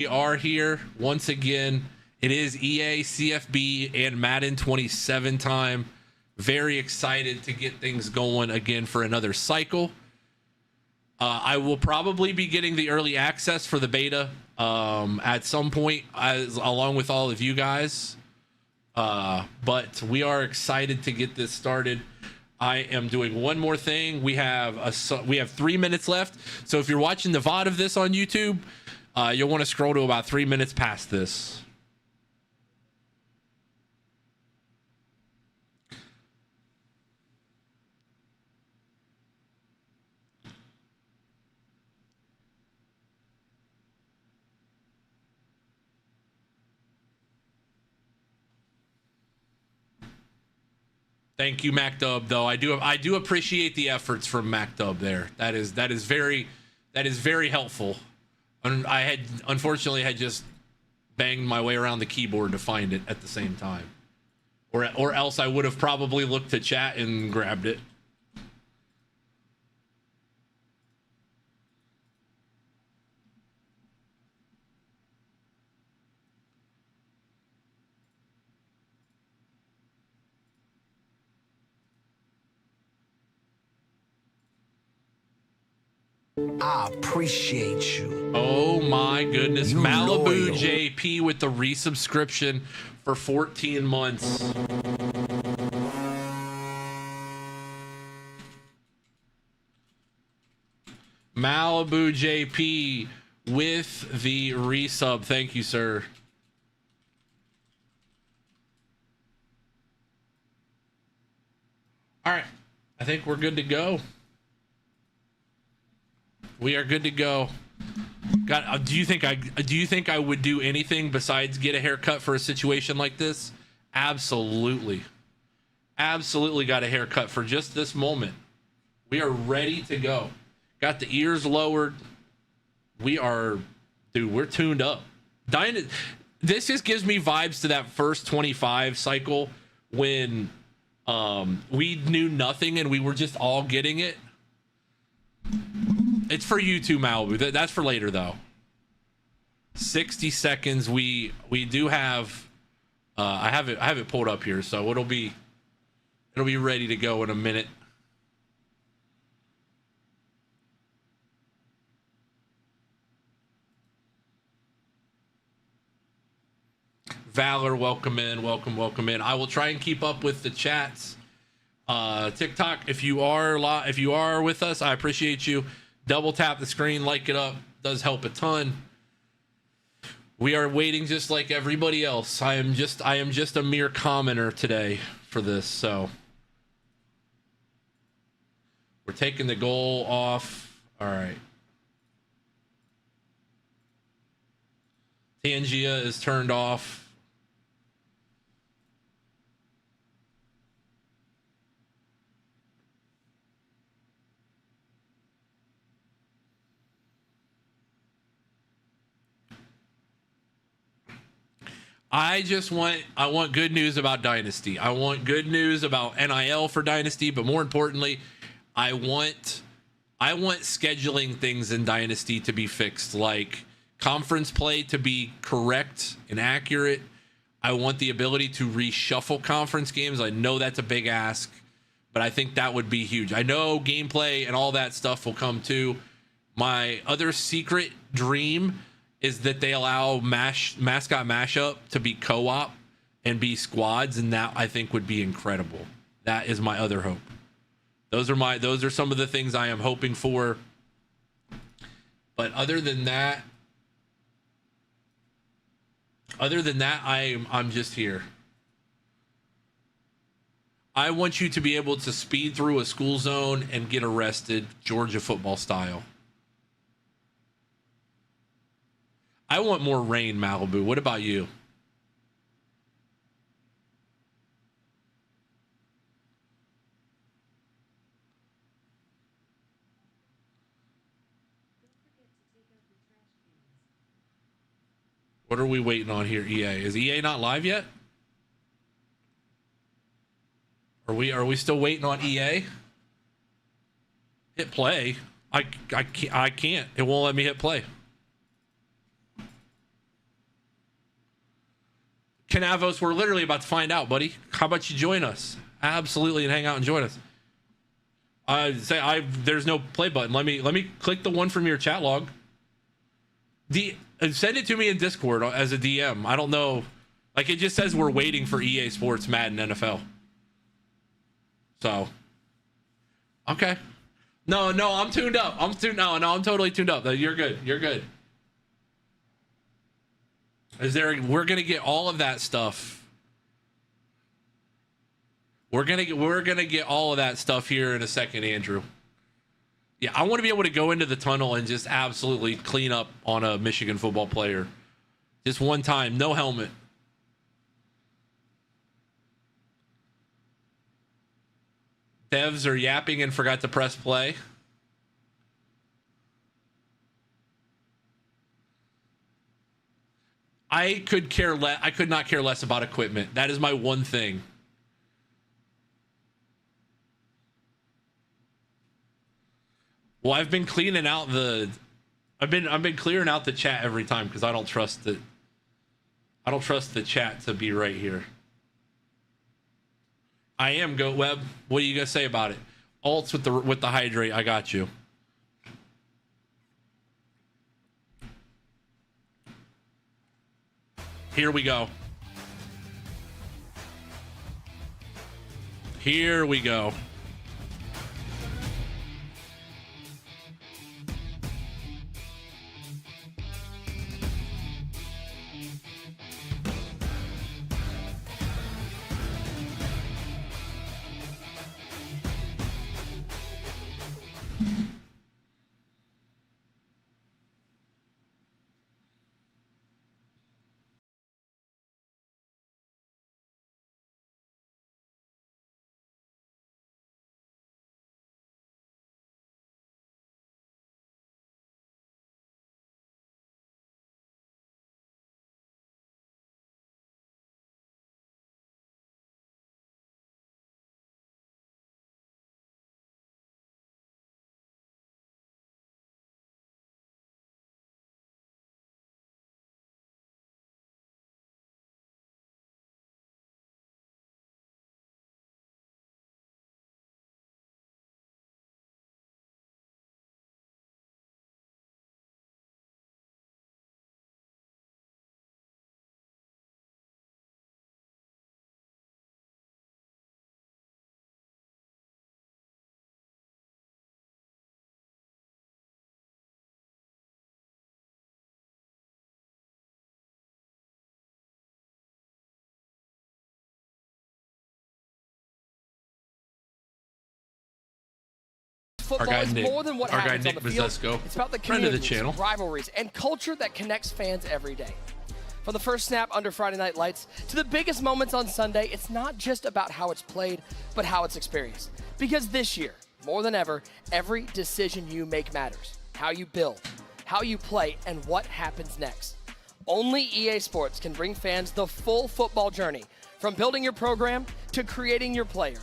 We are here once again. It is EA, CFB, and Madden 27 time. Very excited to get things going again for another cycle. I will probably be getting the early access for the beta at some point, along with all of you guys. But we are excited to get this started. I am doing one more thing. We have 3 minutes left. So if you're watching the VOD of this on YouTube, you'll want to scroll to about 3 minutes past this. Thank you, MacDub. Though I do appreciate the efforts from MacDub there. That is very helpful. I unfortunately had just banged my way around the keyboard to find it at the same time, or else I would have probably looked to chat and grabbed it. I appreciate you. Oh my goodness. You Malibu loyal. JP with the resubscription for 14 months. Malibu JP with the resub. Thank you, sir. All right. I think we're good to go. We are good to go. God, do you think I would do anything besides get a haircut for a situation like this? Absolutely. Absolutely got a haircut for just this moment. We are ready to go. Got the ears lowered. We're tuned up. This just gives me vibes to that first 25 cycle when we knew nothing and we were just all getting it. It's for you too, Malibu. That's for later though. 60 seconds. We do have I have it pulled up here, so it'll be ready to go in a minute. Valor, welcome in. I will try and keep up with the chats. TikTok, if you are with us, I appreciate you. Double tap the screen, like it up, does help a ton. We are waiting just like everybody else. I am just a mere commenter today for this, so we're taking the goal off. All right. Tangia is turned off. I want good news about Dynasty. I want good news about NIL for Dynasty, but more importantly, I want scheduling things in Dynasty to be fixed, like conference play to be correct and accurate. I want the ability to reshuffle conference games. I know that's a big ask, but I think that would be huge. I know gameplay and all that stuff will come too. My other secret dream is that they allow mascot mashup to be co-op and be squads, and that I think would be incredible. That is my other hope. Those are some of the things I am hoping for. But other than that, I'm just here. I want you to be able to speed through a school zone and get arrested, Georgia football style. I want more rain, Malibu. What about you? What are we waiting on here, EA? Is EA not live yet? Are we still waiting on EA? Hit play. I can't. It won't let me hit play. Canavos, we're literally about to find out, buddy. How about you join us? Absolutely, and hang out and join us. There's no play button. Let me click the one from your chat log. Send it to me in Discord as a DM. I don't know. Like, it just says we're waiting for EA Sports Madden NFL. So, okay. No, I'm tuned up. I'm totally tuned up. You're good. You're good. We're gonna get all of that stuff. We're gonna get all of that stuff here in a second, Andrew. Yeah, I want to be able to go into the tunnel and just absolutely clean up on a Michigan football player. Just one time, no helmet. Devs are yapping and forgot to press play. I could not care less about equipment. That is my one thing. Well, I've been cleaning out I've been clearing out the chat every time because I don't trust the chat to be right here. I am Goat Web. What are you gonna say about it? Alts with the hydrate. I got you. Here we go. Here we go. Football is more than what happens on the field. It's about the communities, rivalries, and culture that connects fans every day. From the first snap under Friday Night Lights to the biggest moments on Sunday, it's not just about how it's played, but how it's experienced. Because this year, more than ever, every decision you make matters. How you build, how you play, and what happens next. Only EA Sports can bring fans the full football journey, from building your program to creating your player.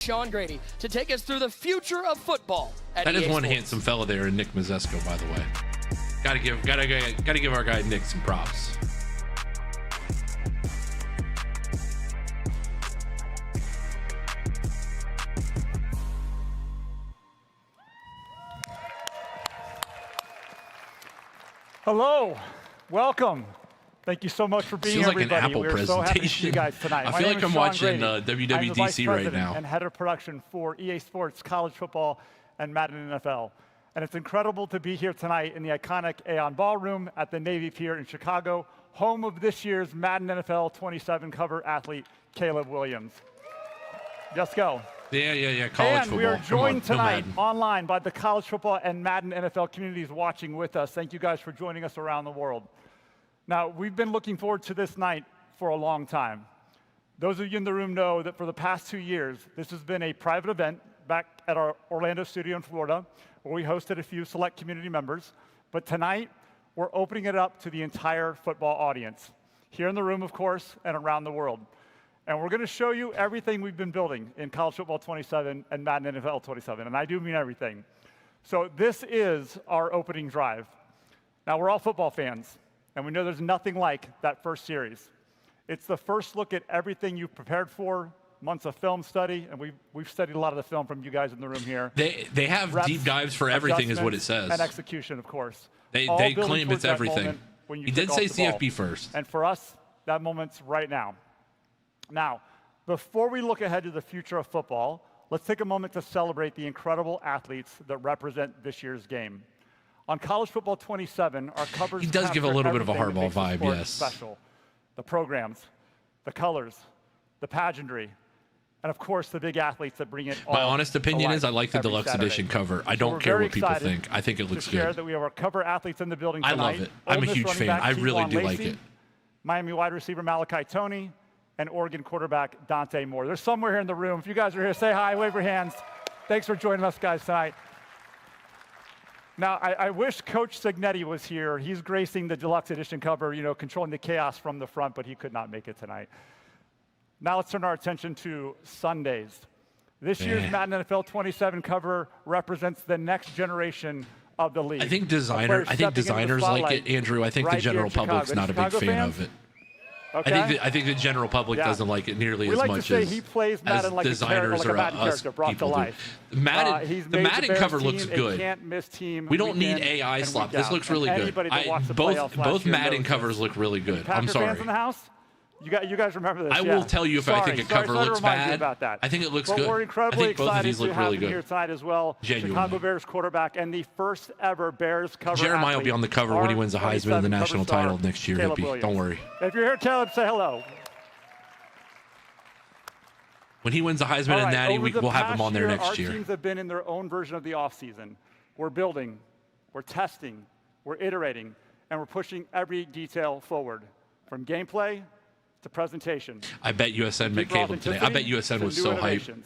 Sean Grady to take us through the future of football at That is EA one Sports. handsome fella there in Nick Mazesco, by the way. Gotta give our guy Nick some props. Hello, welcome. Thank you so much for being here, Feels like everybody. an Apple We're so happy to see you presentation. guys tonight. I My feel name like is I'm Sean watching Grady. I'm the Vice WWDC right President now. and head of production for EA Sports College Football and Madden NFL. And it's incredible to be here tonight in the iconic Aon Ballroom at the Navy Pier in Chicago, home of this year's Madden NFL 27 cover athlete, Caleb Williams. Just go. Yeah. College football. And we are joined Come on, no tonight Madden. online by the college football and Madden NFL communities watching with us. Thank you guys for joining us around the world. Now, we've been looking forward to this night for a long time. Those of you in the room know that for the past 2 years, this has been a private event back at our Orlando studio in Florida, where we hosted a few select community members. But tonight, we're opening it up to the entire football audience, here in the room, of course, and around the world. And we're going to show you everything we've been building in College Football 27 and Madden NFL 27, and I do mean everything. So this is our opening drive. Now, we're all football fans, and we know there's nothing like that first series. It's the first look at everything you've prepared for, months of film study, and we've studied a lot of the film from you guys in the room here. They have Reps, deep dives for everything is what it says. And execution, of course. They claim it's everything. He did say CFB first. And for us, that moment's right now. Now, before we look ahead to the future of football, let's take a moment to celebrate the incredible athletes that represent this year's game. On College Football 27, our covers he does give a little bit of a hardball vibe, yes. Special. The programs, the colors, the pageantry, and of course the big athletes that bring it all. My honest opinion is I like the deluxe edition cover. I don't care what people think. I think it looks good. Share that we have our cover athletes in the building tonight. I love it. I'm a huge fan. I really do like it. Miami wide receiver Malachi Toney, and Oregon quarterback Dante Moore. They're somewhere here in the room. If you guys are here, say hi, wave your hands. Thanks for joining us, guys, tonight. Now, I wish Coach Signetti was here. He's gracing the deluxe edition cover, controlling the chaos from the front, but he could not make it tonight. Now let's turn our attention to Sundays. This year's Madden NFL 27 cover represents the next generation of the league. I think designers like it, Andrew. I think the general public's not a big fan of it. Okay. I think the general public doesn't like it nearly as much as he plays Madden like designers or like us people do. The Madden cover looks good. We don't need AI slop. This looks really good. Both Madden covers look really good. I'm sorry. Fans in the house? You guys remember this? I will tell you if I think a cover looks bad. I think it looks good. We're incredibly I think both of these look really good. Here tonight as well. Genuinely. Chicago Bears quarterback and the first ever Bears cover. Jeremiah will be on the cover when he wins the Heisman and the national title next year. Don't worry. If you're here, Caleb, say hello. When he wins the Heisman and Natty, we'll have him on there next year. Our teams have been in their own version of the offseason. We're building, we're testing, we're iterating, and we're pushing every detail forward, from gameplay to presentation. I bet USN met Caleb today. I bet USN was so hyped.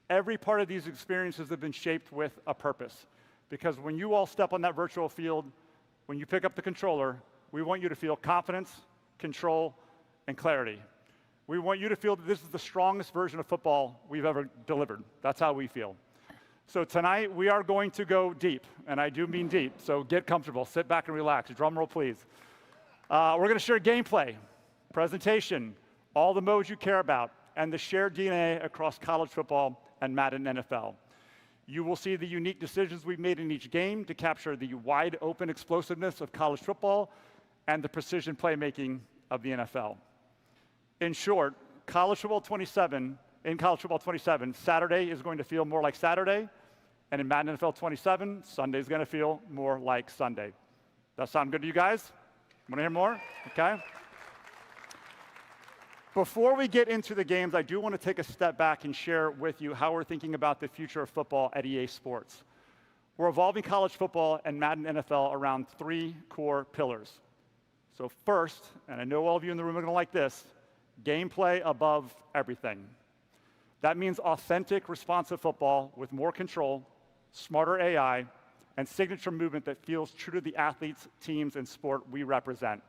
Every part of these experiences have been shaped with a purpose. Because when you all step on that virtual field, when you pick up the controller, we want you to feel confidence, control, and clarity. We want you to feel that this is the strongest version of football we've ever delivered. That's how we feel. So tonight, we are going to go deep, and I do mean deep, so get comfortable, sit back and relax. Drum roll, please. We're going to share gameplay, presentation, all the modes you care about, and the shared DNA across college football and Madden NFL. You will see the unique decisions we've made in each game to capture the wide open explosiveness of college football and the precision playmaking of the NFL. In short, College Football 27, Saturday is going to feel more like Saturday, and in Madden NFL 27, Sunday is going to feel more like Sunday. That sound good to you guys? Want to hear more? Okay. Before we get into the games, I do want to take a step back and share with you how we're thinking about the future of football at EA Sports. We're evolving college football and Madden NFL around three core pillars. So first, and I know all of you in the room are going to like this, gameplay above everything. That means authentic, responsive football with more control, smarter AI, and signature movement that feels true to the athletes, teams, and sport we represent.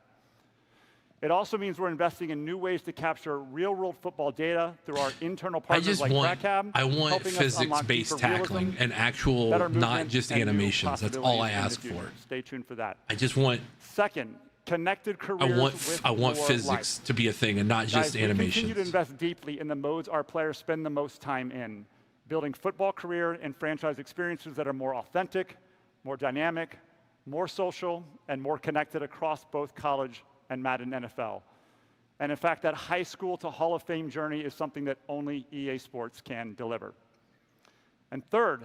It also means we're investing in new ways to capture real-world football data through our internal partners like TrackCab. I want physics-based tackling and actual, not just animations. That's all I ask for. Stay tuned for that. I just want. Second, connected careers. I want physics to be a thing and not just animations. We continue to invest deeply in the modes our players spend the most time in, building football career and franchise experiences that are more authentic, more dynamic, more social, and more connected across both college and Madden NFL. And in fact, that high school to Hall of Fame journey is something that only EA Sports can deliver. And third,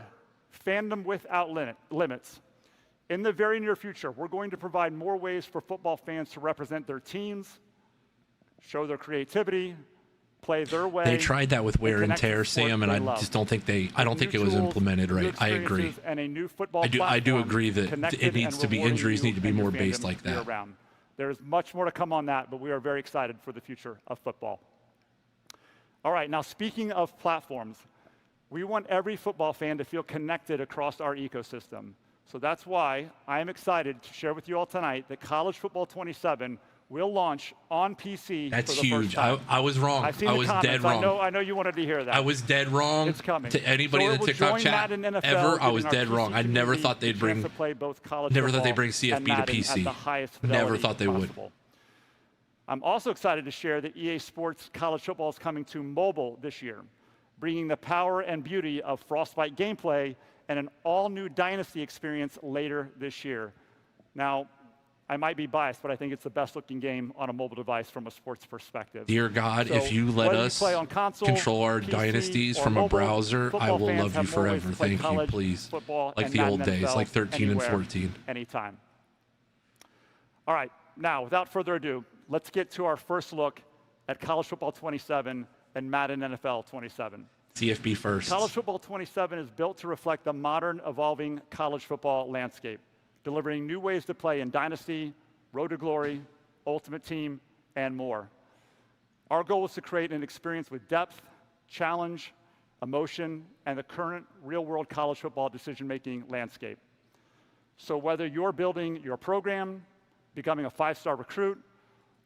fandom without limits. In the very near future, we're going to provide more ways for football fans to represent their teams, show their creativity, play their way. They tried that with wear and tear, Sam, and I just don't think I don't think it was implemented right. I agree. And a new football I do agree that it needs to be, injuries need to be more based like that. There is much more to come on that, but we are very excited for the future of football. All right, now speaking of platforms, We want every football fan to feel connected across our ecosystem. So that's why I am excited to share with you all tonight that College Football 27 will launch on PC. That's for the huge. First time. I was wrong. I've seen I the was comments. dead wrong. I know you wanted to hear that. I was dead wrong. It's coming. To anybody so in the TikTok chat ever, I was dead wrong. I never thought they'd bring. Never thought they'd bring CFB to PC. Never thought they would. I'm also excited to share that EA Sports College Football is coming to mobile this year, bringing the power and beauty of Frostbite gameplay and an all-new Dynasty experience later this year. Now, I might be biased, but I think it's the best-looking game on a mobile device from a sports perspective. Dear God, so if you let us control our PC, dynasties from a browser, I will love you forever. Thank you, please. Like the old days, like 13 and 14. Anytime. All right, now, without further ado, let's get to our first look at College Football 27 and Madden NFL 27. CFB first. College Football 27 is built to reflect the modern, evolving college football landscape, delivering new ways to play in Dynasty, Road to Glory, Ultimate Team, and more. Our goal is to create an experience with depth, challenge, emotion, and the current real-world college football decision-making landscape. So whether you're building your program, becoming a 5-star recruit,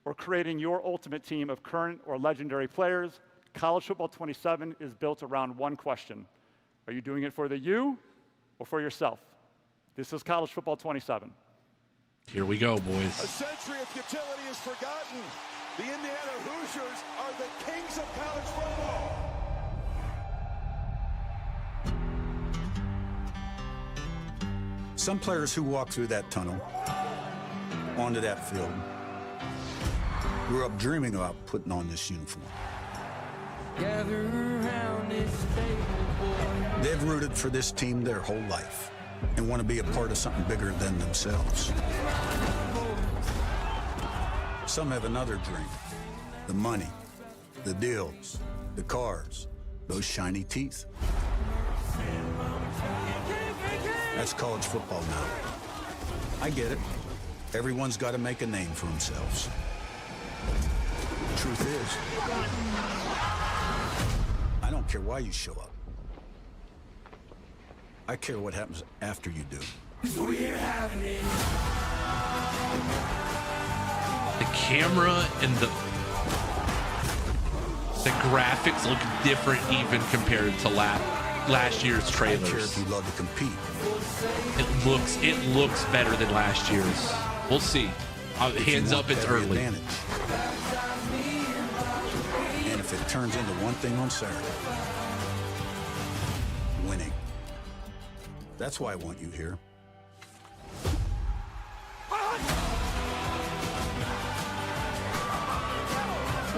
or creating your ultimate team of current or legendary players, College Football 27 is built around one question. Are you doing it for the you or for yourself? This is College Football 27. Here we go, boys. A century of futility is forgotten. The Indiana Hoosiers are the kings of college football. Some players who walk through that tunnel, onto that field, grew up dreaming about putting on this uniform. They've rooted for this team their whole life and want to be a part of something bigger than themselves. Some have another dream: the money, the deals, the cars, those shiny teeth. That's college football now. I get it. Everyone's got to make a name for themselves. The truth is, I don't care why you show up. I care what happens after you do. The camera and the graphics look different even compared to last year's trailers. I don't care if you love to compete. It looks better than last year's. We'll see. Hands up, it's early. Advantage. And if it turns into one thing on Saturday, winning. That's why I want you here.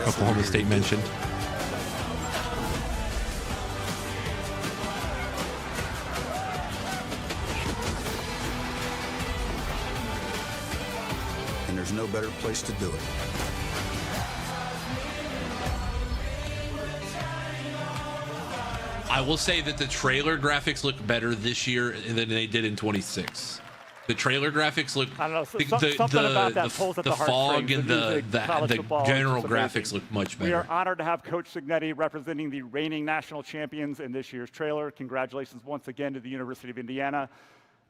Oklahoma State mentioned. And there's no better place to do it. I will say that the trailer graphics look better this year than they did in 26. The trailer graphics look. I don't know. Something about that pulls at the fog and the general graphics look much better. We are honored to have Coach Cignetti representing the reigning national champions in this year's trailer. Congratulations once again to the University of Indiana.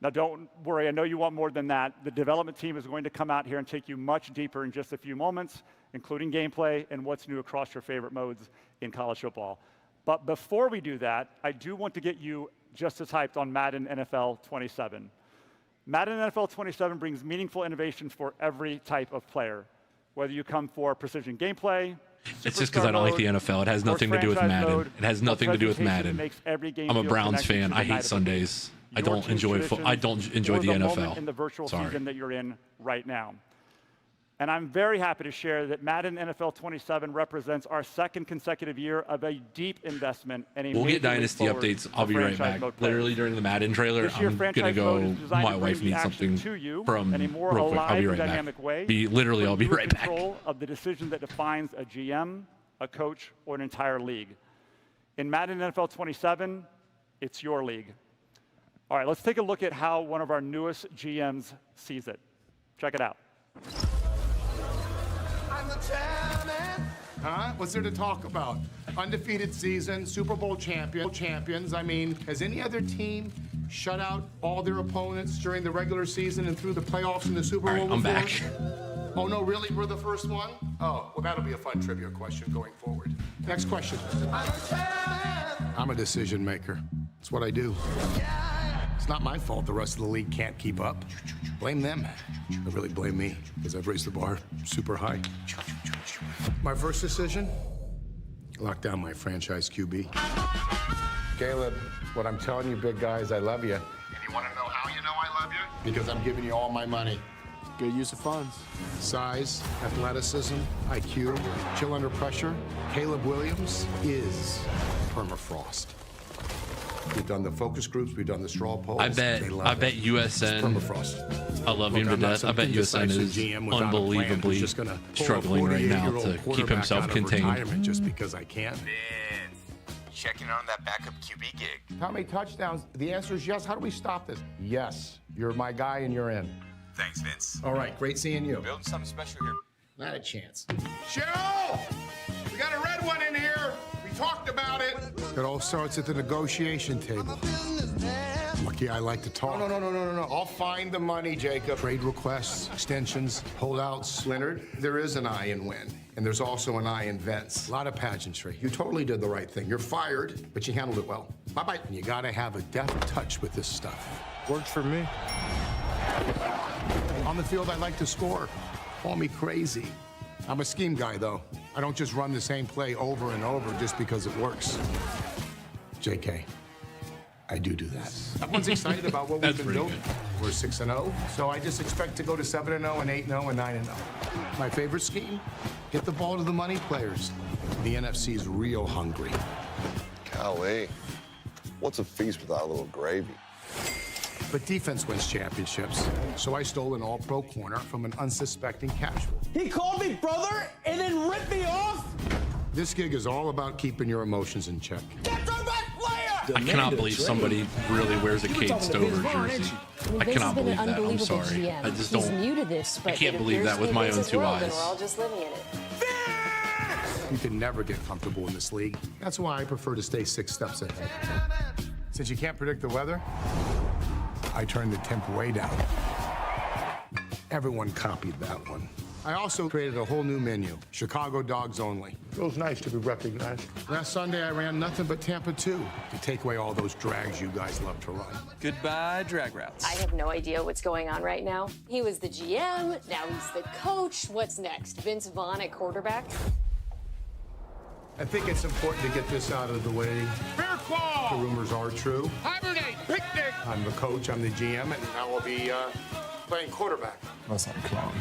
Now, don't worry. I know you want more than that. The development team is going to come out here and take you much deeper in just a few moments, including gameplay and what's new across your favorite modes in college football. But before we do that, I do want to get you just as hyped on Madden NFL 27. Madden NFL 27 brings meaningful innovation for every type of player. Whether you come for precision gameplay, it's just because I don't like the NFL. It has nothing to do with Madden. It has nothing to do with Madden. I'm a Browns fan. I hate Sundays. I don't enjoy the NFL. In the virtual Sorry. season that you're in right now. And I'm very happy to share that Madden NFL 27 represents our second consecutive year of a deep investment and a We'll get Dynasty updates. I'll be right back. Literally during the Madden trailer, I'm going to go. My wife needs something from real quick. I'll be right back. Literally, I'll be right back. Control of the decision that defines a GM, a coach, or an entire league. In Madden NFL 27, it's your league. All right, let's take a look at how one of our newest GMs sees it. Check it out. I'm the chairman huh? What's there to talk about? Undefeated season, Super Bowl champions. I mean, has any other team shut out all their opponents during the regular season and through the playoffs and the Super Bowl? All right, I'm back. Oh, no, really? We're the first one? Oh, well, that'll be a fun trivia question going forward. Next question. I'm a decision maker. It's what I do. It's not my fault the rest of the league can't keep up. Blame them. But really blame me, because I've raised the bar super high. My first decision, lock down my franchise QB. Caleb, what I'm telling you, big guys, I love you. And you want to know how you know I love you? Because I'm giving you all my money. Good use of funds. Size, athleticism, IQ, chill under pressure. Caleb Williams is permafrost. We've done the focus groups, we've done the straw polls. I bet USN. Permafrost. I love him to death. I bet USN is unbelievably struggling right now to keep himself contained. Just because I can. Checking on that backup QB gig. How many touchdowns? The answer is yes. How do we stop this? Yes. You're my guy and you're in. Thanks, Vince. All right, great seeing you. Building something special here. Not a chance. Cheryl! We got a red one in here. We talked about it. It all starts at the negotiation table. Lucky I like to talk. No. I'll find the money, Jacob. Trade requests, extensions, holdouts. Leonard, there is an I in win. And there's also an I in Vince. A lot of pageantry. You totally did the right thing. You're fired, but you handled it well. Bye-bye. And you gotta have a deft touch with this stuff. Works for me. On the field, I like to score. Call me crazy. I'm a scheme guy, though. I don't just run the same play over and over just because it works. JK, I do that. Everyone's excited about what we've been doing. We're 6-0, so I just expect to go to 7-0 and 8-0 and 9-0. My favorite scheme? Get the ball to the money players. The NFC's real hungry. Golly, what's a feast without a little gravy? But defense wins championships, so I stole an all-pro corner from an unsuspecting casual. He called me brother and then ripped me off? This gig is all about keeping your emotions in check. That's our best player! I cannot believe somebody really wears a Cade Stover jersey. I cannot believe that. I'm sorry. I just don't. New to this, but I can't believe that with my own two eyes. We're all just living in it. You can never get comfortable in this league. That's why I prefer to stay 6 steps ahead. Since you can't predict the weather, I turned the temp way down. Everyone copied that one. I also created a whole new menu, Chicago dogs only. Feels nice to be recognized. Last Sunday, I ran nothing but Tampa 2 to take away all those drags you guys love to run. Goodbye, drag routes. I have no idea what's going on right now. He was the GM, now he's the coach. What's next? Vince Vaughn at quarterback? I think it's important to get this out of the way. Bear claw! The rumors are true. Hibernate! Picnic! I'm the coach, I'm the GM, and I will be playing quarterback. That's not a clown.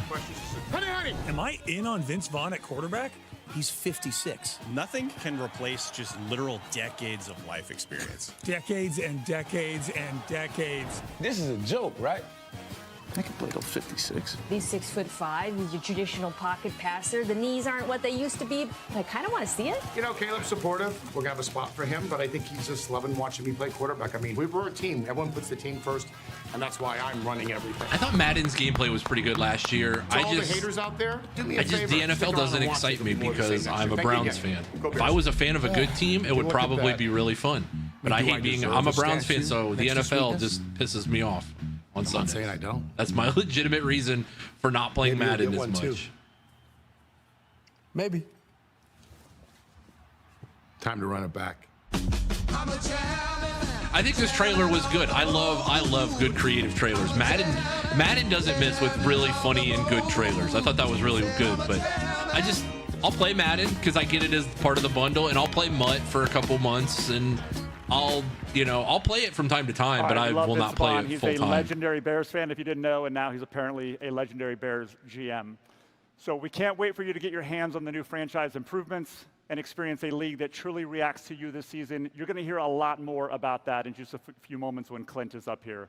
Honey! Am I in on Vince Vaughn at quarterback? He's 56. Nothing can replace just literal decades of life experience. Decades and decades and decades. This is a joke, right? I can play till 56. He's 6'5", he's your traditional pocket passer. The knees aren't what they used to be. I kind of want to see it. You know, Caleb's supportive. We're going to have a spot for him, but I think he's just loving watching me play quarterback. I mean, we're a team. Everyone puts the team first, and that's why I'm running everything. I thought Madden's gameplay was pretty good last year. To all the haters out there, do me a favor. The NFL doesn't excite me because I'm a Browns fan. If I was a fan of a good team, it would probably be really fun. But I hate being, I'm a Browns fan, so the NFL just pisses me off on Sunday. I'm not saying I don't. That's my legitimate reason for not playing Madden as much. Too. Maybe. Time to run it back. I think this trailer was good. I love good creative trailers. Madden doesn't miss with really funny and good trailers. I thought that was really good, but I'll play Madden because I get it as part of the bundle, and I'll play Mutt for a couple months, and I'll play it from time to time, but I will not play it full time. He's a legendary Bears fan, if you didn't know, and now he's apparently a legendary Bears GM. So we can't wait for you to get your hands on the new franchise improvements and experience a league that truly reacts to you this season. You're going to hear a lot more about that in just a few moments when Clint is up here.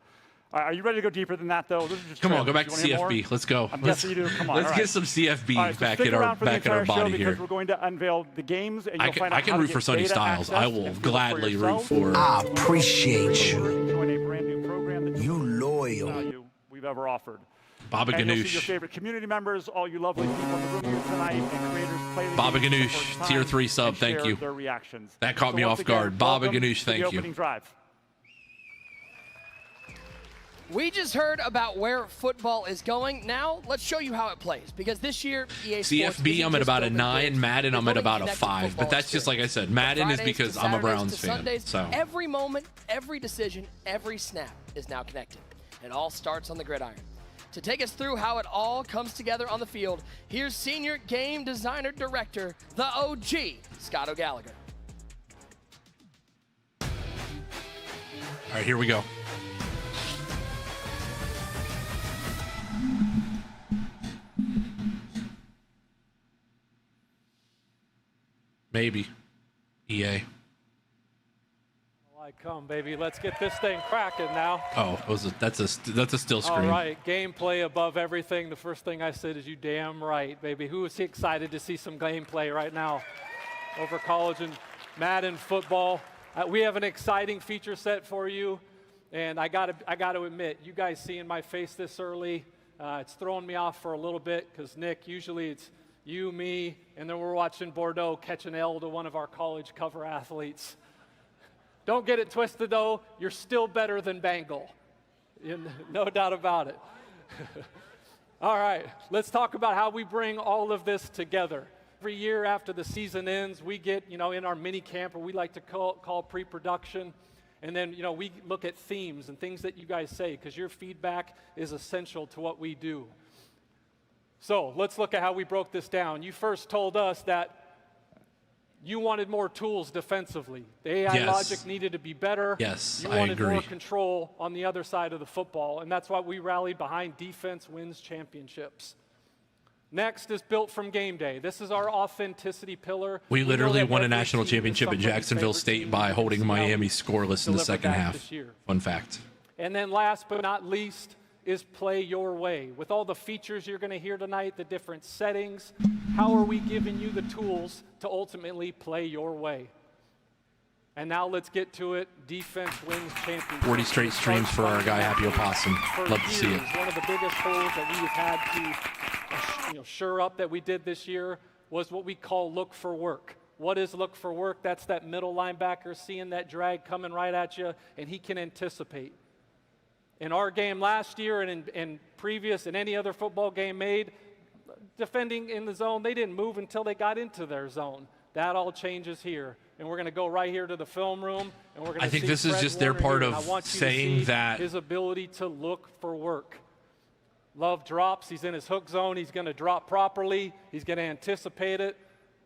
Are you ready to go deeper than that, though? Come on, go back to CFB. Let's go. I'm guessing you do. Come on. Let's get some CFB back in our body here. Because we're going to unveil the games, and you'll find out I can root for Sonny Styles. I will gladly root for. I appreciate you. Join a brand new program that you loyal. We've ever offered. Baba and you'll see your Ganoush. favorite community members, all you lovely people in the room here tonight, and creators play the Baba game for the Ganoush, first time tier 3 sub, and thank share you. their reactions. That caught me once off guard. again, Baba welcome Ganoush, to thank the you. opening drive. We just heard about where football is going. Now, let's show you how it plays. Because this year, EA Sports CFB, I'm at about a 9. Madden, I'm at about a 5. football But that's just like I said. Madden is Fridays because to I'm a Saturdays Browns to fan. Sundays, So every moment, every decision, every snap is now connected. It all starts on the gridiron. To take us through how it all comes together on the field, here's Senior Game Designer Director, the OG, Scott O'Gallagher. all right, here we go. Maybe. EA. I come, baby. Let's get this thing cracking now. Oh, that's a still screen. All right, gameplay above everything. The first thing I said is you damn right, baby. Who is excited to see some gameplay right now over college and Madden football? We have an exciting feature set for you, and I got to admit, you guys seeing my face this early, it's throwing me off for a little bit because Nick, usually it's you, me, and then we're watching Bordeaux catch an L to one of our college cover athletes. Don't get it twisted, though. You're still better than Bengal. No doubt about it. All right, let's talk about how we bring all of this together. Every year after the season ends, we get, in our mini camp, or we like to call pre-production, and then, we look at themes and things that you guys say, because your feedback is essential to what we do. So let's look at how we broke this down. You first told us that you wanted more tools defensively. The AI logic needed to be better. Yes, you I wanted agree. more control on the other side of the football, and that's why we rallied behind defense wins championships. Next is built from game day. This is our authenticity pillar. We know literally that won a every national team is championship at somebody's Jacksonville favorite State team. by holding See how Miami we scoreless in the delivered second that half. this year. Fun fact. And then last but not least is play your way. With all the features you're going to hear tonight, the different settings, how are we giving you the tools to ultimately play your way? And now let's get to it. Defense wins championship. 40 straight streams for our guy Happy Opossum. Love to see it. One of the biggest holes that we have had to shore up that we did this year was what we call look for work. What is look for work? That's that middle linebacker seeing that drag coming right at you, and he can anticipate. In our game last year and in previous and any other football game made, defending in the zone, they didn't move until they got into their zone. That all changes here. And we're going to go right here to the film room, and we're going to I think see this is Fred just their Warner part here, of and I want you to saying see that his ability to look for work. Love drops. He's in his hook zone. He's going to drop properly. He's going to anticipate it.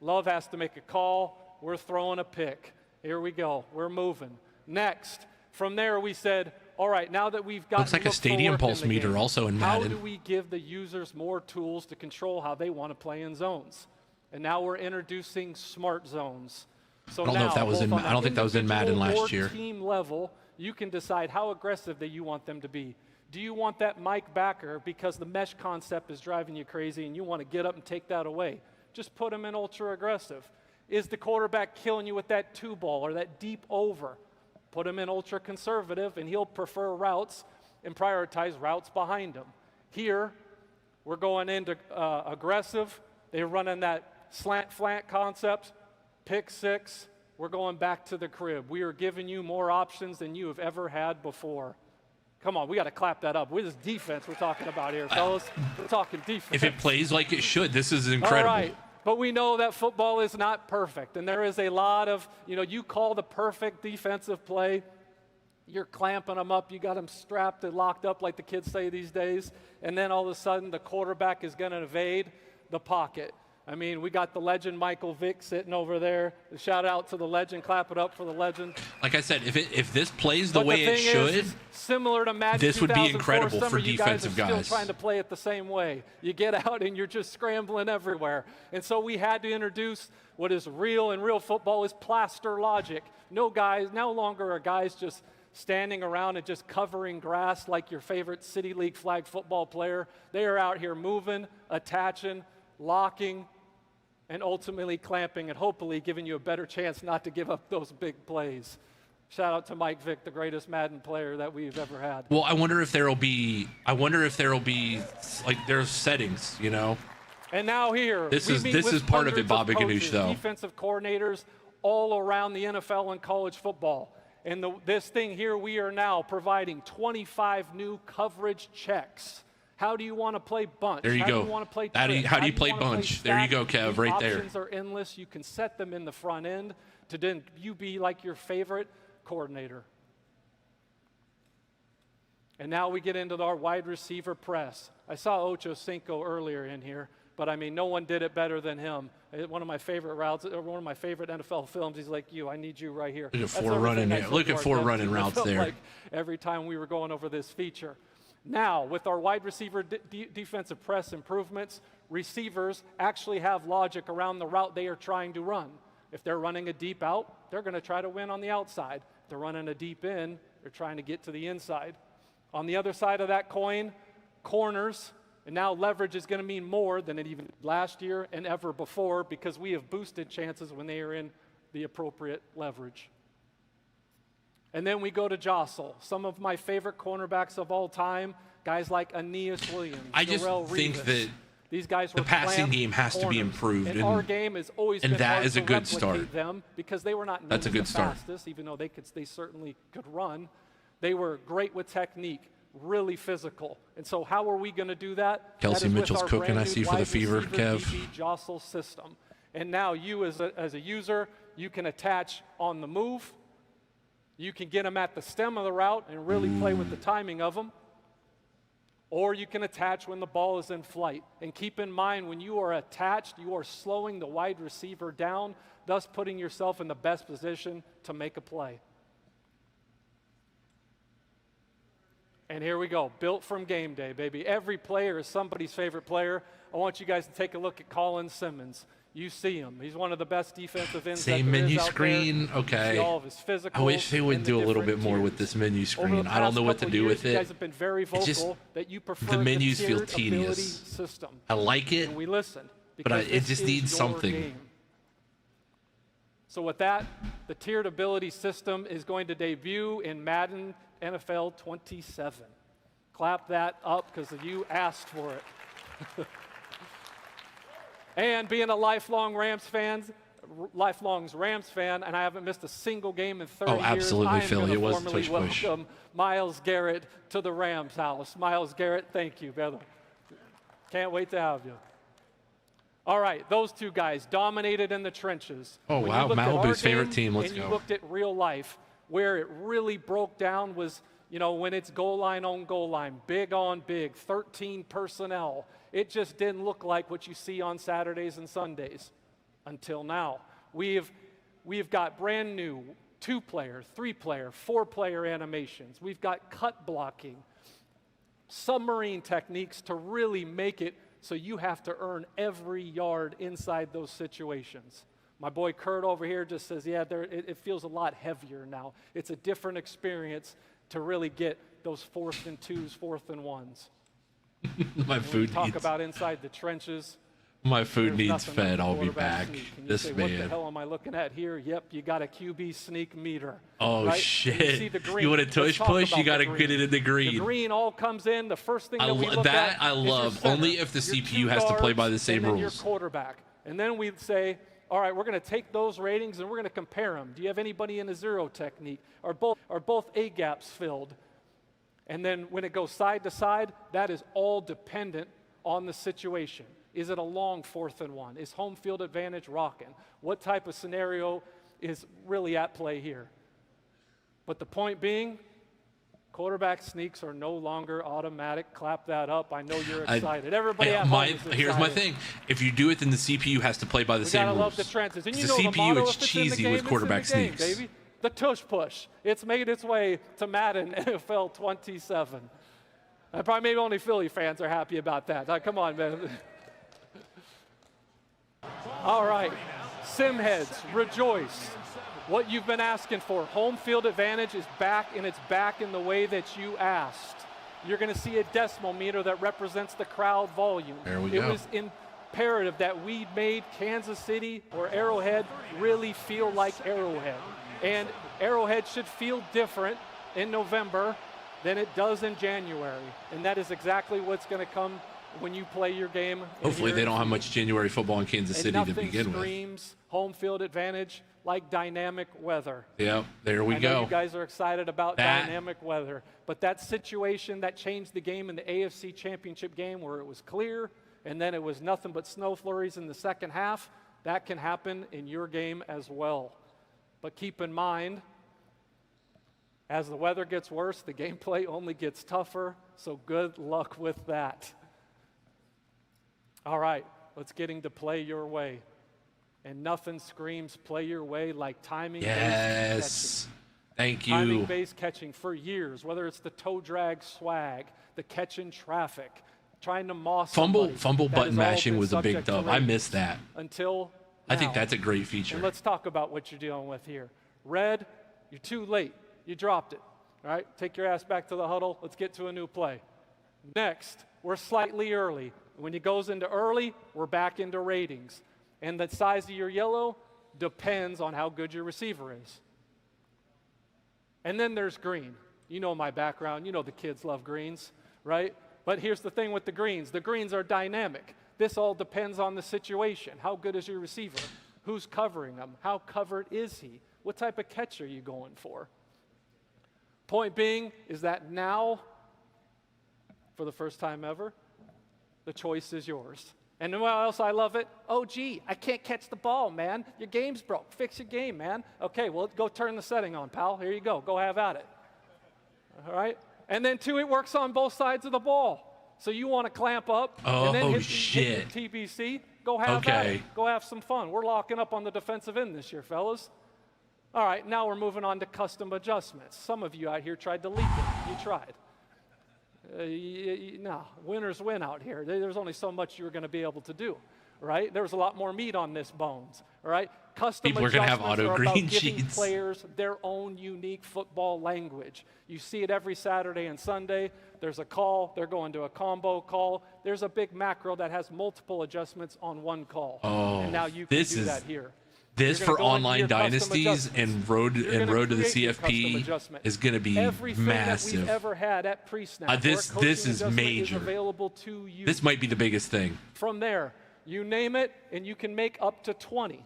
Love has to make a call. We're throwing a pick. Here we go. We're moving. Next, from there we said, all right, now that we've got Looks like a stadium pulse meter also in how Madden. do we give the users more tools to control how they want to play in zones? And now we're introducing smart zones. So I don't know if that was in. both on I don't think that was in Madden individual last or year. team level, you can decide how aggressive that you want them to be. Do you want that Mike backer because the mesh concept is driving you crazy and you want to get up and take that away? Just put him in ultra aggressive. Is the quarterback killing you with that two ball or that deep over? Put him in ultra conservative and he'll prefer routes and prioritize routes behind him. Here, we're going into aggressive. They're running that slant concept. Pick six, we're going back to the crib. We are giving you more options than you have ever had before. Come on, we got to clap that up. This is defense we're talking about here, fellas. We're talking defense. If it plays like it should, this is incredible. All right, but we know that football is not perfect, and there is a lot of, you call the perfect defensive play. You're clamping them up. You got them strapped and locked up like the kids say these days, and then all of a sudden the quarterback is going to evade the pocket. I mean, we got the legend Michael Vick sitting over there. Shout out to the legend. Clap it up for the legend. Like I said, if this plays the way it should, similar to Madden this would be 2004 incredible summer, for you defensive guys. Are guys. Still trying to play it the same way. You get out and you're just scrambling everywhere. And so we had to introduce what is real, and real football is plaster logic. No longer are guys just standing around and just covering grass like your favorite City League flag football player. They are out here moving, attaching, locking, and ultimately clamping and hopefully giving you a better chance not to give up those big plays. Shout out to Mike Vick, the greatest Madden player that we've ever had. Well, I wonder if there'll be like there's settings, you know. And now here, this is part of it, Bobby Ganoush, though. Defensive coordinators all around the NFL and college football. And this thing here, we are now providing 25 new coverage checks. How do you want to play bunch? There you go. How do you want to play how do you play bunch? There you go, Kev, right there. Options are endless. You can set them in the front end to then you be like your favorite coordinator. And now we get into our wide receiver press. I saw Ocho Cinco earlier in here, but I mean, no one did it better than him. One of my favorite routes, or one of my favorite NFL films, he's like, I need you right here. Look at four running routes there. Like every time we were going over this feature. Now, with our wide receiver defensive press improvements, receivers actually have logic around the route they are trying to run. If they're running a deep out, they're going to try to win on the outside. If they're running a deep in, they're trying to get to the inside. On the other side of that coin, corners, and now leverage is going to mean more than it even did last year and ever before because we have boosted chances when they are in the appropriate leverage. And then we go to jostle. Some of my favorite cornerbacks of all time, guys like Aeneas Williams, I just think that these guys the passing game has to be improved, and our game has always been that hard is a to good replicate start. them because they were not That's a good the start. fastest, even though they certainly could run. They were great with technique, really physical. And so how are we going to do that? Kelsey That is with Mitchell's our cooking, I brand see, new for the wide fever, receiver Kev. DB jostle system. And now you as a user, you can attach on the move. You can get them at the stem of the route and really play with the timing of them. Or you can attach when the ball is in flight. And keep in mind, when you are attached, you are slowing the wide receiver down, thus putting yourself in the best position to make a play. And here we go, built from game day, baby. Every player is somebody's favorite player. I want you guys to take a look at Colin Simmons. You see him. He's one of the best defensive ends. Same menu screen. Okay. All of his physical. I wish they would do a little bit more with this menu screen. I don't know what to do with it. You guys have been very vocal that you prefer the menus feel tiered tedious. System. I like it, and we listen, but it just needs something. Game. So with that, the tiered ability system is going to debut in Madden NFL 27. Clap that up because you asked for it. And being a lifelong Rams fan, and I haven't missed a single game in 30 years. Oh, absolutely, Philly. It was a formally tush push. welcome Myles Garrett to the Rams house. Myles Garrett, thank you, brother. Can't wait to have you. All right, those two guys dominated in the trenches. Oh, when wow, Malibu's favorite team. Let's go. go. And you looked at real life, where it really broke down was, when it's goal line on goal line, big on big, 13 personnel. It just didn't look like what you see on Saturdays and Sundays until now. We've got brand new 2-player, 3-player, 4-player animations. We've got cut blocking, submarine techniques to really make it so you have to earn every yard inside those situations. My boy Kurt over here just says, yeah, it feels a lot heavier now. It's a different experience to really get those 4th and 2s, 4th and 1s. My food talk needs. about inside the trenches. My food needs fed. I'll be back. This say, man. What the hell am I looking at here? Yep, you got a QB sneak meter. Oh, right? shit. You want a tush push? You got to get it in the green. The green all comes in. The first thing that we look that at I love. is your Only center, if the your CPU has to play by the same and then rules. Your quarterback. And then we say, all right, we're going to take those ratings and we're going to compare them. Do you have anybody in a zero technique? Are both A gaps filled? And then when it goes side to side, that is all dependent on the situation. Is it a long 4th and 1? Is home field advantage rocking? What type of scenario is really at play here? But the point being, quarterback sneaks are no longer automatic. Clap that up. I know you're excited. Everybody at home is excited. Here's my thing. If you do it, then the CPU has to play by the same rules. Love the trenches. And the you know CPU the is cheesy with quarterback sneaks. Baby. The tush push. It's made its way to Madden NFL 27. Probably maybe only Philly fans are happy about that. Come on, man. All right. Simheads, rejoice. What you've been asking for. Home field advantage is back, and it's back in the way that you asked. You're going to see a decimal meter that represents the crowd volume. There we go. It was imperative that we made Kansas City or Arrowhead really feel like Arrowhead. And Arrowhead should feel different in November than it does in January. And that is exactly what's going to come when you play your game. Hopefully they don't have much January football in Kansas City to begin with. Nothing screams home field advantage like dynamic weather. Yep, there we I go. know you guys are excited about dynamic weather, but that situation that changed the game in the AFC Championship game where it was clear and then it was nothing but snow flurries in the second half, that can happen in your game as well. But keep in mind, as the weather gets worse, the gameplay only gets tougher, so good luck with that. All right, let's get into play your way. And nothing screams play your way like timing-based catching. Thank you. Timing-based catching for years, whether it's the toe drag swag, the catch in traffic, trying to moss fumble somebody. button mashing was a big dub. I missed that. Until I think that's a great feature. And let's talk about what you're dealing with here. Red, you're too late. You dropped it. All right, take your ass back to the huddle. Let's get to a new play. Next, we're slightly early. When it goes into early, we're back into ratings. And the size of your yellow depends on how good your receiver is. And then there's green. You know my background. You know the kids love greens, right? But here's the thing with the greens. The greens are dynamic. This all depends on the situation. How good is your receiver? Who's covering him? How covered is he? What type of catch are you going for? Point being is that now, for the first time ever, the choice is yours. And what else I love it? Oh, gee, I can't catch the ball, man. Your game's broke. Fix your game, man. Okay, well, go turn the setting on, pal. Here you go. Go have at it. All right? And then, two, it works on both sides of the ball. So you want to clamp up and then hit the TBC, go have at it. Go have some fun. We're locking up on the defensive end this year, fellas. All right, now we're moving on to custom adjustments. Some of you out here tried to leak it. You tried. No, winners win out here. There's only so much you were going to be able to do, right? There was a lot more meat on this bones, all right? Custom People are going to have auto green giving sheets. Players their own unique football language. You see it every Saturday and Sunday. There's a call. They're going to a combo call. There's a big macro that has multiple adjustments on one call. Oh, and now you can do that here. This for online dynasties and road to the CFP is going to be Everything massive. That we've ever had at pre-snap. This is major. Is available to you. This might be the biggest thing. From there, you name it, and you can make up to 20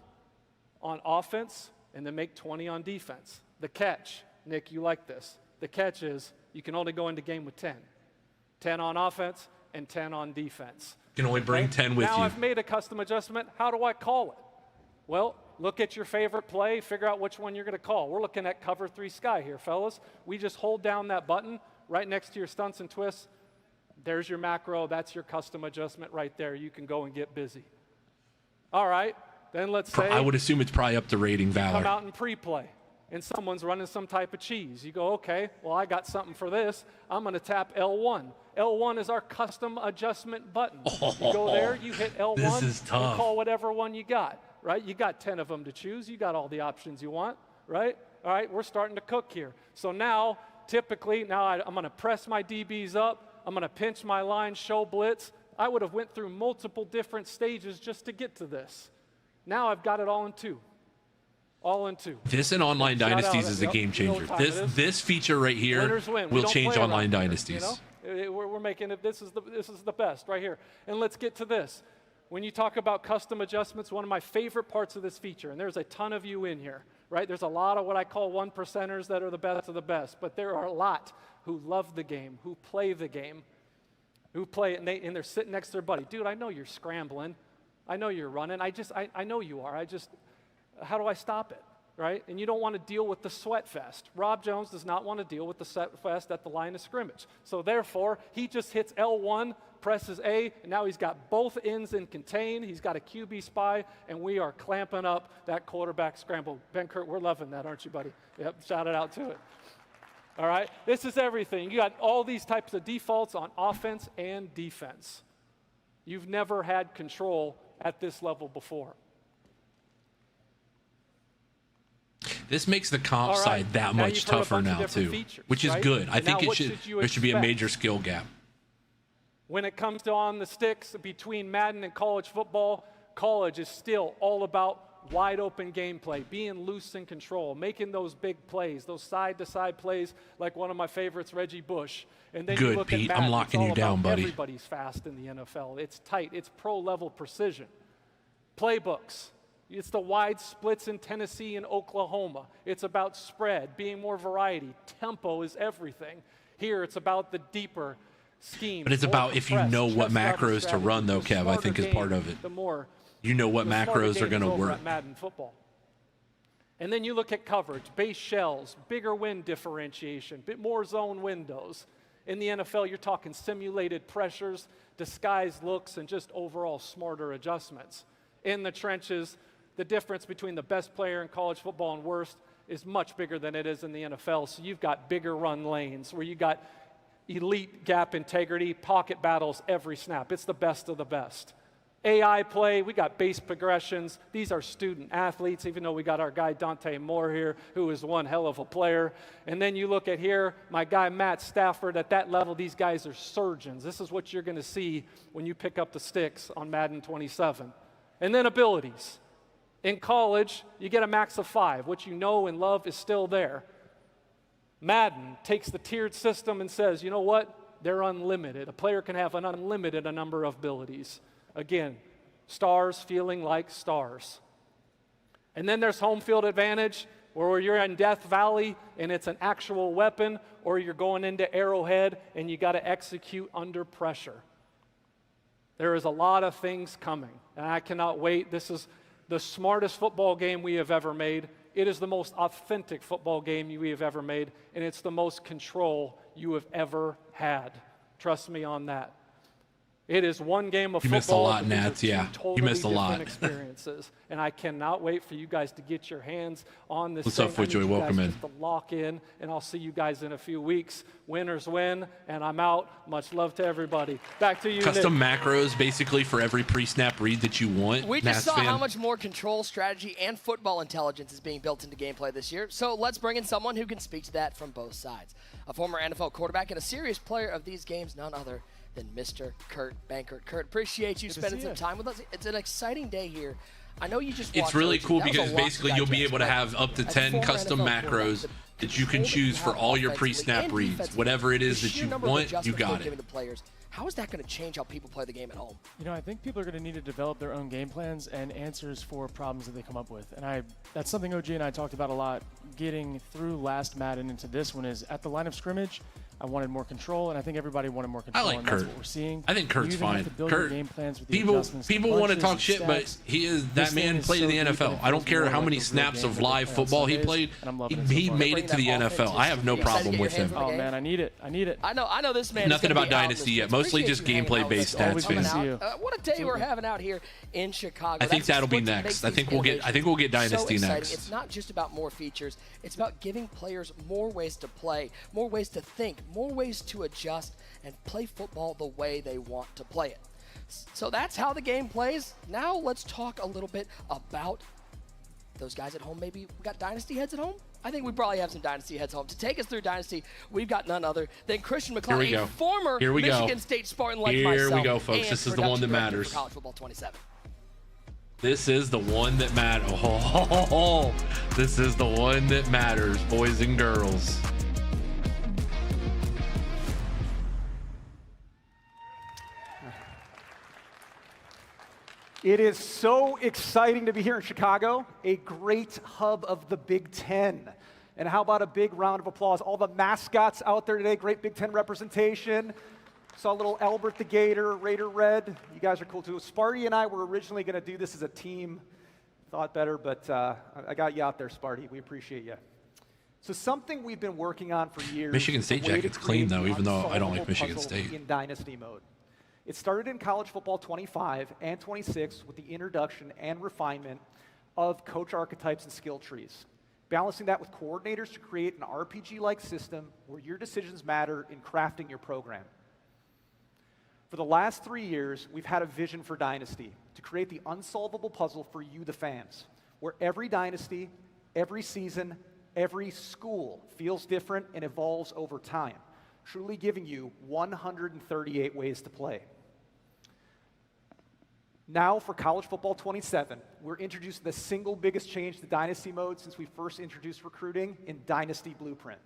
on offense, and then make 20 on defense. The catch, Nick, you like this. The catch is you can only go into game with 10. 10 on offense and 10 on defense. You can only bring 10 with you. Now I've made a custom adjustment. How do I call it? Well, look at your favorite play, figure out which one you're going to call. We're looking at cover 3 sky here, fellas. We just hold down that button right next to your stunts and twists. There's your macro. That's your custom adjustment right there. You can go and get busy. All right, then let's say I would assume it's probably up to rating Valor. Come out in pre-play, and someone's running some type of cheese. You go, okay, well, I got something for this. I'm going to tap L1. L1 is our custom adjustment button. You go there, you hit L1, This is tough. and call whatever one you got. Right? You got 10 of them to choose. You got all the options you want, right? All right, we're starting to cook here. So now, typically, I'm going to press my DBs up. I'm going to pinch my line, show blitz. I would have went through multiple different stages just to get to this. Now I've got it all in 2. All in 2. This in online dynasties is a game changer. This feature right here will change online dynasties. You know? We're making it. This is the best right here. And let's get to this. When you talk about custom adjustments, one of my favorite parts of this feature, and there's a ton of you in here, right? There's a lot of what I call 1%ers that are the best of the best, but there are a lot who love the game, who play the game, who play it, and they're sitting next to their buddy. Dude, I know you're scrambling. I know you're running. I know you are. How do I stop it, right? And you don't want to deal with the sweat fest. Rob Jones does not want to deal with the sweat fest at the line of scrimmage. So therefore, he just hits L1, presses A, and now he's got both ends in contain. He's got a QB spy, and we are clamping up that quarterback scramble. Ben Kurt, we're loving that, aren't you, buddy? Yep, shout it out to it. All right, this is everything. You got all these types of defaults on offense and defense. You've never had control at this level before. This makes the comp side that much tougher now, too, which is good. I think there should be a major skill gap. When it comes to on the sticks between Madden and college football, college is still all about wide open gameplay, being loose in control, making those big plays, those side-to-side plays like one of my favorites, Reggie Bush. And then Good, you look Pete. at Madden, I'm locking you down, buddy. Everybody's fast in the NFL. It's tight. It's pro-level precision. Playbooks. It's the wide splits in Tennessee and Oklahoma. It's about spread, being more variety. Tempo is everything. Here, it's about the deeper scheme. But it's about if you know what macros to run, though, Kev, I think is part of it. The more you know what macros are going to work. Madden football. And then you look at coverage, base shells, bigger win differentiation, bit more zone windows. In the NFL, you're talking simulated pressures, disguised looks, and just overall smarter adjustments. In the trenches, the difference between the best player in college football and worst is much bigger than it is in the NFL. So you've got bigger run lanes where you got elite gap integrity, pocket battles every snap. It's the best of the best. AI play, we got base progressions. These are student athletes, even though we got our guy Dante Moore here, who is one hell of a player. And then you look at here, my guy Matt Stafford, at that level, these guys are surgeons. This is what you're going to see when you pick up the sticks on Madden 27. And then abilities. In college, you get a max of 5. What you know and love is still there. Madden takes the tiered system and says, you know what? They're unlimited. A player can have an unlimited number of abilities. Again, stars feeling like stars. And then there's home field advantage, where you're in Death Valley and it's an actual weapon, or you're going into Arrowhead and you got to execute under pressure. There is a lot of things coming, and I cannot wait. This is the smartest football game we have ever made. It is the most authentic football game we have ever made, and it's the most control you have ever had. Trust me on that. It is one game of football. You missed a lot, Nats. Yeah, totally you missed a lot. Experiences, and I cannot wait for you guys to get your hands on this. What's up, FootJoy? Welcome in. To lock in, and I'll see you guys in a few weeks. Winners win, and I'm out. Much love to everybody. Back to you, Custom Nick. macros, basically for every pre-snap read that you want. We just saw how much more control, strategy, and football intelligence is being built into gameplay this year. So let's bring in someone who can speak to that from both sides. A former NFL quarterback and a serious player of these games, none other than Mr. Kurt Bankert. Kurt, appreciate you spending some time with us. It's an exciting day here. I know you just It's really cool because basically you'll be able to have up to 10 custom macros that you can choose for all your pre-snap reads. Whatever it is that you want, you got it. How is that going to change how people play the game at home? You know, I think people are going to need to develop their own game plans and answers for problems that they come up with. And that's something OG and I talked about a lot, getting through last Madden into this one, is at the line of scrimmage, I wanted more control, and I think everybody wanted more control. I like and Kurt. That's what we're seeing. I think Kurt's fine. Kurt, game plans with people want to talk shit, but that man played in the NFL. I don't care how many snaps of live football he played. He made it to the NFL. I have no problem with him. Oh man, I need it. I know this man. Nothing about Dynasty yet. Mostly just gameplay-based stats, man. What a day we're having out here in Chicago. I think that'll be next. I think we'll get Dynasty next. It's not just about more features. It's about giving players more ways to play, more ways to think, more ways to adjust and play football the way they want to play it. So that's how the game plays. Now let's talk a little bit about those guys at home. Maybe we got Dynasty heads at home? I think we probably have some Dynasty heads home. To take us through Dynasty, we've got none other than Christian McCloud, a former Michigan State Spartan like myself. Here we go, folks. This is the one that matters. College Football 27. This is the one that matters. Oh, this is the one that matters, boys and girls. It is so exciting to be here in Chicago, a great hub of the Big Ten. And how about a big round of applause? All the mascots out there today, great Big Ten representation. Saw a little Albert the Gator, Raider Red. You guys are cool too. Sparty and I were originally going to do this as a team. Thought better, but I got you out there, Sparty. We appreciate you. So something we've been working on for years. Michigan State jacket's clean though, even though I don't like Michigan State. In Dynasty mode. It started in College Football 25 and 26 with the introduction and refinement of coach archetypes and skill trees, balancing that with coordinators to create an RPG-like system where your decisions matter in crafting your program. For the last 3 years, we've had a vision for Dynasty to create the unsolvable puzzle for you, the fans, where every Dynasty, every season, every school feels different and evolves over time, truly giving you 138 ways to play. Now for College Football 27, we're introducing the single biggest change to Dynasty mode since we first introduced recruiting in Dynasty Blueprint.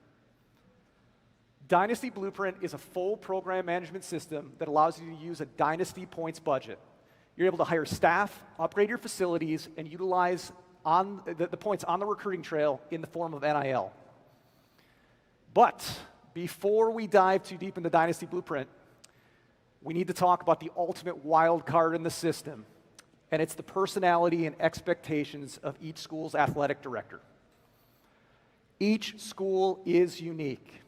Dynasty Blueprint is a full program management system that allows you to use a Dynasty points budget. You're able to hire staff, upgrade your facilities, and utilize the points on the recruiting trail in the form of NIL. But before we dive too deep into Dynasty Blueprint, we need to talk about the ultimate wild card in the system, and it's the personality and expectations of each school's athletic director. Each school is unique.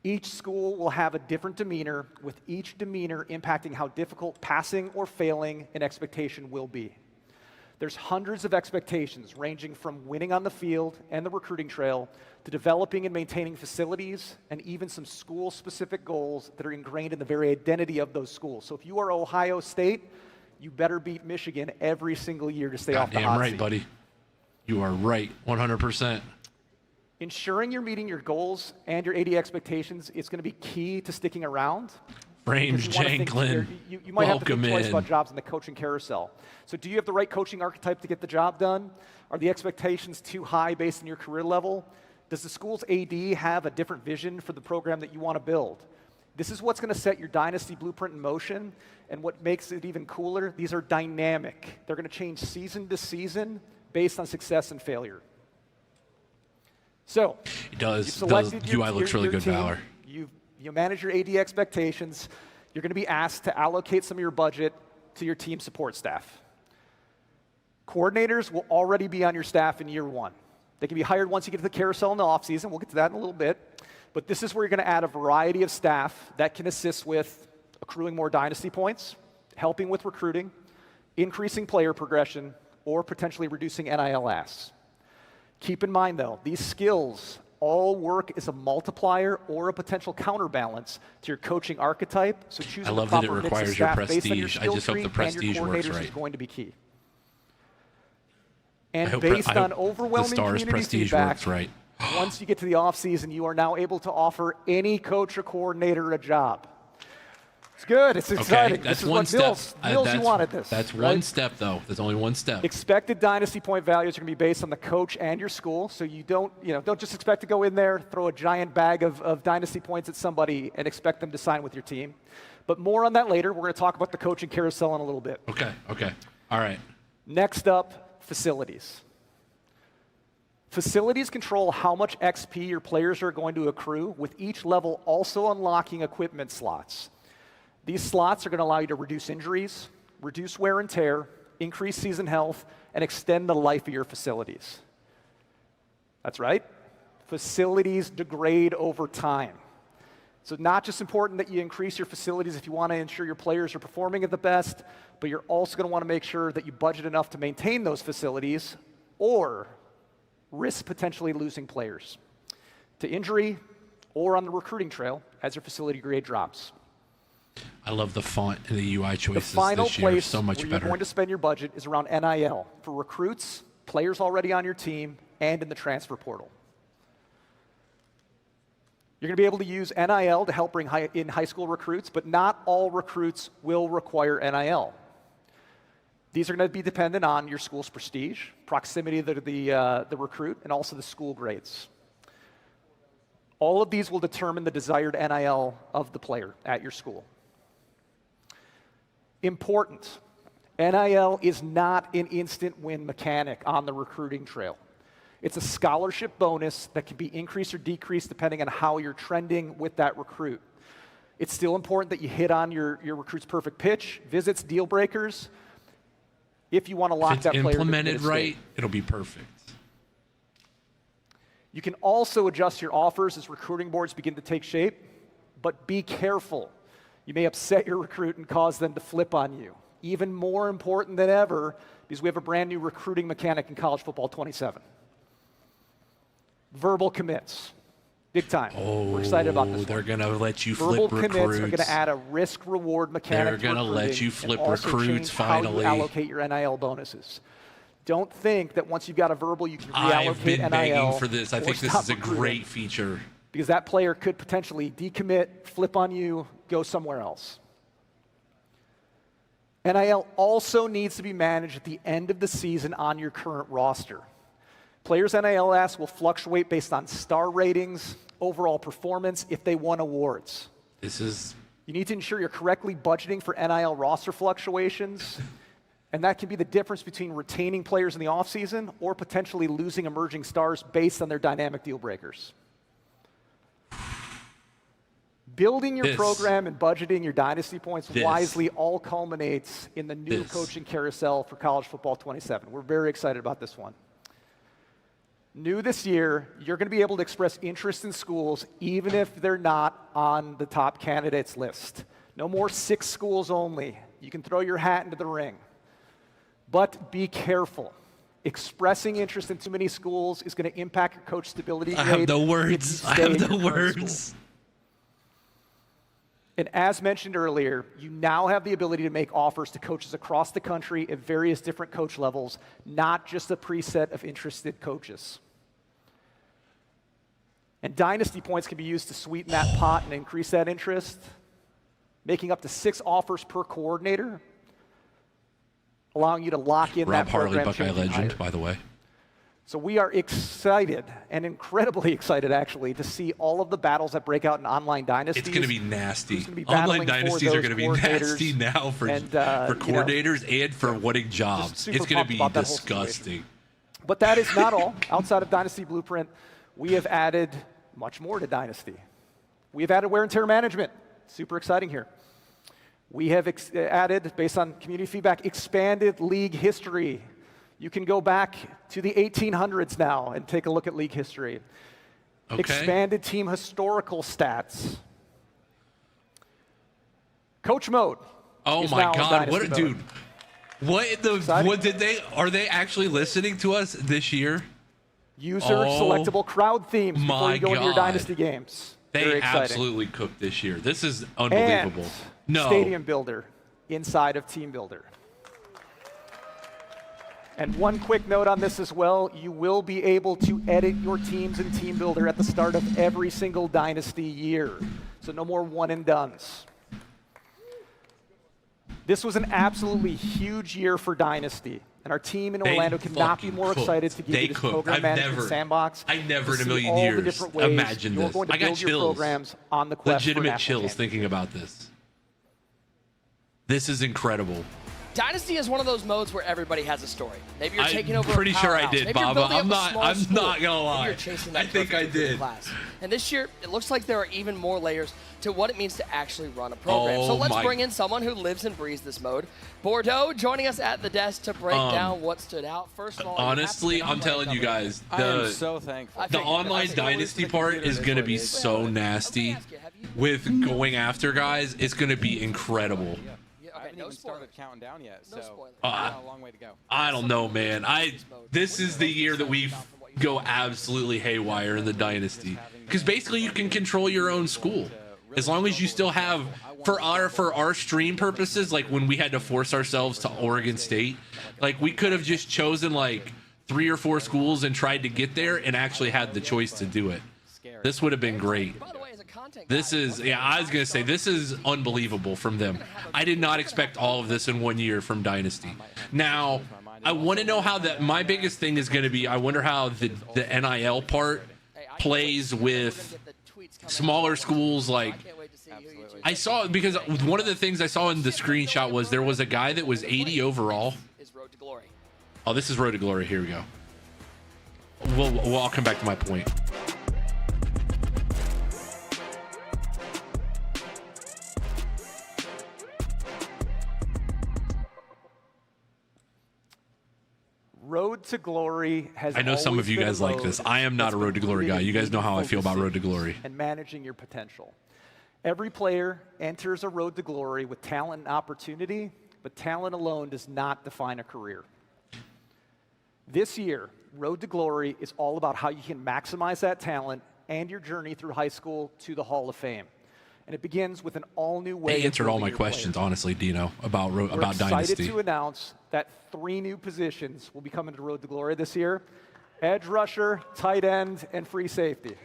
Each school will have a different demeanor, with each demeanor impacting how difficult passing or failing an expectation will be. There's hundreds of expectations ranging from winning on the field and the recruiting trail to developing and maintaining facilities and even some school-specific goals that are ingrained in the very identity of those schools. So if you are Ohio State, you better beat Michigan every single year to stay off the hot seat. Damn right, buddy. You are right, 100%. Ensuring you're meeting your goals and your AD expectations is going to be key to sticking around. Frames Janklin. You might have to think twice about jobs in the coaching carousel. So do you have the right coaching archetype to get the job done? Are the expectations too high based on your career level? Does the school's AD have a different vision for the program that you want to build? This is what's going to set your Dynasty Blueprint in motion, and what makes it even cooler, these are dynamic. They're going to change season to season based on success and failure. So, it does. UI looks really good, Valor. You manage your AD expectations. You're going to be asked to allocate some of your budget to your team support staff. Coordinators will already be on your staff in year one. They can be hired once you get to the carousel in the offseason. We'll get to that in a little bit. But this is where you're going to add a variety of staff that can assist with accruing more Dynasty points, helping with recruiting, increasing player progression, or potentially reducing NIL asks. Keep in mind, though, these skills all work as a multiplier or a potential counterbalance to your coaching archetype. So choosing the proper mix of staff based on your skill tree and your coordinators is going to be key. And based on overwhelming community feedback, once you get to the offseason, you are now able to offer any coach or coordinator a job. It's good. It's exciting. Okay, that's this is one what step. Mills, you wanted this. That's one step, though. There's only one step. Expected Dynasty point values are going to be based on the coach and your school, so you don't just expect to go in there, throw a giant bag of Dynasty points at somebody and expect them to sign with your team. But more on that later. We're going to talk about the coaching carousel in a little bit. Okay. All right. Next up, facilities. Facilities control how much XP your players are going to accrue, with each level also unlocking equipment slots. These slots are going to allow you to reduce injuries, reduce wear and tear, increase season health, and extend the life of your facilities. That's right. Facilities degrade over time. So not just important that you increase your facilities if you want to ensure your players are performing at the best, but you're also going to want to make sure that you budget enough to maintain those facilities or risk potentially losing players to injury or on the recruiting trail as your facility grade drops. I love the font and the UI choices the final this year. Place so much where better. You're going to spend your budget is around NIL for recruits, players already on your team, and in the transfer portal. You're going to be able to use NIL to help bring in high school recruits, but not all recruits will require NIL. These are going to be dependent on your school's prestige, proximity to the recruit, and also the school grades. All of these will determine the desired NIL of the player at your school. Important, NIL is not an instant win mechanic on the recruiting trail. It's a scholarship bonus that can be increased or decreased depending on how you're trending with that recruit. It's still important that you hit on your recruit's perfect pitch, visits, deal breakers, if you want to lock that player. If it's implemented right, it'll be perfect. You can also adjust your offers as recruiting boards begin to take shape, but be careful. You may upset your recruit and cause them to flip on you. Even more important than ever, because we have a brand new recruiting mechanic in College Football 27. Verbal commits. Big time. We're excited about this. They're going to let you flip recruits. Verbal commits are going to add a risk-reward mechanic. They're going to let you flip recruits finally. How you allocate your NIL bonuses. Don't think that once you've got a verbal, you can reallocate NIL. I've been begging for this. I think this is a great feature. Because that player could potentially decommit, flip on you, go somewhere else. NIL also needs to be managed at the end of the season on your current roster. Players' NIL asks will fluctuate based on star ratings, overall performance, if they won awards. You need to ensure you're correctly budgeting for NIL roster fluctuations, and that can be the difference between retaining players in the offseason or potentially losing emerging stars based on their dynamic deal breakers. Building your program and budgeting your dynasty points wisely all culminates in the new coaching carousel for college football 27. We're very excited about this one. New this year, you're going to be able to express interest in schools even if they're not on the top candidates list. No more 6 schools only. You can throw your hat into the ring. But be careful. Expressing interest in too many schools is going to impact your coach stability. I have the words. And as mentioned earlier, you now have the ability to make offers to coaches across the country at various different coach levels, not just a preset of interested coaches. And dynasty points can be used to sweeten that pot and increase that interest, making up to 6 offers per coordinator, allowing you to lock in that program. Rob Harley, Buckeye legend, by the way. So we are excited, and incredibly excited, actually, to see all of the battles that break out in online dynasties. It's going to be nasty. Online dynasties are going to be nasty now for coordinators and for winning jobs. It's going to be disgusting. But that is not all. Outside of Dynasty Blueprint, we have added much more to Dynasty. We have added wear and tear management. Super exciting here. We have added, based on community feedback, expanded league history. You can go back to the 1800s now and take a look at league history. Okay. Expanded team historical stats. Coach mode. Oh my God! What, dude? Are they actually listening to us this year? User selectable crowd themes before you go into your dynasty games. They absolutely cooked this year. This is unbelievable. And Stadium Builder inside of Team Builder. And one quick note on this as well, you will be able to edit your teams in Team Builder at the start of every single dynasty year. So no more one and dones. This was an absolutely huge year for Dynasty. And our team in Orlando could not be more excited to give you this program management sandbox. I never in a million years imagined this. I got chills. On the quest legitimate chills thinking about this. This is incredible. Dynasty is one of those modes where everybody has a story. Maybe you're taking over. I'm pretty sure I did, Maybe Bob. I'm not gonna lie. I think I did. And this year, it looks like there are even more layers to what it means to actually run a program. So let's bring in someone who lives and breathes this mode. Bordeaux joining us at the desk to break down what stood out. First of all, honestly, I'm telling you guys, I am so thankful. The online dynasty part is going to be so nasty. With going after guys, it's going to be incredible. I haven't even started counting down yet, so a long way to go. I don't know, man. This is the year that we go absolutely haywire in the dynasty, because basically you can control your own school as long as you still have, for our stream purposes, like when we had to force ourselves to Oregon State, like we could have just chosen like 3 or 4 schools and tried to get there and actually had the choice to do it. This would have been great. This is, I was going to say, this is unbelievable from them. I did not expect all of this in 1 year from Dynasty. Now, I want to know how my biggest thing is going to be, I wonder how the NIL part plays with smaller schools. Like, I saw, because one of the things I saw in the screenshot was there was a guy that was 80 overall. Oh, this is Road to Glory. Here we go. I'll come back to my point. Road to Glory has. I know some of you guys like this. I am not a Road to Glory guy. You guys know how I feel about Road to Glory. And managing your potential. Every player enters a Road to Glory with talent and opportunity, but talent alone does not define a career. This year, Road to Glory is all about how you can maximize that talent and your journey through high school to the Hall of Fame. And it begins with an all-new way. They answered all my questions, honestly, Dino, about Dynasty. We're excited to announce that 3 new positions will be coming to Road to Glory this year: edge rusher, tight end, and free safety.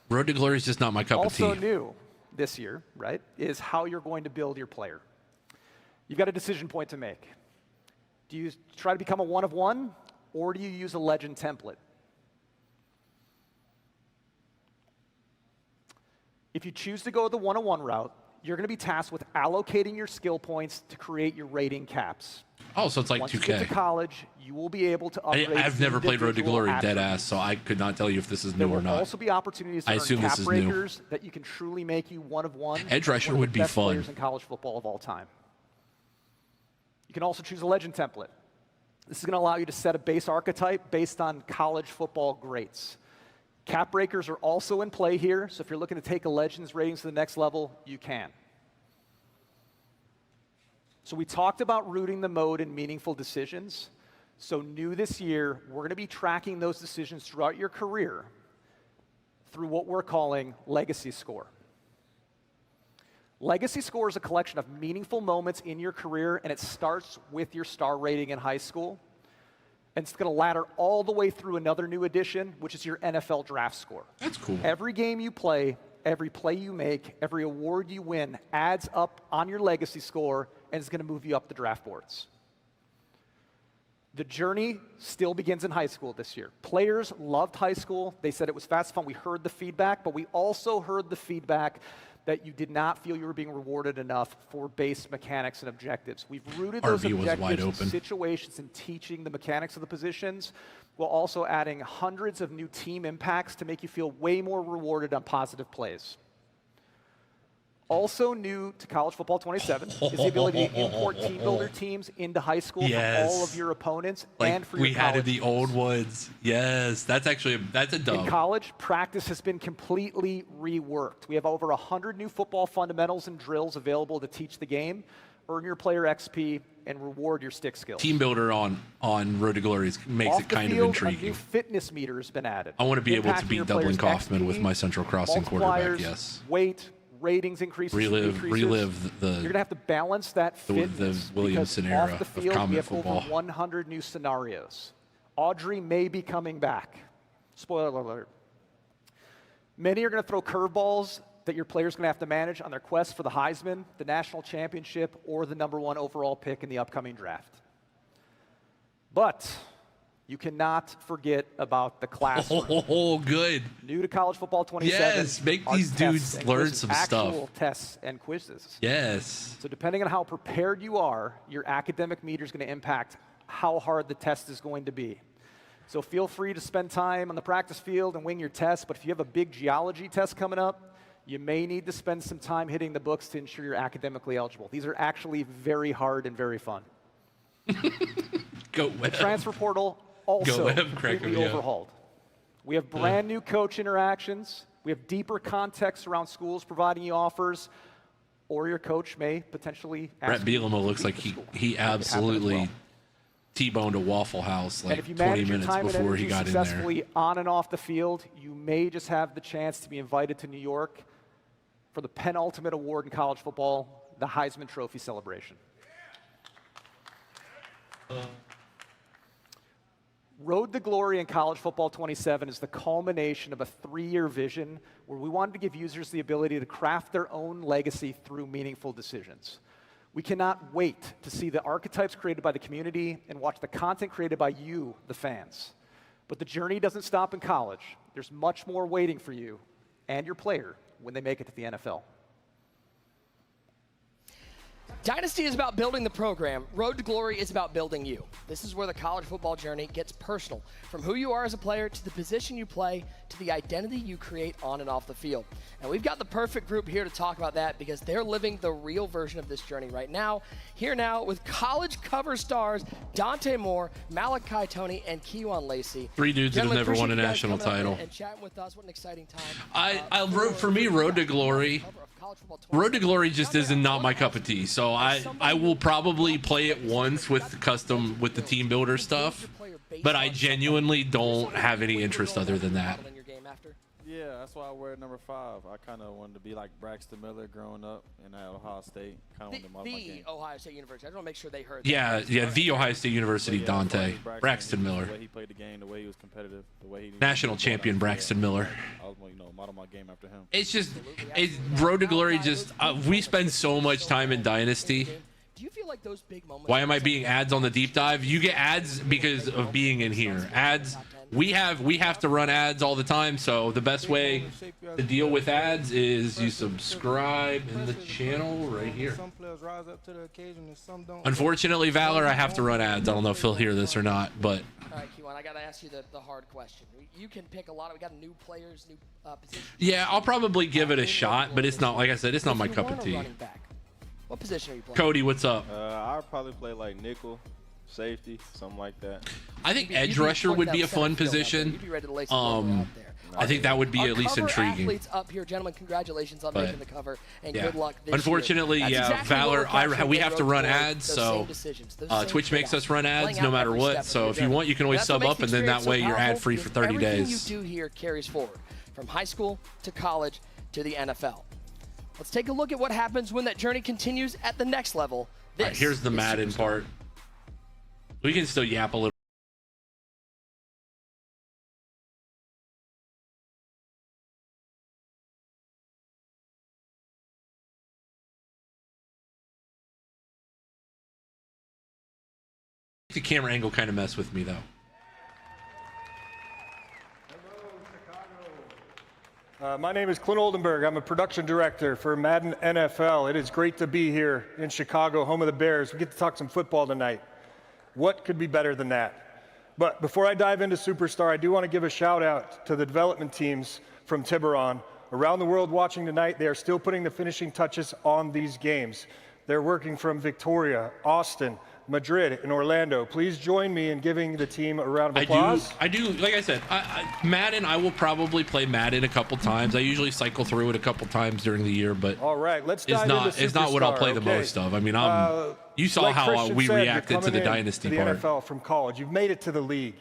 Road to Glory is just not my cup of tea. Also new, this year, right, is how you're going to build your player. You've got a decision point to make. Do you try to become a one of one, or do you use a legend template? If you choose to go the one-on-one route, you're going to be tasked with allocating your skill points to create your rating caps. Oh, so it's like Once 2K. you get to college, you will be able to upgrade. I've never played Road to Glory attributes. deadass, so I could not tell you if this is There new or will not. also be opportunities to I earn assume cap this is new. breakers that you can truly make you one of one. Edge rusher one of would the be best fun. Players in college football of all time. You can also choose a legend template. This is going to allow you to set a base archetype based on college football greats. Cap breakers are also in play here, so if you're looking to take a Legends ratings to the next level, you can. So we talked about rooting the mode in meaningful decisions. So new this year, we're going to be tracking those decisions throughout your career through what we're calling Legacy Score. Legacy Score is a collection of meaningful moments in your career, and it starts with your star rating in high school. And it's going to ladder all the way through another new addition, which is your NFL draft score. That's cool. Every game you play, every play you make, every award you win adds up on your legacy score, and it's going to move you up the draft boards. The journey still begins in high school this year. Players loved high school. They said it was fast, fun. We heard the feedback, but we also heard the feedback that you did not feel you were being rewarded enough for base mechanics and objectives. We've rooted those RB was wide objectives in open. situations and teaching the mechanics of the positions, while also adding hundreds of new team impacts to make you feel way more rewarded on positive plays. Also new to College Football 27 is the ability to import team builder teams into high school for all of your opponents and for your we had college the old ones. Yes, that's actually that's a dub. In college, practice has been completely reworked. We have over 100 new football fundamentals and drills available to teach the game, earn your player XP, and reward your stick skills. Team builder on Road to Glory makes Off it the kind field, of intriguing. A new fitness meter has been added. I want to be able to impacting beat your Dublin players' Kaufman XP, with my Central Crossing quarterback. multipliers, Yes. weight, ratings increases. decreases. Relive the. You're going to have to balance that fitness. the Williamson era off the of field, we combat have football. over 100 new scenarios. Audrey may be coming back. Spoiler alert. Many are going to throw curveballs that your player's going to have to manage on their quest for the Heisman, the national championship, or the #1 overall pick in the upcoming draft. But you cannot forget about the classroom. Oh, good. New to College Football 27. Yes, make are these tests dudes and learn quizzes, some actual stuff. Tests and quizzes. Yes. So depending on how prepared you are, your academic meter is going to impact how hard the test is going to be. So feel free to spend time on the practice field and wing your test, but if you have a big geology test coming up, you may need to spend some time hitting the books to ensure you're academically eligible. These are actually very hard and very fun. Go Web. The transfer portal also Web, completely Craig, yeah. overhauled. We have brand new coach interactions. We have deeper context around schools providing you offers, or your coach may potentially ask Brett you to Bielema looks leave like the he school. he That could happen as absolutely well. T-boned a Waffle House And like if you 20 manage your minutes time and before he energy got in there. successfully on and off the field, you may just have the chance to be invited to New York for the penultimate award in college football, the Heisman Trophy celebration. Road to Glory in College Football 27 is the culmination of a 3-year vision where we wanted to give users the ability to craft their own legacy through meaningful decisions. We cannot wait to see the archetypes created by the community and watch the content created by you, the fans. But the journey doesn't stop in college. There's much more waiting for you and your player when they make it to the NFL. Dynasty is about building the program. Road to Glory is about building you. This is where the college football journey gets personal, from who you are as a player to the position you play to the identity you create on and off the field. And we've got the perfect group here to talk about that because they're living the real version of this journey right now. Here now with college cover stars Dante Moore, Malachi Tony, and Kejuan Lacey. 3 dudes that have Gentlemen, never won a appreciate you guys national coming up title. and chatting with us. What an exciting time. For me, Road to Glory. Road to Glory just isn't not my cup of tea. So I will probably play it once with the team builder stuff, but I genuinely don't have any interest other than that. Yeah, that's why I wear number 5. I kind of wanted to be like Braxton Miller growing up in Ohio State. Kind of wanted to model my game. The Ohio State University. I just want to make sure they heard Yeah, that. yeah, the Ohio State University, Dante. Braxton Miller. The way he played the game, the way he was competitive, the way he national champion Braxton Miller. I was, model my game after him. It's just, Road to Glory. Just we spend so much time in Dynasty. Do you feel like those big moments? Why am I being ads on the deep dive? You get ads because of being in here. Ads. We have to run ads all the time. So the best way to deal with ads is you subscribe in the channel right here. Unfortunately, Valor, I have to run ads. I don't know if he'll hear this or not, but. All right, Q1, I got to ask you the hard question. You can pick a lot. We got new players, new positions. Yeah, I'll probably give it a shot, but it's not, like I said, it's not my cup of tea. What position are you playing? Cody, what's up? I'll probably play like nickel, safety, something like that. I think edge rusher would be a fun position. I think that would be at least intriguing. Athletes up here, gentlemen, congratulations on making the cover, and good luck this Unfortunately, year. yeah, Valor, we have to run ads, so Twitch makes us run ads no matter what. So if you want, you can always sub up, and then that way you're ad-free for 30 days. Everything you do here carries forward, from high school to college to the NFL. Let's take a look at what happens when that journey continues at the next level. All right, here's the Madden part. We can still yap a little. The camera angle kind of messed with me, though. My name is Clint Oldenburg. I'm a production director for Madden NFL. It is great to be here in Chicago, home of the Bears. We get to talk some football tonight. What could be better than that? But before I dive into Superstar, I do want to give a shout out to the development teams from Tiburon. Around the world watching tonight, they are still putting the finishing touches on these games. They're working from Victoria, Austin, Madrid, and Orlando. Please join me in giving the team a round of applause. I do. Like I said, Madden, I will probably play Madden a couple times. I usually cycle through it a couple times during the year, but all right, let's dive into Superstar. It's not what I'll play the most of. I mean, you saw like how we said, reacted to the Dynasty part. The NFL from college. You've made it to the league.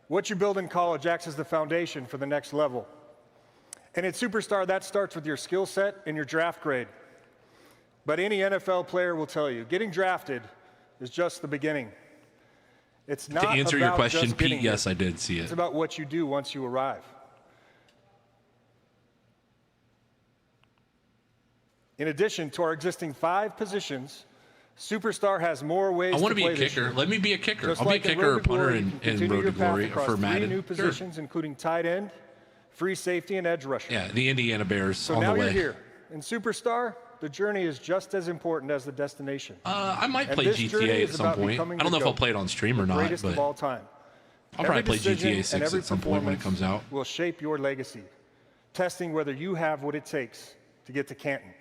What you build in college acts as the foundation for the next level. And at Superstar, that starts with your skill set and your draft grade. But any NFL player will tell you, getting drafted is just the beginning. It's not to answer your about question, just Pete, getting yes, I did see it. It's about what you do once you arrive. In addition to our existing 5 positions, Superstar has more ways to play. I want to be a kicker. Let me be a kicker. I'll be a kicker or punter in Road to Glory for Madden. 3 new positions, including tight end, free safety, and edge rusher. Yeah, the Indiana Bears so on the way. So now you're here. In Superstar, the journey is just as important as the destination. I might play GTA at some point. I don't know if I'll play it on stream or not, but of all time. I'll probably play GTA 6 at some point when it comes out. Will shape your legacy, testing whether you have what it takes to get to Canton.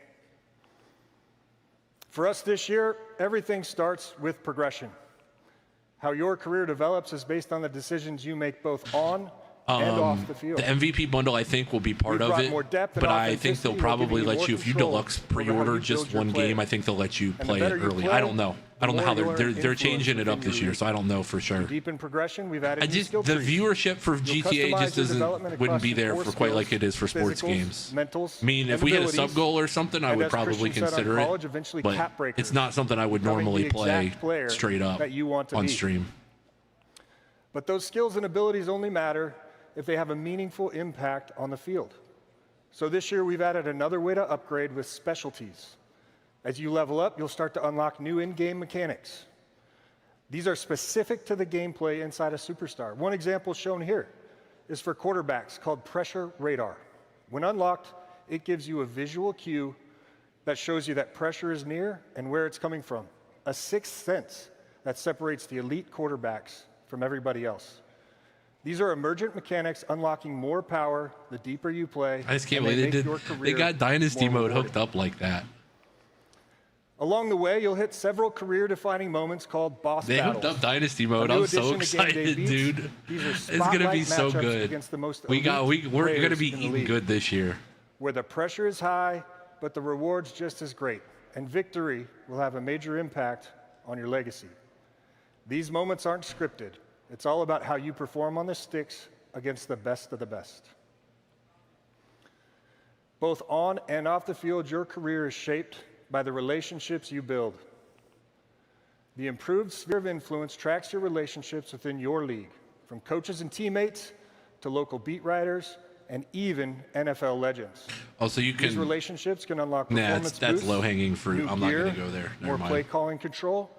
For us this year, everything starts with progression. How your career develops is based on the decisions you make both on and off the field. The MVP bundle, I think, will be part of it, but I think they'll probably let you, if you deluxe pre-order just one game, I think they'll let you play it early. I don't know. I don't know how they're changing it up this year, so I don't know for sure. Deep in progression, we've added the viewership for GTA just wouldn't be there for quite like it is for sports games. I mean, if we had a sub goal or something, I would probably consider it, but it's not something I would normally play straight up on stream. But those skills and abilities only matter if they have a meaningful impact on the field. So this year, we've added another way to upgrade with specialties. As you level up, you'll start to unlock new in-game mechanics. These are specific to the gameplay inside a Superstar. One example shown here is for quarterbacks called Pressure Radar. When unlocked, it gives you a visual cue that shows you that pressure is near and where it's coming from. A sixth sense that separates the elite quarterbacks from everybody else. These are emergent mechanics unlocking more power the deeper you play. I just can't believe they got Dynasty mode hooked up like that. Along the way, you'll hit several career-defining moments called boss battles. They hooked up Dynasty mode. I'm so excited, dude. It's gonna be so good. We're gonna be eating good this year. Where the pressure is high, but the reward's just as great, and victory will have a major impact on your legacy. These moments aren't scripted. It's all about how you perform on the sticks against the best of the best. Both on and off the field, your career is shaped by the relationships you build. The improved sphere of influence tracks your relationships within your league, from coaches and teammates to local beat writers and even NFL legends. Oh, so you can. These relationships can unlock performance that's boosts, low-hanging fruit. new I'm not gear, going to go there. more play calling control,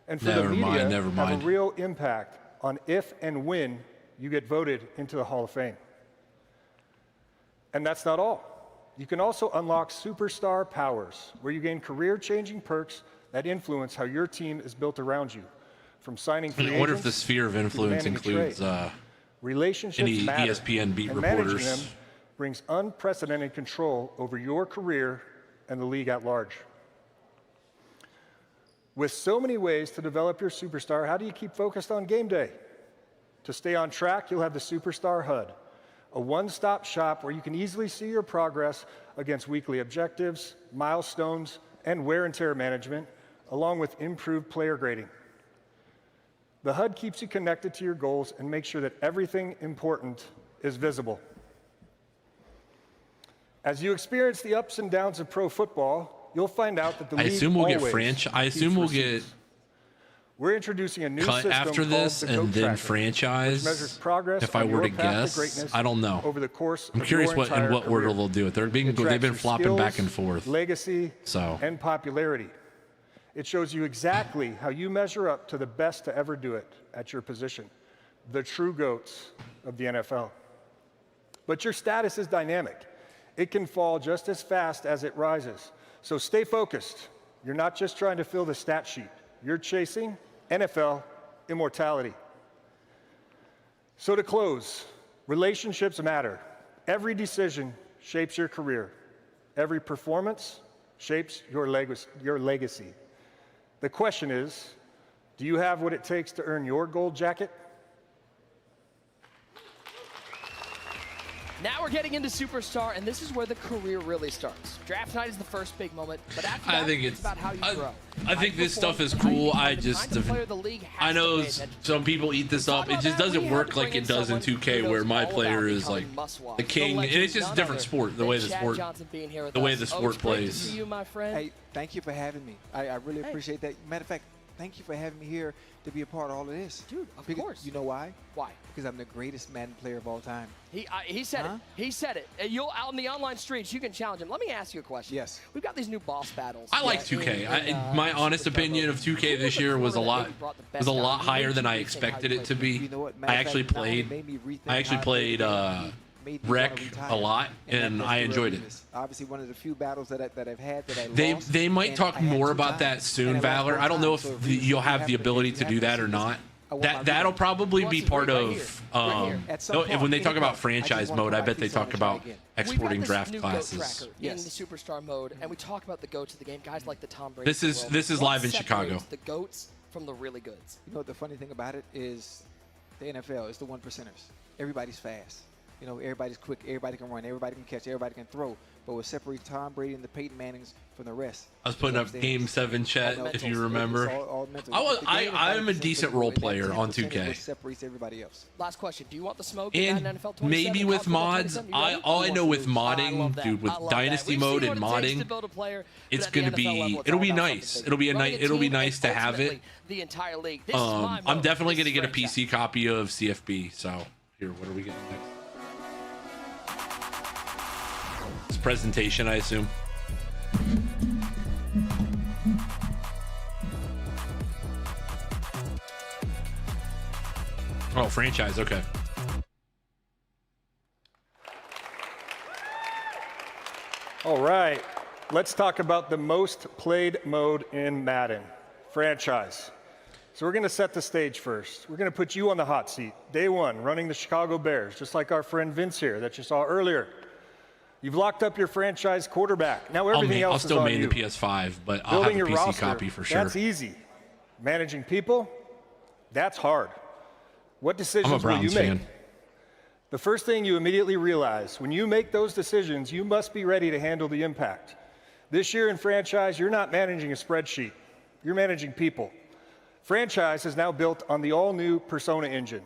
and for Never the media, mind, never have mind. a real impact on if and when you get voted into the Hall of Fame. And that's not all. You can also unlock superstar powers, where you gain career-changing perks that influence how your team is built around you, from signing free agents. I wonder if the sphere of influence includes relationships any matter, ESPN beat and managing reporters. them brings unprecedented control over your career and the league at large. With so many ways to develop your superstar, how do you keep focused on game day? To stay on track, you'll have the Superstar HUD, a one-stop shop where you can easily see your progress against weekly objectives, milestones, and wear and tear management, along with improved player grading. The HUD keeps you connected to your goals and makes sure that everything important is visible. As you experience the ups and downs of pro football, you'll find out that the league I assume we'll get We're introducing a new cut system after this called the and GOAT then Tracker, franchise. which measures progress If I on were your to path guess, greatness I don't know. over the course I'm of curious your what entire order career. they'll do it. They've been It tracks your flopping back skills, and forth. legacy, So and popularity. It shows you exactly how you measure up to the best to ever do it at your position, the true GOATs of the NFL. But your status is dynamic. It can fall just as fast as it rises. So stay focused. You're not just trying to fill the stat sheet. You're chasing NFL immortality. So to close, relationships matter. Every decision shapes your career. Every performance shapes your legacy. The question is, do you have what it takes to earn your gold jacket? Now we're getting into Superstar, and this is where the career really starts. Draft night is the first big moment, but after that, it's about how you grow. I think this stuff is cool. I know some people eat this up. It just doesn't work like it does in 2K, where my player is like the king, and it's just a different sport. The way the sport plays. Hey, thank you for having me. I really appreciate that. Matter of fact, thank you for having me here to be a part of all of this. Dude, of course. You know why? Why? Because I'm the greatest Madden player of all time. He said it. He said it. You'll out in the online streets, you can challenge him. Let me ask you a question. Yes. We've got these new boss battles. I like 2K. My honest opinion of 2K this year was a lot higher than I expected it to be. I actually played Rec a lot, and I enjoyed it. Obviously, one of the few battles that I've had that I lost. They might talk more about that soon, Valor. I don't know if you'll have the ability to do that or not. That'll probably be part of when they talk about franchise mode. I bet they talk about exporting draft classes. In the Superstar mode, and we talk about the GOATs of the game, guys like the Tom Brady. This is live in Chicago. The GOATs from the really goods. You know what the funny thing about it is, the NFL is the 1%ers. Everybody's fast. You know, everybody's quick, everybody can run, everybody can catch, everybody can throw. But what separates Tom Brady and the Peyton Mannings from the rest? I was putting up Game 7 chat, if you remember. I'm a decent role player on 2K. What separates everybody else. Last question. Do you want the smoke? And maybe with mods, all I know with modding, dude, with Dynasty mode and modding, it's going to be, it'll be nice. It'll be nice to have it. The entire league. I'm definitely going to get a PC copy of CFB. So here, what are we getting next? It's presentation, I assume. Oh, franchise, okay. All right, let's talk about the most played mode in Madden, franchise. So we're gonna set the stage first. We're gonna put you on the hot seat. Day one, running the Chicago Bears, just like our friend Vince here that you saw earlier. You've locked up your franchise quarterback. Now everything else is on you. I'll still main the PS5, but I'll have a PC copy for sure. That's easy. Managing people, that's hard. What decisions will you make? The first thing you immediately realize, when you make those decisions, you must be ready to handle the impact. This year in franchise, you're not managing a spreadsheet. You're managing people. Franchise is now built on the all-new Persona engine.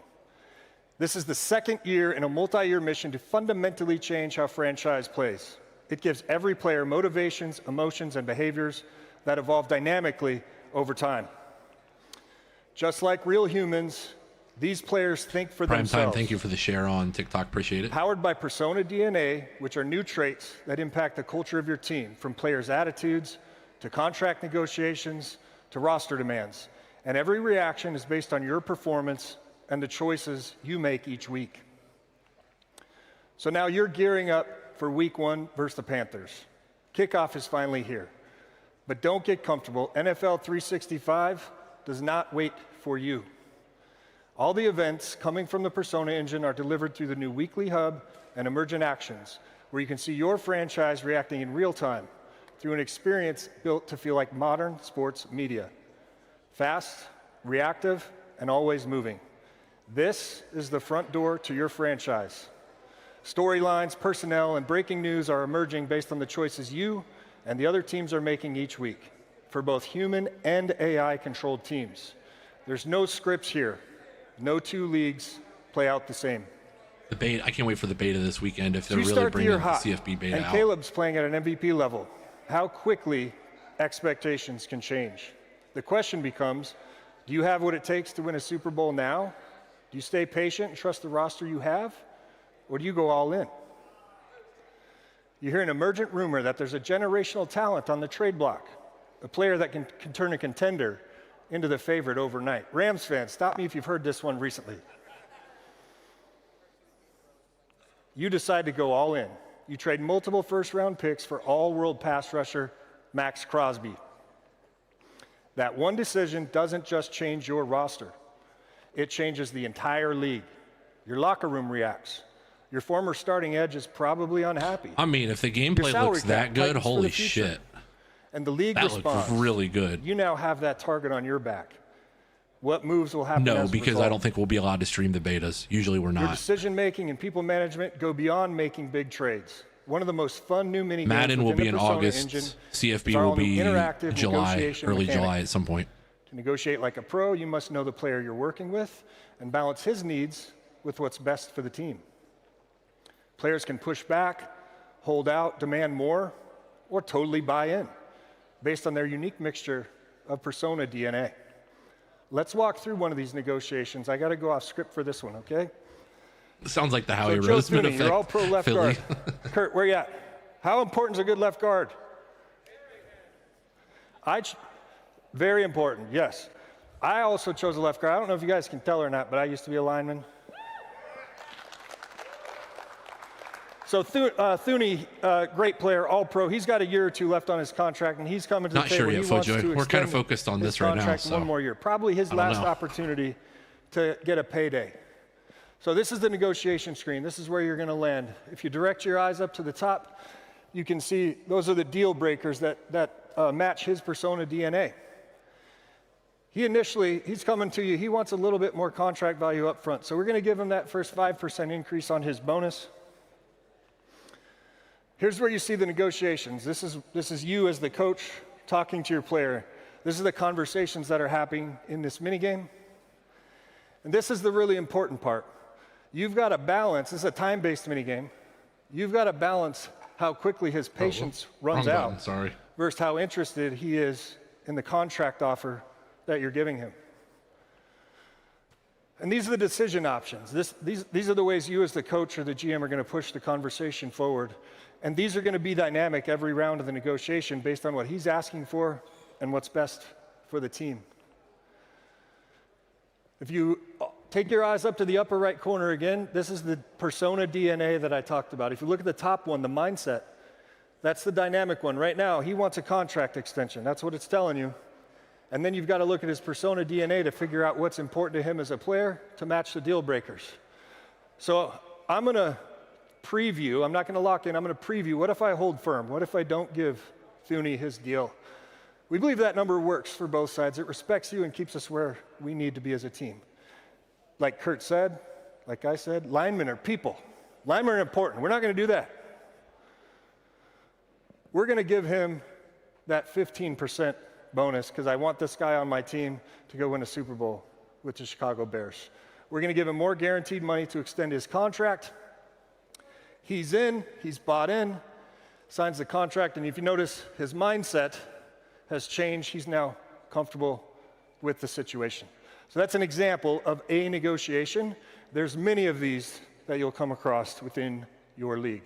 This is the second year in a multi-year mission to fundamentally change how franchise plays. It gives every player motivations, emotions, and behaviors that evolve dynamically over time. Just like real humans, these players think for Prime themselves. Time, thank you for the share on TikTok. Appreciate it. Powered by persona DNA, which are new traits that impact the culture of your team, from players' attitudes to contract negotiations to roster demands. And every reaction is based on your performance and the choices you make each week. So now you're gearing up for week 1 versus the Panthers. Kickoff is finally here. But don't get comfortable. NFL 365 does not wait for you. All the events coming from the Persona engine are delivered through the new weekly hub and emergent actions, where you can see your franchise reacting in real time through an experience built to feel like modern sports media. Fast, reactive, and always moving. This is the front door to your franchise. Storylines, personnel, and breaking news are emerging based on the choices you and the other teams are making each week for both human and AI-controlled teams. There's no scripts here. No 2 leagues play out the same. The beta, I can't wait for the beta this weekend if they're really start the bringing year the hot, CFB beta and out. Caleb's playing at an MVP level. How quickly expectations can change. The question becomes, do you have what it takes to win a Super Bowl now? Do you stay patient and trust the roster you have? Or do you go all in? You hear an emergent rumor that there's a generational talent on the trade block, a player that can turn a contender into the favorite overnight. Rams fans, stop me if you've heard this one recently. You decide to go all in. You trade multiple first-round picks for all-world pass rusher Max Crosby. That one decision doesn't just change your roster. It changes the entire league. Your locker room reacts. Your former starting edge is probably unhappy. I mean, if the gameplay looks that good, holy shit. And the league responds. That looks really good. You now have that target on your back. What moves will happen? No, as a because result? I don't think we'll be allowed to stream the betas. Usually we're Your not. decision-making and people management go beyond making big trades. One of the most fun new mini Madden will within be the in Persona August. engine CFB is our will own new be interactive July, negotiation early mechanic. July at some point. To negotiate like a pro, you must know the player you're working with and balance his needs with what's best for the team. Players can push back, hold out, demand more, or totally buy in based on their unique mixture of persona DNA. Let's walk through one of these negotiations. I got to go off script for this one, okay? Sounds like the Howie So Joe Roseman Thuney, effect. you're all pro left Philly. guard. Kurt, where you at? How important is a good left guard? Very important, yes. I also chose a left guard. I don't know if you guys can tell or not, but I used to be a lineman. So Thuney, great player, all pro. He's got a year or 2 left on his contract, and he's coming to the Not table. sure yet, He wants Fojo. to We're kind of extend focused on his this right now. contract So. one more year. Probably his last opportunity to get a payday. So this is the negotiation screen. This is where you're going to land. If you direct your eyes up to the top, you can see those are the deal breakers that match his persona DNA. He's coming to you. He wants a little bit more contract value up front. So we're going to give him that first 5% increase on his bonus. Here's where you see the negotiations. This is you as the coach talking to your player. This is the conversations that are happening in this minigame. And this is the really important part. You've got to balance, this is a time-based minigame. You've got to balance how quickly his patience runs out versus how interested he is in the contract offer that you're giving him. And these are the decision options. These are the ways you as the coach or the GM are going to push the conversation forward. And these are going to be dynamic every round of the negotiation based on what he's asking for and what's best for the team. If you take your eyes up to the upper right corner again, this is the persona DNA that I talked about. If you look at the top one, the mindset, that's the dynamic one. Right now, he wants a contract extension. That's what it's telling you. And then you've got to look at his persona DNA to figure out what's important to him as a player to match the deal breakers. So I'm going to preview. I'm not going to lock in. I'm going to preview. What if I hold firm? What if I don't give Thuney his deal? We believe that number works for both sides. It respects you and keeps us where we need to be as a team. Like Kurt said, like I said, linemen are people. Linemen are important. We're not going to do that. We're going to give him that 15% bonus because I want this guy on my team to go win a Super Bowl with the Chicago Bears. We're going to give him more guaranteed money to extend his contract. He's in, he's bought in. signs the contract, and if you notice, his mindset has changed. He's now comfortable with the situation. So that's an example of a negotiation. There's many of these that you'll come across within your league.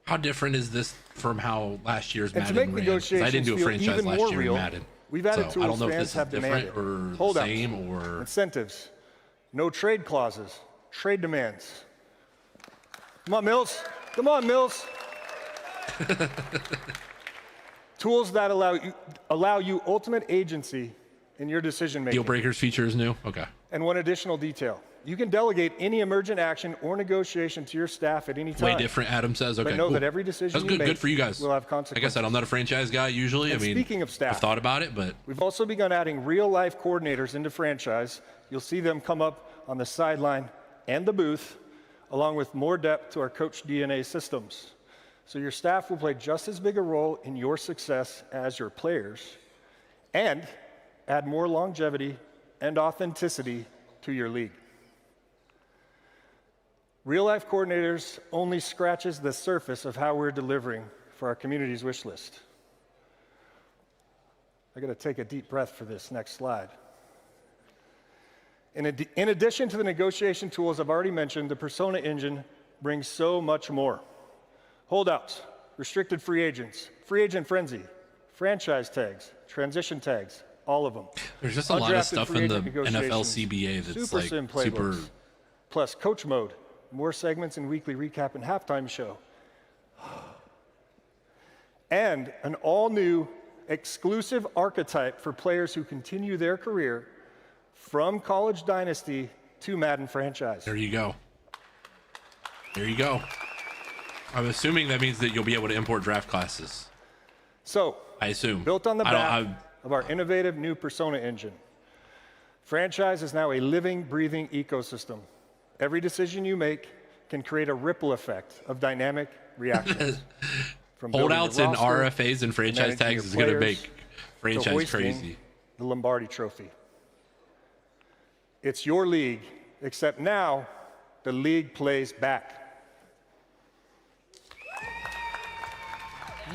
How different is this from how last year's Madden to make ran? negotiations I didn't do a franchise even last more year real, in Madden. we've added So I don't tools know if fans this have is different demanded. or Hold the out. same or Incentives, no trade clauses, trade demands. Come on, Mills. Come on, Mills. Tools that allow you ultimate agency in your decision making. Deal breakers feature is new. Okay. And one additional detail. You can delegate any emergent action or negotiation to your staff at any time. Way different, Adam says. Okay, but know cool. that every decision That's you good. make Good for you guys. will have consequences. Like I said, I'm not a franchise guy usually. And speaking of staff, I've thought about it, but we've also begun adding real-life coordinators into franchise. You'll see them come up on the sideline and the booth, along with more depth to our coach DNA systems. So your staff will play just as big a role in your success as your players, and add more longevity and authenticity to your league. Real-life coordinators only scratches the surface of how we're delivering for our community's wish list. I got to take a deep breath for this next slide. In addition to the negotiation tools I've already mentioned, the Persona Engine brings so much more. Holdouts, restricted free agents, free agent frenzy, franchise tags, transition tags, all of them. There's just a lot of stuff in the NFL negotiations, CBA that's super sim like super. playbooks, plus coach mode, more segments and weekly recap and halftime show. And an all-new exclusive archetype for players who continue their career from college Dynasty to Madden franchise. There you go. There you go. I'm assuming that means that you'll be able to import draft classes. So, I assume. Built on the back of our innovative new Persona Engine, franchise is now a living, breathing ecosystem. Every decision you make can create a ripple effect of dynamic reactions. From Holdouts and roster, RFAs and franchise tags is going to make franchise crazy. The Lombardi Trophy. It's your league, except now the league plays back.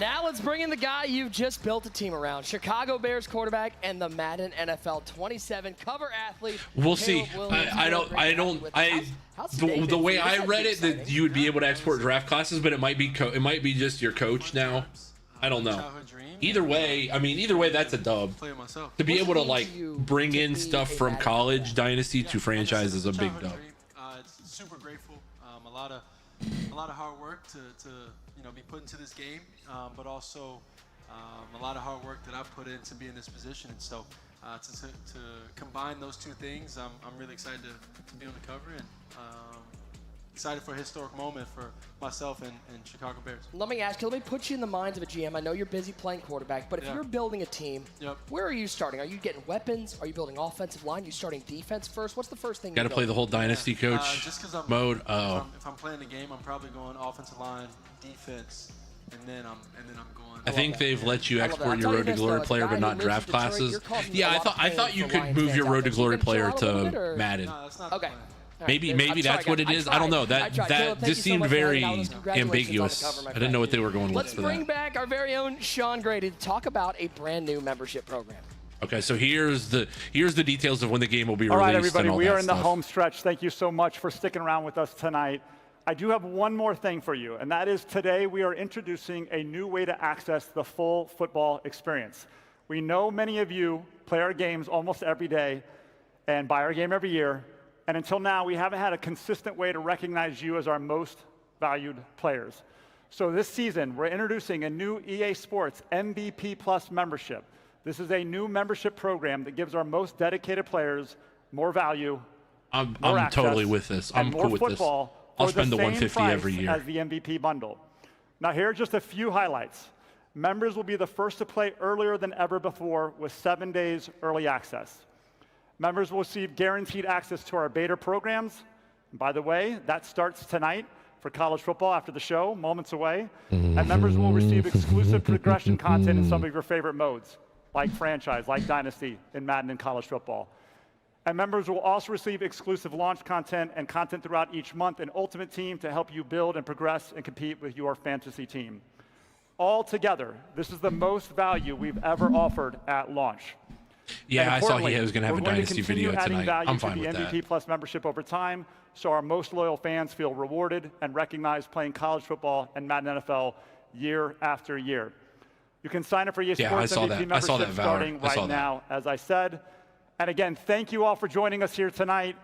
Now let's bring in the guy you've just built a team around. Chicago Bears quarterback and the Madden NFL 27 cover athlete. We'll see. The way I read it, that you would be able to export draft classes, but it might be just your coach now. I don't know. Either way, that's a dub. To be able to like bring in stuff from college Dynasty to franchise is a big dub. Super grateful. A lot of hard work to be put into this game, but also a lot of hard work that I've put in to be in this position. And so to combine those two things, I'm really excited to be on the cover and excited for a historic moment for myself and Chicago Bears. Let me ask you, let me put you in the minds of a GM. I know you're busy playing quarterback, but if you're building a team, where are you starting? Are you getting weapons? Are you building offensive line? Are you starting defense first? What's the first thing Got to play the whole Dynasty coach mode. If I'm playing the game, I'm probably going offensive line, defense, and then I'm going. I think they've let you export your Road to Glory player, but not draft classes. Yeah, I thought you could move your Road to Glory player to Madden. Okay. Maybe that's what it is. I don't know. That just seemed very ambiguous. I didn't know what they were going with Let's for bring that. back our very own Sean Grady to talk about a brand new membership program. Okay, so here's the details of when the game will be released. All right, everybody, we are in the stuff. home stretch. Thank you so much for sticking around with us tonight. I do have one more thing for you, and that is today we are introducing a new way to access the full football experience. We know many of you play our games almost every day and buy our game every year, and until now we haven't had a consistent way to recognize you as our most valued players. So this season, we're introducing a new EA Sports MVP Plus membership. This is a new membership program that gives our most dedicated players more value, I'm access, totally with this. I'm and cool more with this. football I'll for spend the same $150 price every year. as the MVP bundle. Now here are just a few highlights. Members will be the first to play earlier than ever before with 7 days early access. Members will receive guaranteed access to our beta programs. And by the way, that starts tonight for college football after the show, moments away. And members will receive exclusive progression content in some of your favorite modes, like franchise, like Dynasty, in Madden and college football. And members will also receive exclusive launch content and content throughout each month in Ultimate Team to help you build and progress and compete with your fantasy team. Altogether, this is the most value we've ever offered at launch. Yeah, I saw he was going to have a Dynasty video tonight. I'm fine with that. MVP Plus membership over time, so our most loyal fans feel rewarded and recognized playing college football and Madden NFL year after year. You can sign up for EA Sports MVP membership starting right now, as I said. And again, thank you all for joining us here tonight.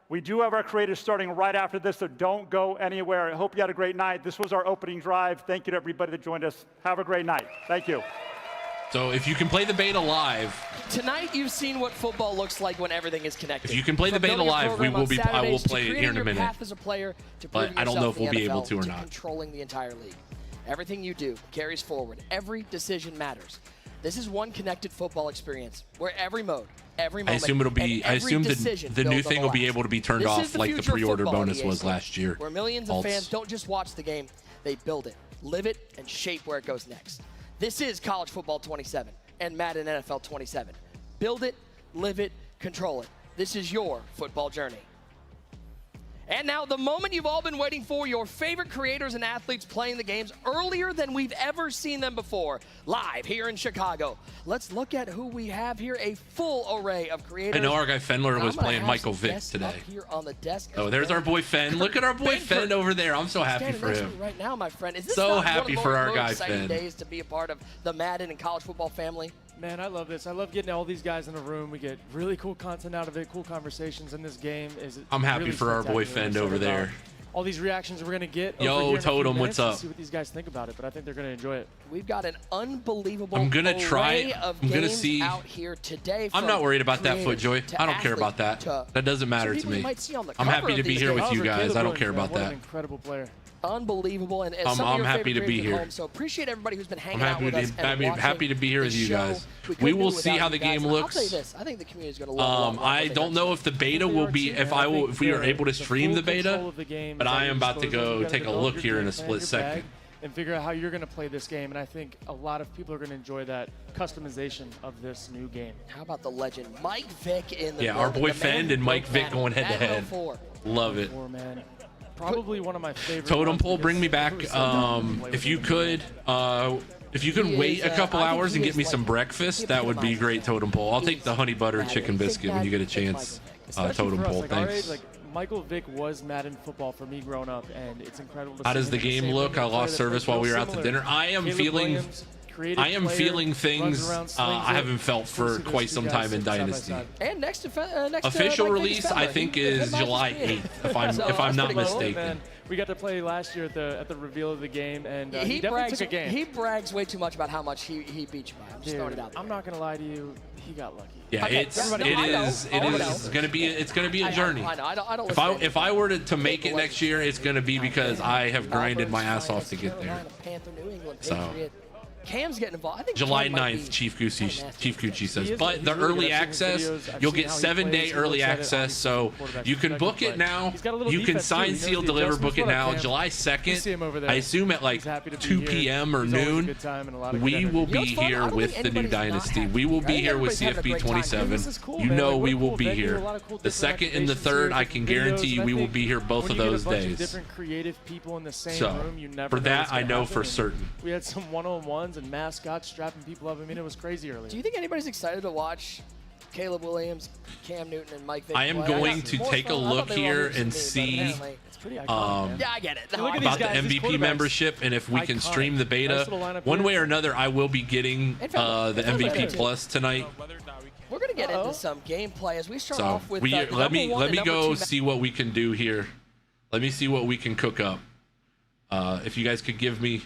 We do have our creators starting right after this, so don't go anywhere. I hope you had a great night. This was our opening drive. Thank you to everybody that joined us. Have a great night. Thank you. So if you can play the beta live. Tonight you've seen what football looks like when everything is connected. If you can play the beta live, I will play it here in a minute. As a player to but I don't know if we'll be able to or not. Controlling the entire league. Everything you do carries forward. Every decision matters. This is one connected football experience where every mode, every moment, I assume it'll be. I assume the new thing will be able to be turned off like the pre-order bonus was last year. Where millions of fans don't just watch the game, they build it, live it, and shape where it goes next. This is College Football 27 and Madden NFL 27. Build it, live it, control it. This is your football journey. And now the moment you've all been waiting for, your favorite creators and athletes playing the games earlier than we've ever seen them before, live here in Chicago. Let's look at who we have here, a full array of creators. I know our guy Fendler was playing Michael Vick today. Here on the desk oh, there's our boy Fen. Look at our boy Fen over there. I'm so happy for him. Right now, my friend. Is this so not happy for our guy Fen. Days to be a part of the Madden and college football family. Man, I love this. I love getting all these guys in a room. We get really cool content out of it, cool conversations in this game. I'm happy for our boy Fend over there. All these reactions we're going to get. Yo, Totem, what's up? See what these guys think about it, but I think they're going to enjoy it. We've got an unbelievable I'm gonna try. I'm gonna see out here today. I'm not worried about that, FootJoy. I don't care about that. That doesn't matter to me. I'm happy to be here with you guys. I don't care about that. Incredible player. Unbelievable, and I'm happy to be here. Home, so appreciate everybody who's been hanging out with us. I'm happy to be here with you guys. We will see how the game looks. I'll tell you this: I think the community is going to love. I don't know if the beta will be if we are able to stream the beta, but I am about to go take a look here in a split second and figure out how you're going to play this game. And I think a lot of people are going to enjoy that customization of this new game. How about the legend Mike Vick in the our boy Fend and Mike Vick going head to head. Love it. Probably one of my favorite. Totem pole, bring me back. If you could wait a couple hours and get me some breakfast, that would be great. Totem pole. I'll take the honey butter chicken biscuit when you get a chance. Totem pole, thanks. Michael Vick was Madden football for me growing up, and it's incredible. How does the game look? I lost service while we were out to dinner. I am feeling things I haven't felt for quite some time in Dynasty. And next official release, I think, is July 8th, if I'm not mistaken. We got to play last year at the reveal of the game, and he definitely took a game. He brags way too much about how much he beat you by. I'm just throwing it out there. I'm not gonna lie to you, he got lucky. Yeah, it is gonna be a journey. If I were to make it next year, it's gonna be because I have grinded my ass off to get there. So. Cam's getting involved. I think July 9th, Chief Gucci says. But the early access, you'll get 7-day early access, so you can book it now. You can sign, seal, deliver, book it now. July 2nd, I assume at like 2 p.m. or noon, we will be here with the new Dynasty. We will be here with CFB 27. You know we will be here. The 2nd and the 3rd, I can guarantee you we will be here both of those days. So for that, I know for certain. We had some one-on-ones and mascots strapping people up. I mean, it was crazy earlier. Do you think anybody's excited to watch Caleb Williams, Cam Newton, and Mike Vick? I am going to take a look here and see yeah, I get it. About the MVP membership, and if we can stream the beta. One way or another, I will be getting the MVP Plus tonight. We're going to get into some gameplay as we start off with let me go see what we can do here. Let me see what we can cook up. If you guys could give me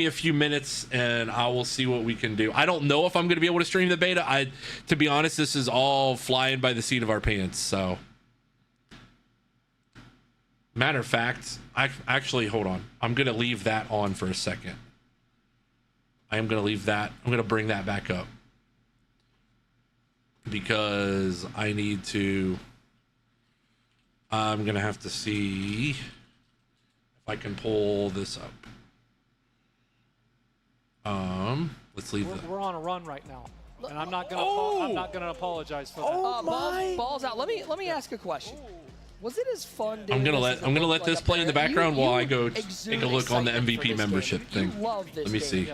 a few minutes and I will see what we can do. I don't know if I'm going to be able to stream the beta. To be honest, this is all flying by the seat of our pants. So, matter of fact, actually, hold on. I'm going to leave that on for a second. I am going to leave that. I'm going to bring that back up because I need to. I'm going to have to see if I can pull this up. Let's leave that. We're on a run right now, and I'm not gonna apologize for that. Balls out. Let me ask a question. Was it as fun? I'm gonna let this play in the background while I go take a look on the MVP membership thing. Let me see.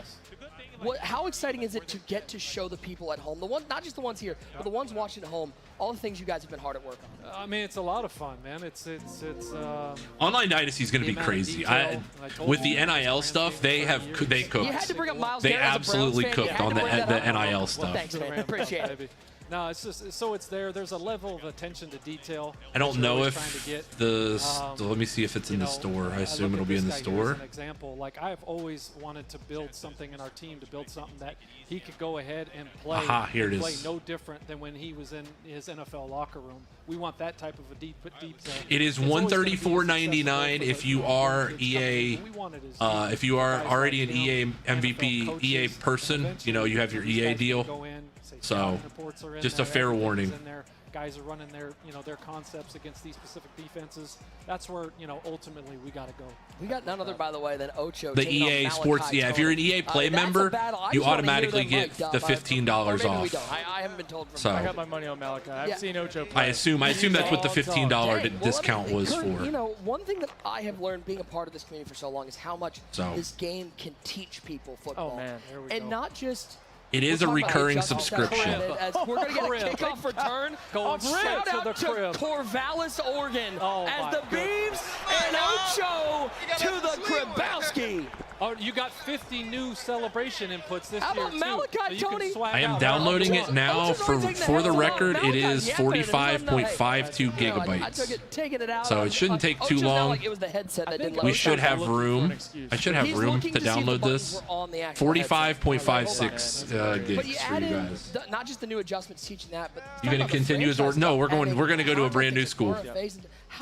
How exciting is it to get to show the people at home, not just the ones here, but the ones watching at home, all the things you guys have been hard at work on? I mean, it's a lot of fun, man. Online Dynasty is going to be crazy. With the NIL stuff, they cooked. You had to bring up Miles They Garrett as a absolutely Browns fan. cooked on the NIL stuff. Thanks, man. Appreciate it. No, it's just so it's there. There's a level of attention to detail. I don't know if let me see if it's in the store. I assume it'll be in the store. As an example, like I've always wanted to build something in our team, to build something that he could go ahead and play. Aha, here it is. Play no different than when he was in his NFL locker room. We want that type of a deep. It is $134.99 if you are EA. If you are already an EA MVP, EA person, you have your EA deal. So, just a fair warning. Guys are running their concepts against these specific defenses. That's where ultimately we got to go. We got none other, by the way, than Ocho. The EA Sports, if you're an EA Play member, you automatically get the $15 off. I haven't been told. So I got my money on Malachi. I've seen Ocho play. I assume that's what the $15 discount was for. One thing that I have learned being a part of this community for so long is how much this game can teach people football. Oh man, here we go. And not just. It is a recurring subscription. As we're going to get a kickoff return. Shout out to Corvallis, Oregon, as the Beavs and Ocho to the Krabowski. Oh, you got 50 new celebration inputs this year, How about Malachi, Tony? I am downloading it now. For the record, it is 45.52 gigabytes. So it shouldn't take too long. We should have room. I should have room to download this. 45.56 gigs for you guys. Not just the new adjustments teaching that, but you're going to continue as no, we're going to go to a brand new school.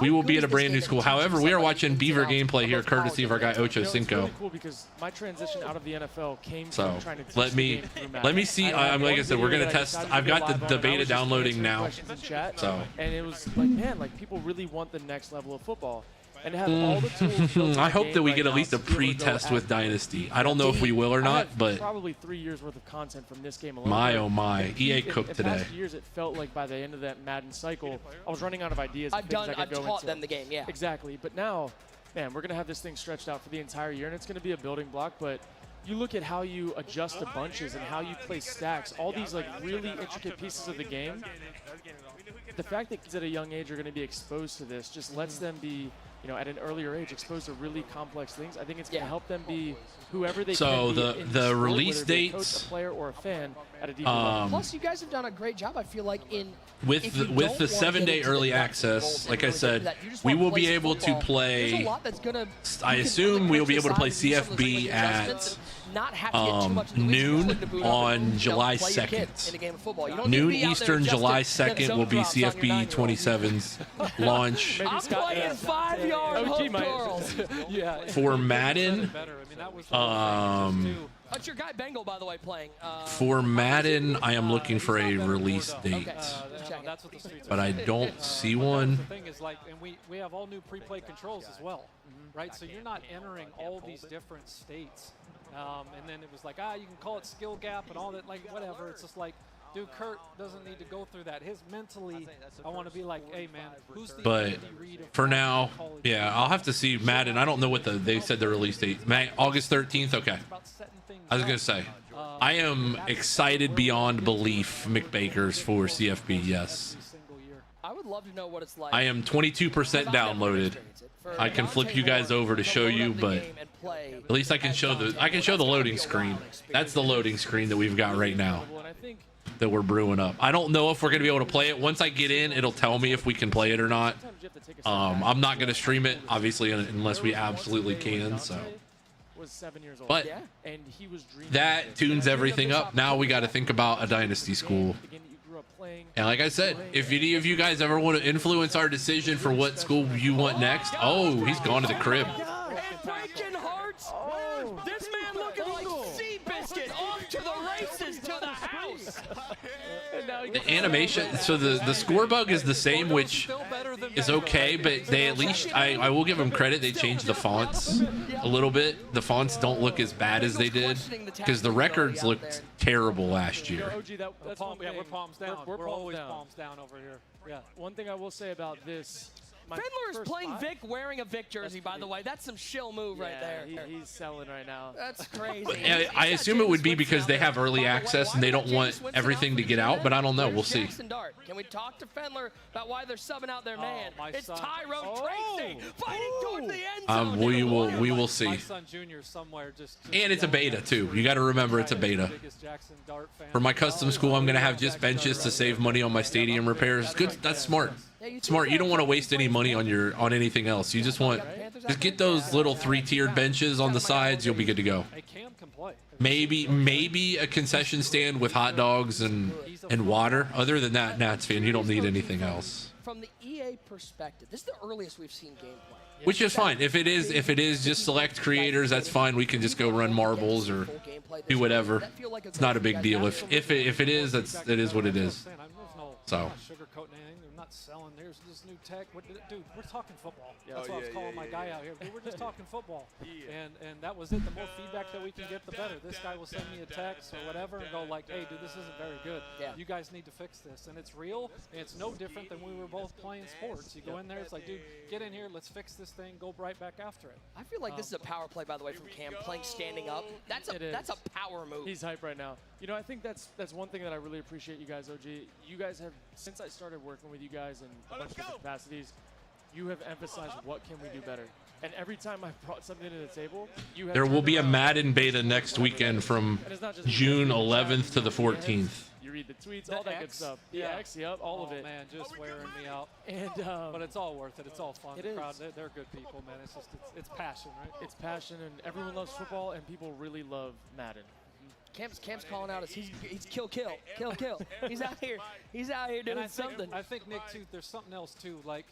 We will be at a brand new school. However, we are watching Beaver gameplay here, courtesy of our guy Ocho Cinco. Really cool because my transition out of the NFL came so from trying to teach let me see. Like I said, we're gonna test. I've got the beta downloading now. So and it was like, man, like people really want the next level of football. And have all the tools I hope that we get at least a pre-test with Dynasty. I don't know if we will or not, but probably 3 years worth of content from this game alone. My oh my, EA cooked today. Past years, it felt like by the end of that Madden cycle, I was running out of ideas. I've taught them the game, yeah. Exactly, but now, man, we're gonna have this thing stretched out for the entire year, and it's gonna be a building block. But you look at how you adjust to bunches and how you play stacks, all these like really intricate pieces of the game. The fact that kids at a young age are going to be exposed to this just lets them be, at an earlier age, exposed to really complex things. I think it's going to help them be whoever they can be. So the release dates, a player or a fan at a deeper level. Plus, you guys have done a great job, I feel like, with the 7-day early access. Like I said, we will be able to play. I assume we will be able to play CFB at noon on July 2nd. Noon Eastern, July 2nd will be CFB 27's launch. I'm playing 5-yard hook girls. For Madden, that's your guy Bengal, by the way, playing. For Madden, I am looking for a release date, but I don't see one. The thing is, and we have all new pre-play controls as well, right? So you're not entering all these different states. And then it was like, you can call it skill gap and all that, like whatever. It's just like, dude, Kurt doesn't need to go through that. His mentally, I want to be like, hey man, who's the But for now, I'll have to see Madden. I don't know what they said the release date. August 13th. Okay. I was gonna say, I am excited beyond belief. McBakers for CFB. Yes. I would love to know what it's like. I am 22% downloaded. I can flip you guys over to show you, but at least I can show the loading screen. That's the loading screen that we've got right now that we're brewing up. I don't know if we're gonna be able to play it. Once I get in, it'll tell me if we can play it or not. I'm not gonna stream it, obviously, unless we absolutely can. So, but that tunes everything up. Now we got to think about a Dynasty school. And like I said, if any of you guys ever want to influence our decision for what school you want next, he's gone to the crib. Breaking hearts. This man looking like Seabiscuit off to the races to the house. The animation, so the score bug is the same, which is okay, but they at least, I will give them credit, they changed the fonts a little bit. The fonts don't look as bad as they did, because the records looked terrible last year. We're palms down. We're always palms down over here. Yeah. One thing I will say about this, Fendler is playing Vic wearing a Vic jersey, by the way. That's some shill move right there. He's selling right now. That's crazy. I assume it would be because they have early access and they don't want everything to get out, but I don't know. We'll see. Can we talk to Fendler about why they're subbing out their man? It's Tyrone Tracy fighting towards the end zone. We will see. My son Junior somewhere just and it's a beta too. You got to remember it's a beta. For my custom school, I'm gonna have just benches to save money on my stadium repairs. Good, that's smart. Smart. You don't want to waste any money on anything else. You just get those little 3-tiered benches on the sides. You'll be good to go. Maybe a concession stand with hot dogs and water. Other than that, Nats fan, you don't need anything else. From the EA perspective, this is the earliest we've seen gameplay. Which is fine. If it is just select creators, that's fine. We can just go run marbles or do whatever. It's not a big deal. If it is, it is what it is. So. I'm not sugarcoating anything. I'm not selling. There's this new tech. Dude, we're talking football. That's what I was calling my guy out here. Dude, we're just talking football. And that was it. The more feedback that we can get, the better. This guy will send me a text or whatever and go like, hey, dude, this isn't very good. You guys need to fix this. And it's real. And it's no different than we were both playing sports. You go in there, it's like, dude, get in here. Let's fix this thing. Go right back after it. I feel like this is a power play, by the way, from Cam, playing standing up. That's a power move. He's hype right now. You know, I think that's one thing that I really appreciate you guys, OG. You guys have, since I started working with you guys in a bunch of different capacities, you have emphasized what can we do better. And every time I've brought something to the table, you have. There will be a Madden beta next weekend from June 11th to the 14th. You read the tweets, all that good stuff. Yeah, all of it. Man, just wearing me out. And but it's all worth it. It's all fun. It the is. crowd, they're good people, man. It's just it's passion, right? It's passion, and everyone loves football, and people really love Madden. Camp's calling out us. He's kill. He's out here doing something. I think Nick too. There's something else too. Like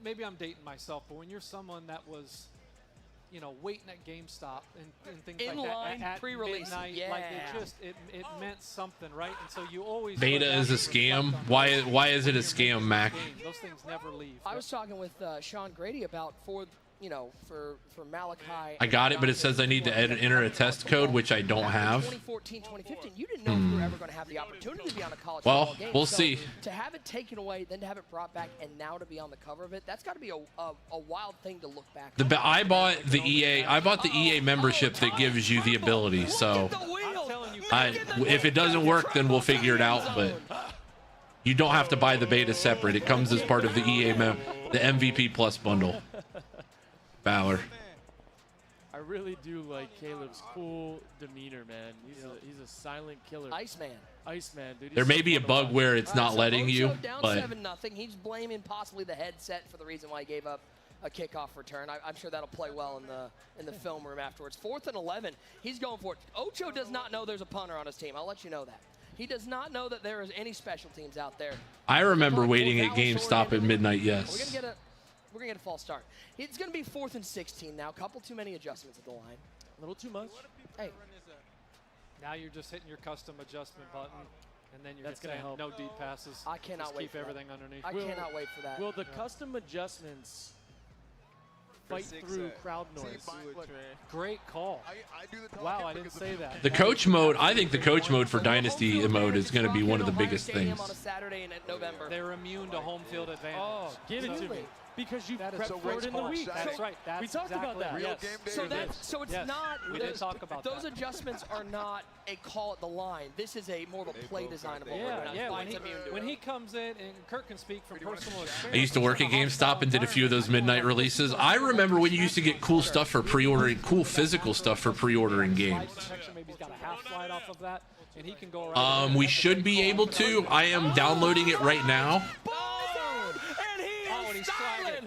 maybe I'm dating myself, but when you're someone that was, waiting at GameStop and things in like line, that at pre-release, midnight, like it meant something, right? And so you always beta is a scam. Why is it a scam, Mac? Those things never leave. I was talking with Sean Grady about for Malachi. I got it, but it says I need to enter a test code, which I don't have. 2014, 2015, you didn't know you were ever going to have the opportunity to be on a college well, football game. We'll see. To have it taken away, then to have it brought back, and now to be on the cover of it, that's got to be a wild thing to look back. I bought the EA membership that gives you the ability. So, if it doesn't work, then we'll figure it out. But you don't have to buy the beta separate. It comes as part of the the MVP Plus bundle. Valor. I really do like Caleb's cool demeanor, man. He's a silent killer. Iceman, dude. There may be a bug where it's not letting you, down but 7-0. He's blaming possibly the headset for the reason why he gave up a kickoff return. I'm sure that'll play well in the film room afterwards. 4th and 11. He's going for it. Ocho does not know there's a punter on his team. I'll let you know that. He does not know that there is any special teams out there. I remember waiting at GameStop at midnight. Yes. We're going to get a false start. It's going to be 4th and 16 now. A couple too many adjustments at the line. A little too much. Hey. Now you're just hitting your custom adjustment button, and then you're That's going to help. No deep passes. I cannot just wait keep for everything that. underneath. I cannot wait for that. Will the custom adjustments fight through crowd noise? Great call. Wow, I didn't say that. The coach mode, I think the coach mode for Dynasty mode is going to be one of the biggest things. On a Saturday in November. They're immune to home field advantage. Oh, give it to me. Because you prepped for it in the week. That's right. We talked about that. Yes. So it's not. We did talk about those that. adjustments are not a call at the line. This is more of a play designable. Yeah. When he comes in, and Kirk can speak from personal experience. I used to work at GameStop and did a few of those midnight releases. I remember when you used to get cool stuff for pre-ordering, cool physical stuff for pre-ordering games. Maybe he's got a half slide off of that, and he can go around. We should be able to. I am downloading it right now.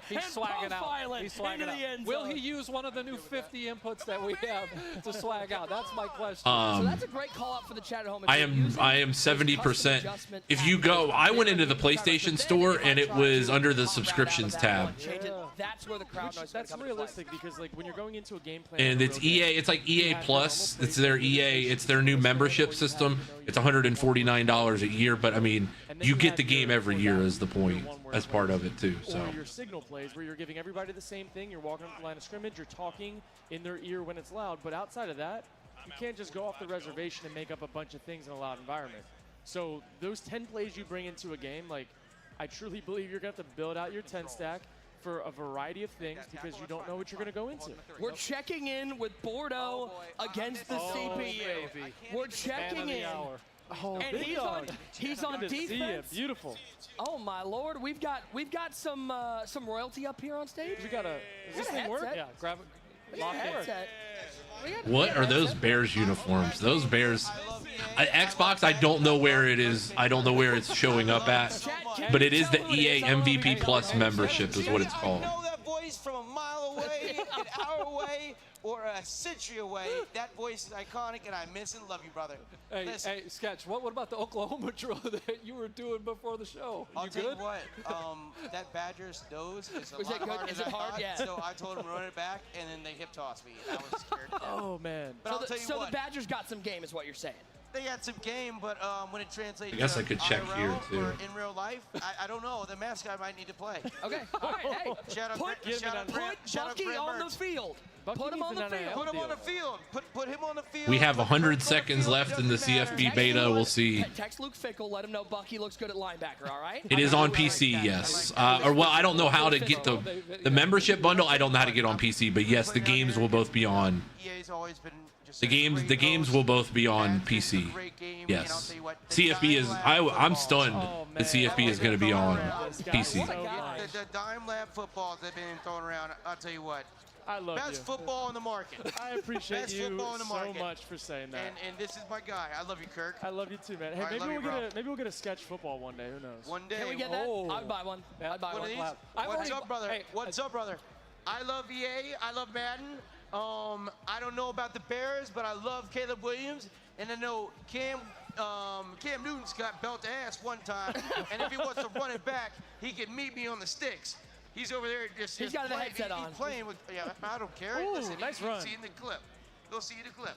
He's swagging out. He's swagging out. Will he use one of the new 50 inputs that we have to swag out? That's my question. So that's a great call out for the chat at home. I am 70%. If you go, I went into the PlayStation store and it was under the subscriptions tab. That's where the crowd noise. That's realistic because like when you're going into a game plan. And it's EA. It's like EA Plus. It's their EA. It's their new membership system. It's $149 a year, but I mean, you get the game every year as the point, as part of it too. So. Or your signal plays where you're giving everybody the same thing. You're walking up the line of scrimmage. You're talking in their ear when it's loud. But outside of that, you can't just go off the reservation and make up a bunch of things in a loud environment. So those 10 plays you bring into a game, like I truly believe you're going to have to build out your 10 stack for a variety of things because you don't know what you're going to go into. We're checking in with Bordeaux against the CPU. Baby. We're checking in. Oh, and he's on defense. Beautiful. Oh my lord, we've got some royalty up here on stage. We got a. Does this thing work? Yeah, grab it. Lock in. What are those Bears uniforms? Those Bears. Xbox, I don't know where it is. I don't know where it's showing up at, but it is the EA MVP Plus membership is what it's called. Know that voice from a mile away, an hour away, or a century away. That voice is iconic, and I miss and love you, brother. Hey, Sketch, what about the Oklahoma drill that you were doing before the show? I'll tell you what, that Badger's nose is a lot harder than I thought, Yeah. So I told him to run it back, and then they hip tossed me. I was scared to death. Oh, man. But I'll tell you so what, the Badgers got some game is what you're saying. they had some game, but when it translates I guess to I could check IRL here, too. or in real life, I don't know. The mascot might need to play. Okay, all right, hey. Shout out Put Bucky on the field. Put him on the field. Put him on the field. Put him on the field. We have 100 seconds left in the CFB beta. We'll see. Text Luke Fickle. Let him know Bucky looks good at linebacker. All right. It is on PC, yes. Or well, I don't know how to get the membership bundle. I don't know how to get on PC, but yes, the games will both be on. EA's always been just The games will both be on PC. Yes. CFB is. I'm stunned that CFB is going to be on PC. The dime lab footballs that have been thrown around. I'll tell you what. I love Best football in the market. I appreciate Best you football in the so market. much for saying that. And this is my guy. I love you, Kirk. I love you too, man. Hey, maybe we'll get a sketch football one day. Who knows? One day. Can we get that? I'd buy one. I'd buy one. What's up, brother? What's up, brother? I love EA. I love Madden. I don't know about the Bears, but I love Caleb Williams, and I know Cam Newton's got belt to ass one time, and if he wants to run it back, he can meet me on the sticks. He's over there just. He's got the headset on. He's playing with. Yeah, I don't care. Ooh, Listen, nice you'll run. see in the clip. You'll see the clip.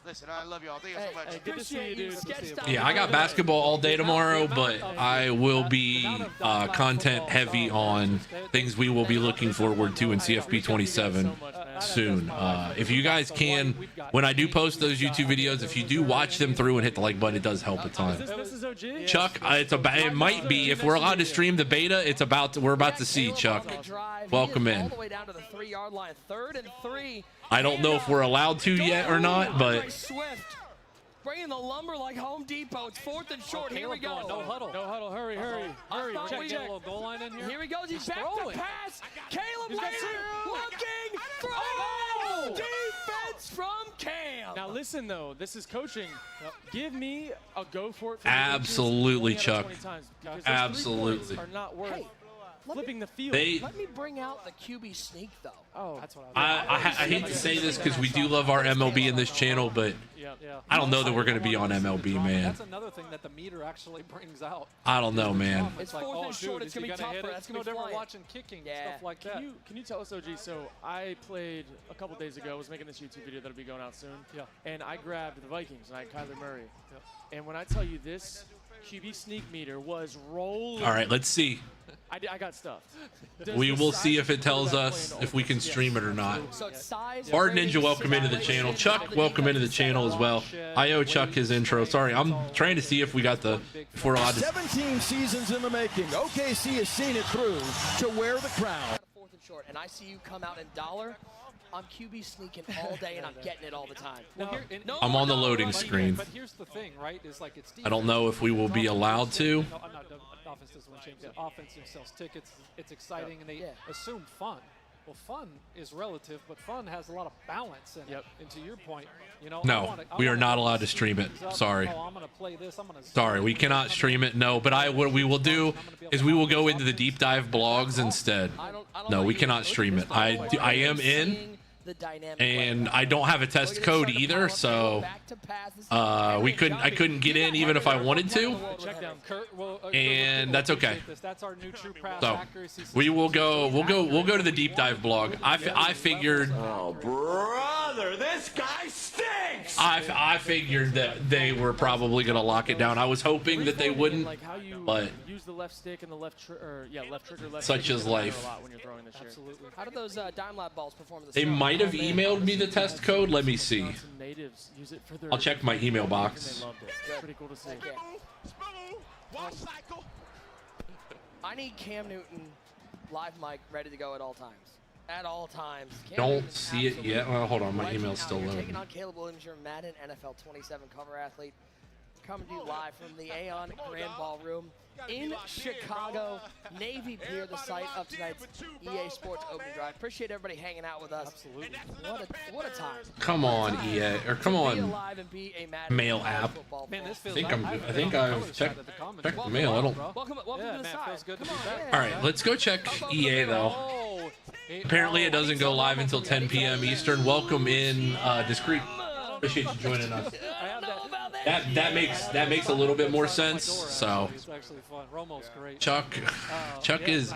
Listen, I love y'all. Thank you so much. Hey, good to see you, dude. Yeah, I got basketball all day tomorrow, but I will be content heavy on things we will be looking forward to in CFB 27 soon. If you guys can, when I do post those YouTube videos, if you do watch them through and hit the like button, it does help a ton. Chuck, it might be if we're allowed to stream the beta. We're about to see Chuck. Welcome in. All the way down to the 3-yard line. 3rd and 3. I don't know if we're allowed to yet or not, but Swift bringing the lumber like Home Depot. It's 4th and short. Here we go. No huddle. No huddle. Hurry. Check. Get a little goal line in here. Here he goes. He's back to pass. Caleb looking. Throw. Defense from Cam. Now listen though, this is coaching. Give me a go for it. absolutely, Chuck. Absolutely. Are not worth flipping the field. Let me bring out the QB sneak though. Oh, that's what I hate to say this because we do love our MLB in this channel, but I don't know that we're going to be on MLB, man. That's another thing that the meter actually brings out. I don't know, man. It's 4th and short. It's going to be tougher. That's going to be different flying. watching kicking stuff like that. Can you tell us, OG? So I played a couple days ago. I was making this YouTube video that'll be going out soon. Yeah. And I grabbed the Vikings and I had Kyler Murray. Yep. And when I tell you this QB sneak meter was rolling. All right, let's see. I got stuffed. We will see if it tells us if we can stream it or not. Bard Ninja, welcome into the channel. Chuck, welcome into the channel as well. I owe Chuck his intro. Sorry, I'm trying to see if if we're allowed to. 17 seasons in the making. OKC has seen it through to wear the crown. 4th and short, and I see you come out in dollar. I'm QB sneaking all day, and I'm getting it all the time. I'm on the loading screen. But here's the thing, right? Is like it's. I don't know if we will be allowed to. Offense doesn't want to change. The offense sells tickets. It's exciting, and they assume fun. Well, fun is relative, but fun has a lot of balance in it. And to your point, No, we are not allowed to stream it. Sorry. I'm going to play this. Sorry, we cannot stream it. No, but what we will do is we will go into the deep dive blogs instead. No, we cannot stream it. I am in. And I don't have a test code either, so I couldn't get in even if I wanted to, and that's okay. So we will go. We'll go to the deep dive blog. I figured. Oh, brother, this guy stinks. I figured that they were probably gonna lock it down. I was hoping that they wouldn't, but. Use the left stick and the left trigger, Such is life. When you're throwing this year. Absolutely. How do those dime lab balls perform? They might have emailed me the test code. Let me see. I'll check my email box. Pretty cool to see. I need Cam Newton live mic ready to go at all times. At all times. Don't see it yet. Well, hold on. My email's still loading. Taking on Caleb Williams, your Madden NFL 27 cover athlete. Coming to you live from the Aon Grand Ballroom in Chicago. Navy Pier, the site of tonight's EA Sports Opening Drive. Appreciate everybody hanging out with us. Absolutely. What a time. Come on, EA, or come on, mail app. Man, this feels I think I've checked the mail. I don't. Welcome to the side. Feels good to be back. All right, let's go check EA though. Apparently, it doesn't go live until 10 p.m. Eastern. Welcome in, Discreet. Appreciate you joining us. That makes a little bit more sense. So, Chuck is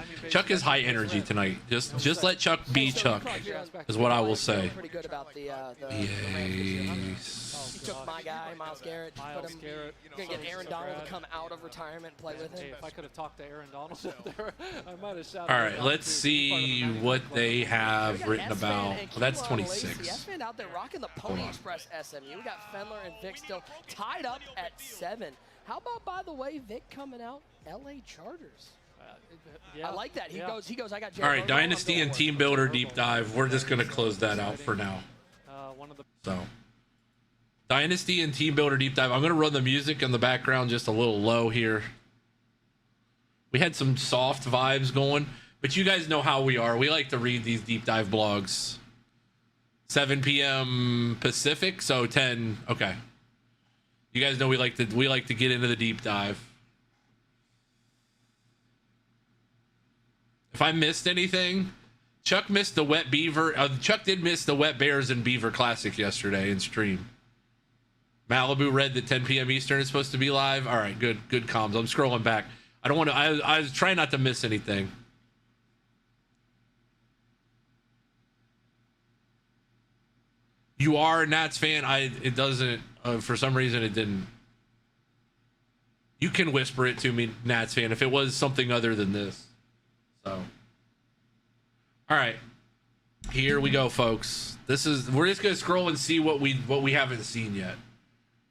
high energy tonight. Just let Chuck be Chuck, is what I will say. Pretty good about the Yes. You took my guy, Myles Garrett. Myles Garrett. You're going to get Aaron Donald to come out of retirement and play with him. Hey, if I could have talked to Aaron Donald there, I might have shouted. All right, let's see what they have written about. Well, that's 26. S-Fan out there rocking the Pony Express SMU. We got Fendler and Vic still tied up at 7. How about, by the way, Vic coming out LA Chargers? Yeah, I like that. He goes, I got Jared All right, Romo, Dynasty and Team Builder deep dive. We're just going to close that out for now. So, Dynasty and Team Builder deep dive. I'm going to run the music in the background just a little low here. We had some soft vibes going, but you guys know how we are. We like to read these deep dive blogs. 7 p.m. Pacific, so 10. Okay. You guys know we like to get into the deep dive. If I missed anything, Chuck missed the Wet Beaver. Chuck did miss the Wet Bears and Beaver Classic yesterday in stream. Malibu read that 10 p.m. Eastern is supposed to be live. All right, good comms. I'm scrolling back. I don't want to. I was trying not to miss anything. You are a Nats fan. It doesn't. For some reason, it didn't. You can whisper it to me, Nats fan, if it was something other than this. So, all right, here we go, folks. We're just gonna scroll and see what we haven't seen yet.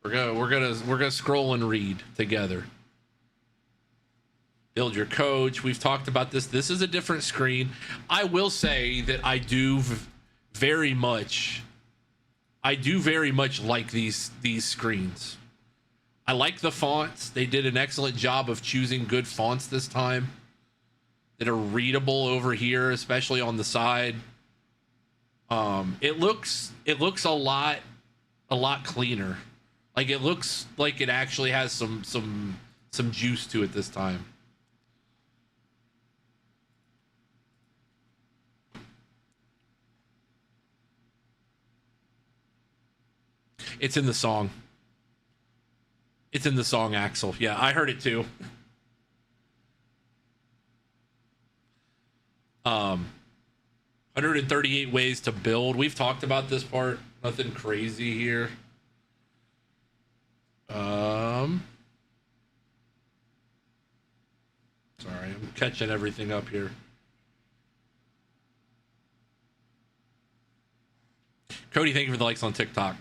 We're gonna scroll and read together. Build your coach. We've talked about this. This is a different screen. I will say that I do very much like these screens. I like the fonts. They did an excellent job of choosing good fonts this time that are readable over here, especially on the side. It looks a lot cleaner. Like it looks like it actually has some juice to it this time. It's in the song. It's in the song, Axel. Yeah, I heard it too. 138 ways to build. We've talked about this part. Nothing crazy here. Sorry, I'm catching everything up here. Cody, thank you for the likes on TikTok.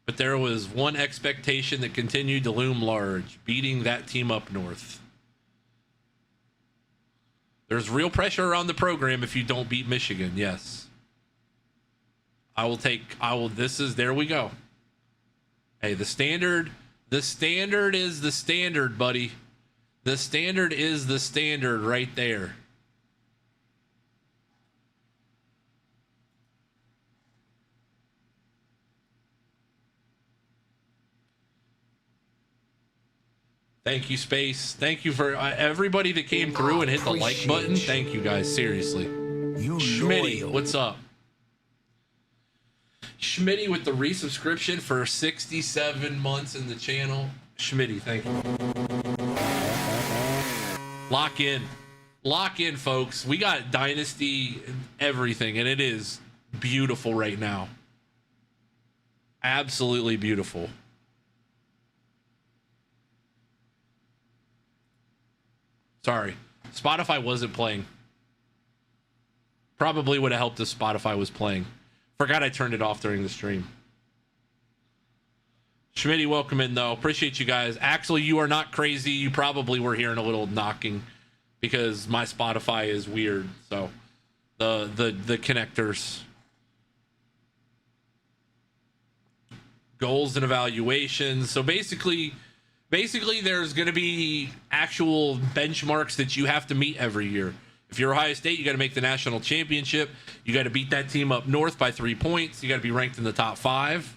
But there was one expectation that continued to loom large, beating that team up north. There's real pressure around the program if you don't beat Michigan, yes. There we go. Hey, the standard is the standard, buddy. The standard is the standard right there. Thank you, Space. Thank you for everybody that came through and hit the like button. Thank you, guys. Seriously. Schmitty, what's up? Schmitty with the resubscription for 67 months in the channel. Schmitty, thank you. Lock in. Lock in, folks. We got Dynasty everything, and it is beautiful right now. Absolutely beautiful. Sorry, Spotify wasn't playing. Probably would have helped if Spotify was playing. Forgot I turned it off during the stream. Schmitty, welcome in, though. Appreciate you guys. Axel, you are not crazy. You probably were hearing a little knocking because my Spotify is weird. So the connectors. Goals and evaluations. So basically there's going to be actual benchmarks that you have to meet every year. If you're Ohio State, you got to make the national championship. You got to beat that team up north by 3 points. You got to be ranked in the top 5.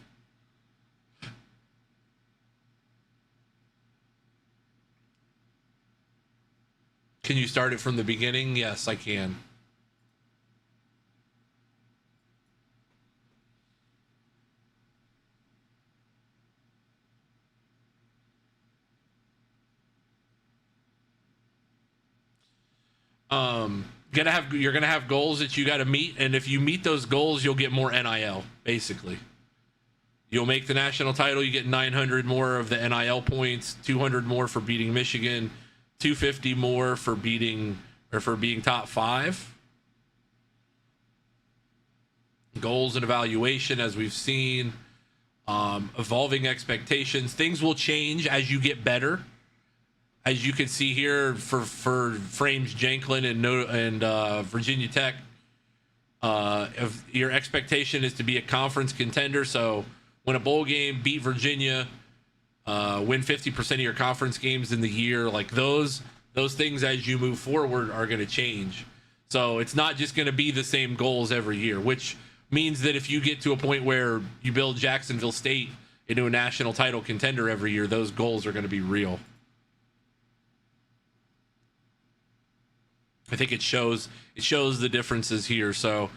Can you start it from the beginning? Yes, I can. You're gonna have goals that you got to meet, and if you meet those goals, you'll get more NIL. Basically, you'll make the national title. You get 900 more of the NIL points, 200 more for beating Michigan, 250 more for being top 5. Goals and evaluation, as we've seen, evolving expectations. Things will change as you get better. As you can see here for Frames Janklin and Virginia Tech, if your expectation is to be a conference contender, so win a bowl game, beat Virginia, win 50% of your conference games in the year, like those things as you move forward are going to change. So it's not just going to be the same goals every year, which means that if you get to a point where you build Jacksonville State into a national title contender every year, those goals are going to be real. I think it shows the differences here. So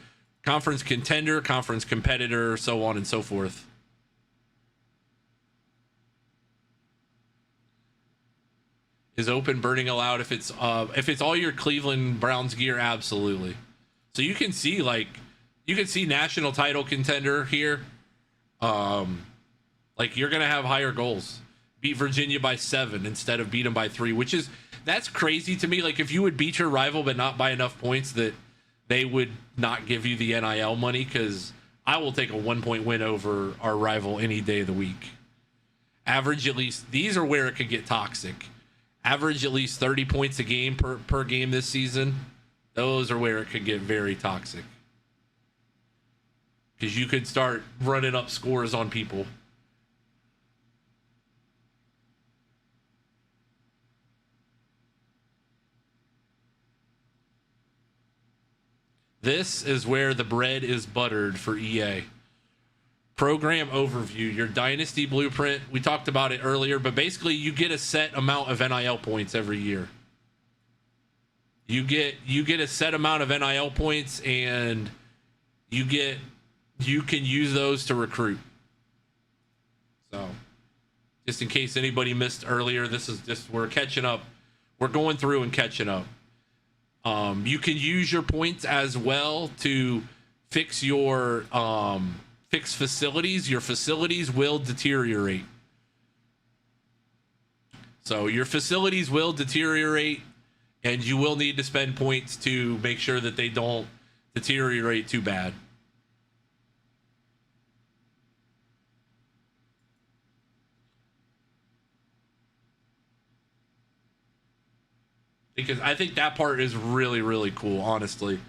conference contender, conference competitor, so on and so forth. Is open burning allowed if it's all your Cleveland Browns gear? Absolutely. So you can see national title contender here. Like you're gonna have higher goals. Beat Virginia by 7 instead of beat them by 3, that's crazy to me. Like if you would beat your rival but not by enough points that they would not give you the NIL money, because I will take a 1-point win over our rival any day of the week. Average at least, these are where it could get toxic. Average at least 30 points a game per game this season. Those are where it could get very toxic. Because you could start running up scores on people. This is where the bread is buttered for EA. Program overview, your Dynasty blueprint. We talked about it earlier, but basically you get a set amount of NIL points every year. You get a set amount of NIL points, and you can use those to recruit. So, just in case anybody missed earlier, this is just, we're catching up. We're going through and catching up. You can use your points as well to fix your fix facilities. Your facilities will deteriorate. So your facilities will deteriorate, and you will need to spend points to make sure that they don't deteriorate too bad. Because I think that part is really, really cool, honestly.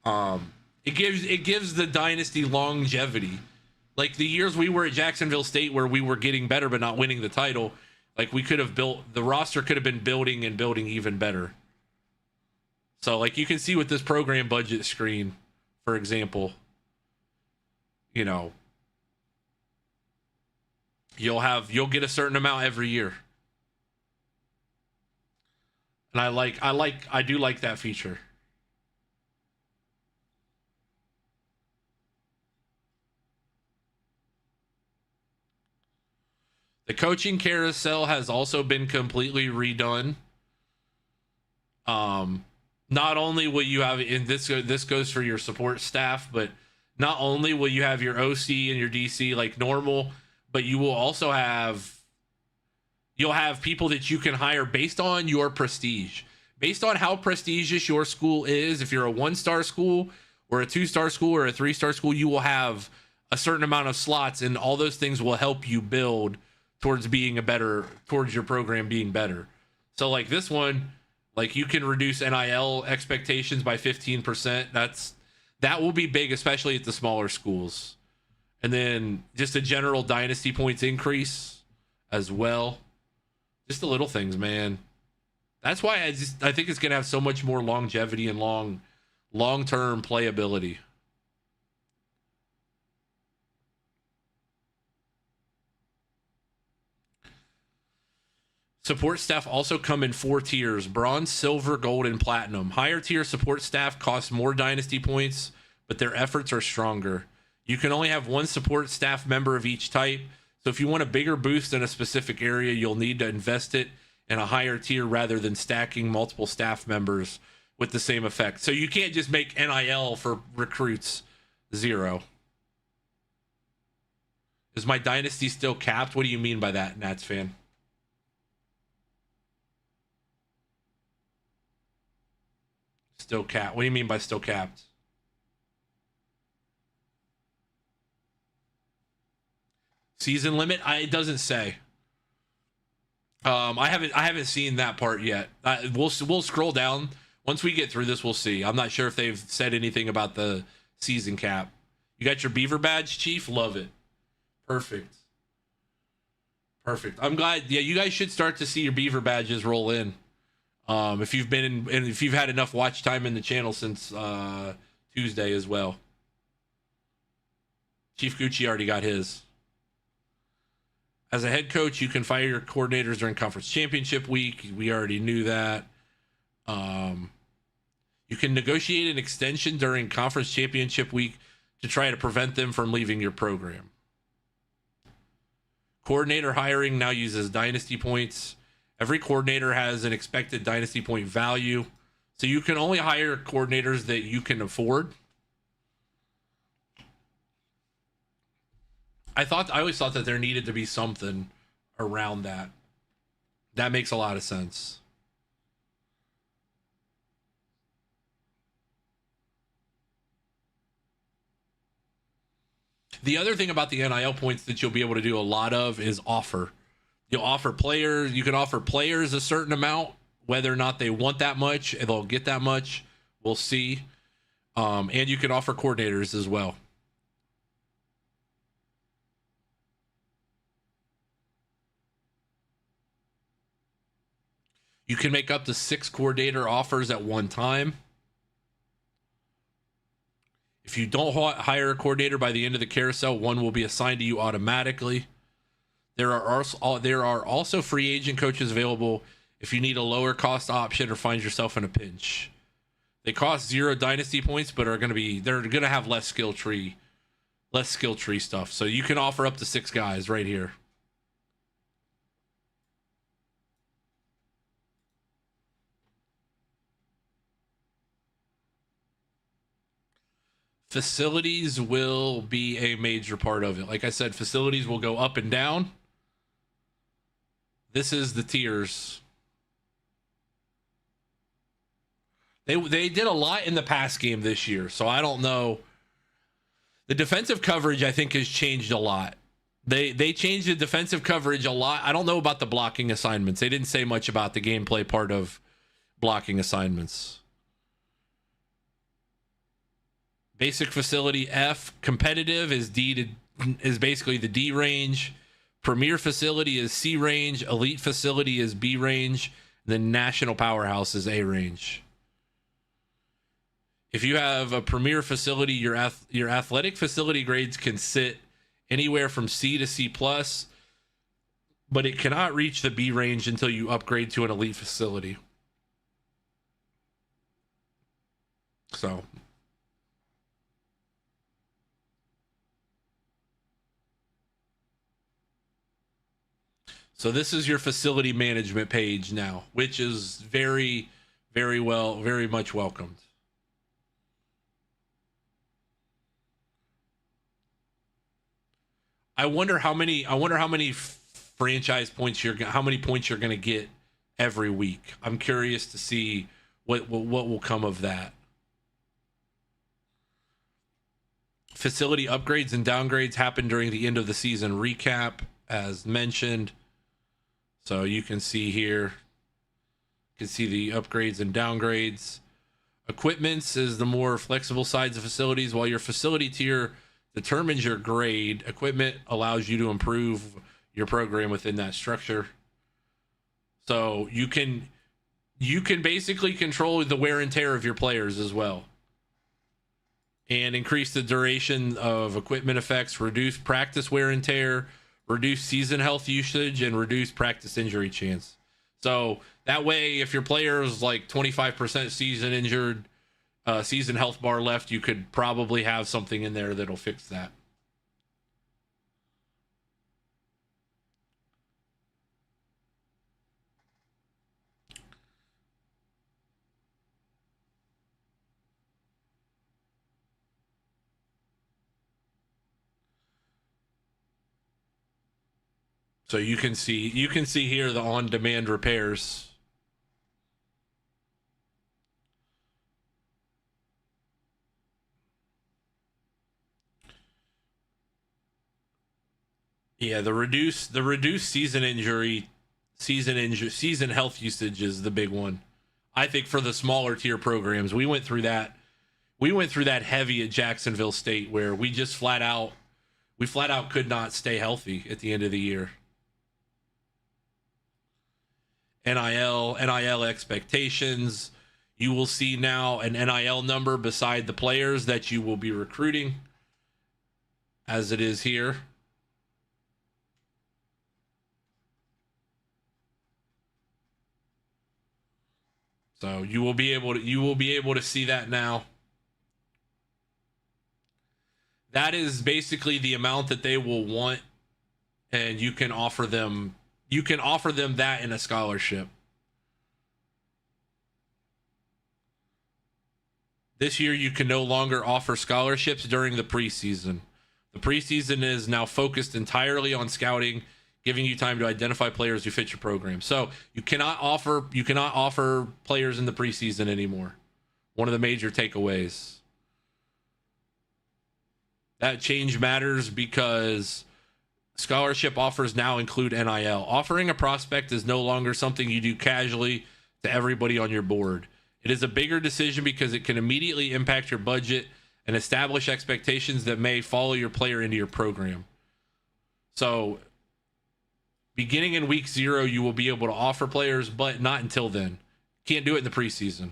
It gives the Dynasty longevity. Like the years we were at Jacksonville State where we were getting better but not winning the title, like we could have built, the roster could have been building even better. So like you can see with this program budget screen, for example, you'll get a certain amount every year. And I do like that feature. The coaching carousel has also been completely redone. Not only will you have, and this goes for your support staff, but not only will you have your OC and your DC like normal, but you will also have, you'll have people that you can hire based on your prestige, based on how prestigious your school is. If you're a 1-star school or a 2-star school or a 3-star school, you will have a certain amount of slots, and all those things will help you build towards your program being better. So like this one, like you can reduce NIL expectations by 15%. That will be big, especially at the smaller schools. And then just a general dynasty points increase as well. Just the little things, man. That's why I think it's going to have so much more longevity and long-term playability. Support staff also come in 4 tiers: bronze, silver, gold, and platinum. Higher tier support staff cost more dynasty points, but their efforts are stronger. You can only have 1 support staff member of each type. So if you want a bigger boost in a specific area, you'll need to invest it in a higher tier rather than stacking multiple staff members with the same effect. So you can't just make NIL for recruits 0. Is my dynasty still capped? What do you mean by that, Nats fan? Still capped. What do you mean by still capped? Season limit? It doesn't say. I haven't seen that part yet. We'll scroll down. Once we get through this, we'll see. I'm not sure if they've said anything about the season cap. You got your Beaver badge, Chief? Love it. Perfect. I'm glad. Yeah, you guys should start to see your Beaver badges roll in. If you've been in, and if you've had enough watch time in the channel since Tuesday as well. Chief Gucci already got his. As a head coach, you can fire your coordinators during conference championship week. We already knew that. You can negotiate an extension during conference championship week to try to prevent them from leaving your program. Coordinator hiring now uses dynasty points. Every coordinator has an expected dynasty point value. So you can only hire coordinators that you can afford. I always thought that there needed to be something around that. That makes a lot of sense. The other thing about the NIL points that you'll be able to do a lot of is offer. You can offer players a certain amount, whether or not they want that much, and they'll get that much. We'll see. And you can offer coordinators as well. You can make up to 6 coordinator offers at one time. If you don't hire a coordinator by the end of the carousel, one will be assigned to you automatically. There are also free agent coaches available if you need a lower cost option or find yourself in a pinch. They cost 0 dynasty points, but they're going to have less skill tree stuff. So you can offer up to 6 guys right here. Facilities will be a major part of it. Like I said, facilities will go up and down. This is the tiers. They did a lot in the pass game this year, so I don't know. The defensive coverage, I think, has changed a lot. They changed the defensive coverage a lot. I don't know about the blocking assignments. They didn't say much about the gameplay part of blocking assignments. Basic facility F. Competitive is basically the D range. Premier facility is C range. Elite facility is B range. Then national powerhouse is A range. If you have a premier facility, your athletic facility grades can sit anywhere from C to C+, but it cannot reach the B range until you upgrade to an elite facility. So this is your facility management page now, which is very, very much welcomed. I wonder how many franchise points how many points you're going to get every week. I'm curious to see what will come of that. Facility upgrades and downgrades happen during the end of the season recap. as mentioned. So you can see here, you can see the upgrades and downgrades. Equipments is the more flexible sides of facilities. While your facility tier determines your grade, equipment allows you to improve your program within that structure. So you can basically control the wear and tear of your players as well, and increase the duration of equipment effects, reduce practice wear and tear, reduce season health usage, and reduce practice injury chance. So that way, if your player is like 25% season injured, season health bar left, you could probably have something in there that'll fix that. So you can see here the on-demand repairs. Yeah, the reduced season health usage is the big one. I think for the smaller tier programs, we went through that heavy at Jacksonville State, where we just flat out could not stay healthy at the end of the year. NIL expectations. You will see now an NIL number beside the players that you will be recruiting, as it is here. So you will be able to see that now. That is basically the amount that they will want, and you can offer them that in a scholarship. This year, you can no longer offer scholarships during the preseason. The preseason is now focused entirely on scouting, giving you time to identify players who fit your program. So you cannot offer players in the preseason anymore. One of the major takeaways. That change matters because scholarship offers now include NIL. Offering a prospect is no longer something you do casually to everybody on your board. It is a bigger decision because it can immediately impact your budget and establish expectations that may follow your player into your program. So beginning in week 0, you will be able to offer players, but not until then. Can't do it in the preseason.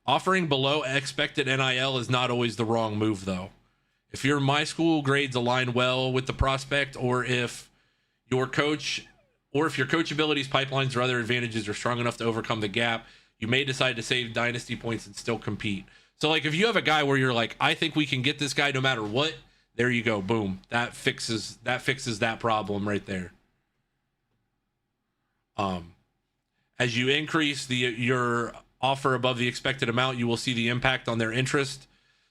Offering below expected NIL is not always the wrong move, though. If your my school grades align well with the prospect, or if your coachabilities, pipelines, or other advantages are strong enough to overcome the gap, you may decide to save dynasty points and still compete. So, like, if you have a guy where you're like, I think we can get this guy no matter what, there you go. Boom. That fixes that problem right there. As you increase your offer above the expected amount, you will see the impact on their interest.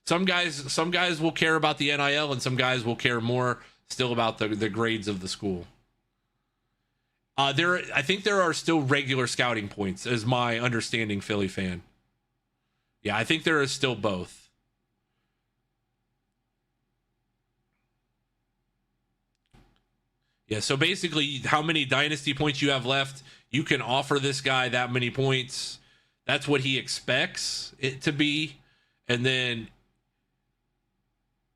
Some guys will care about the NIL, and some guys will care more still about the grades of the school. I think there are still regular scouting points, is my understanding, Philly fan. Yeah, I think there is still both. Yeah, so basically, how many dynasty points you have left, you can offer this guy that many points. That's what he expects it to be. And then,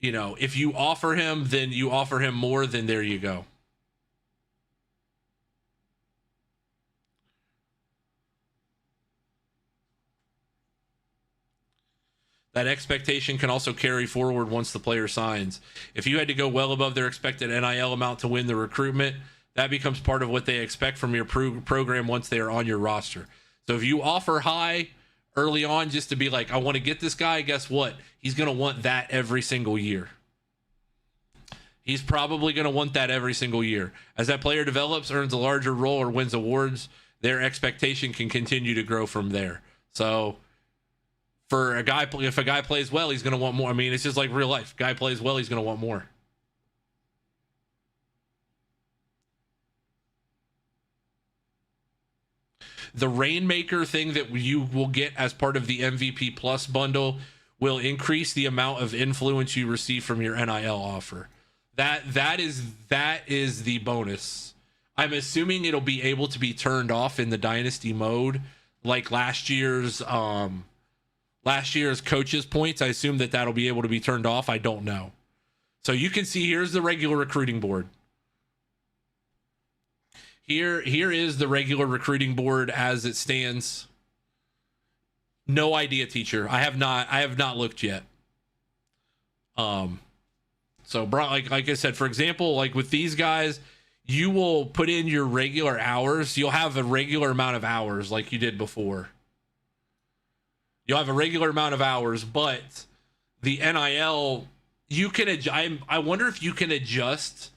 if you offer him, then you offer him more, then there you go. That expectation can also carry forward once the player signs. If you had to go well above their expected NIL amount to win the recruitment, that becomes part of what they expect from your program once they are on your roster. So if you offer high early on just to be like, I want to get this guy, guess what? He's going to want that every single year. He's probably going to want that every single year. As that player develops, earns a larger role, or wins awards, their expectation can continue to grow from there. So for a guy, if a guy plays well, he's going to want more. I mean, it's just like real life. Guy plays well, he's going to want more. The Rainmaker thing that you will get as part of the MVP Plus bundle will increase the amount of influence you receive from your NIL offer. That is the bonus. I'm assuming it'll be able to be turned off in the Dynasty mode, like last year's coaches points. I assume that'll be able to be turned off. I don't know. So you can see here's the regular recruiting board. Here is the regular recruiting board as it stands. No idea, teacher. I have not looked yet. So like I said, for example, like with these guys, you will put in your regular hours. You'll have a regular amount of hours like you did before. You'll have a regular amount of hours, but the NIL, you can I wonder if you can adjust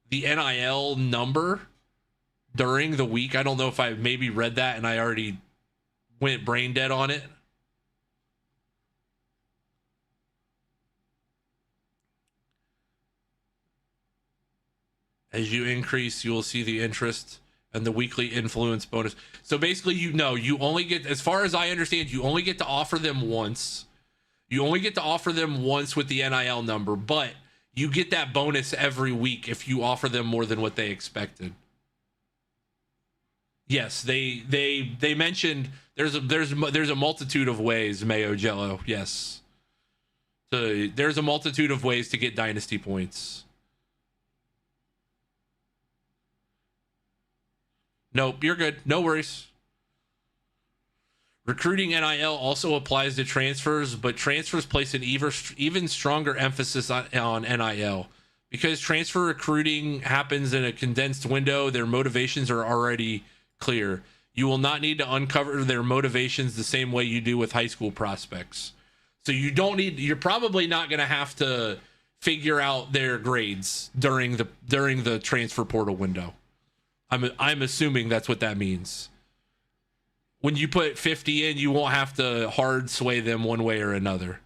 the NIL number during the week. I don't know if I maybe read that and I already went brain dead on it. As you increase, you will see the interest and the weekly influence bonus. So basically, you only get, as far as I understand, you only get to offer them once. You only get to offer them once with the NIL number, but you get that bonus every week if you offer them more than what they expected. Yes, they mentioned there's a multitude of ways, Mayo Jello. Yes. So there's a multitude of ways to get Dynasty points. Nope, you're good. No worries. Recruiting NIL also applies to transfers, but transfers place an even stronger emphasis on NIL. Because transfer recruiting happens in a condensed window, their motivations are already clear. You will not need to uncover their motivations the same way you do with high school prospects. So you're probably not going to have to figure out their grades during the transfer portal window. I'm assuming that's what that means. When you put 50 in, you won't have to hard sway them one way or another.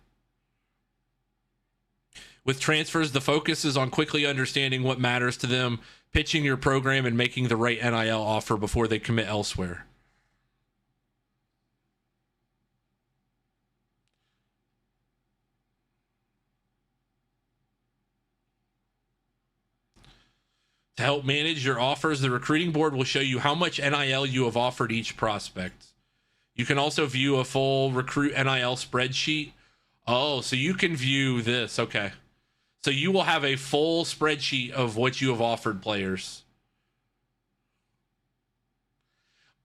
With transfers, the focus is on quickly understanding what matters to them, pitching your program, and making the right NIL offer before they commit elsewhere. To help manage your offers, the recruiting board will show you how much NIL you have offered each prospect. You can also view a full recruit NIL spreadsheet. Oh, so you can view this. Okay. So you will have a full spreadsheet of what you have offered players.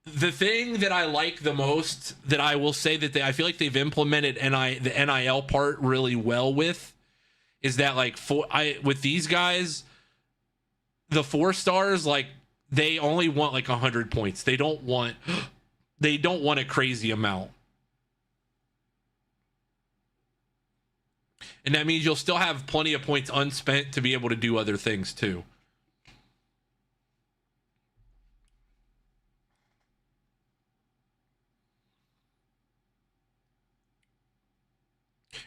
The thing that I like the most, that I will say that I feel like they've implemented the NIL part really well with, is that with these guys, the 4 stars, like, they only want like 100 points. They don't want a crazy amount. And that means you'll still have plenty of points unspent to be able to do other things too.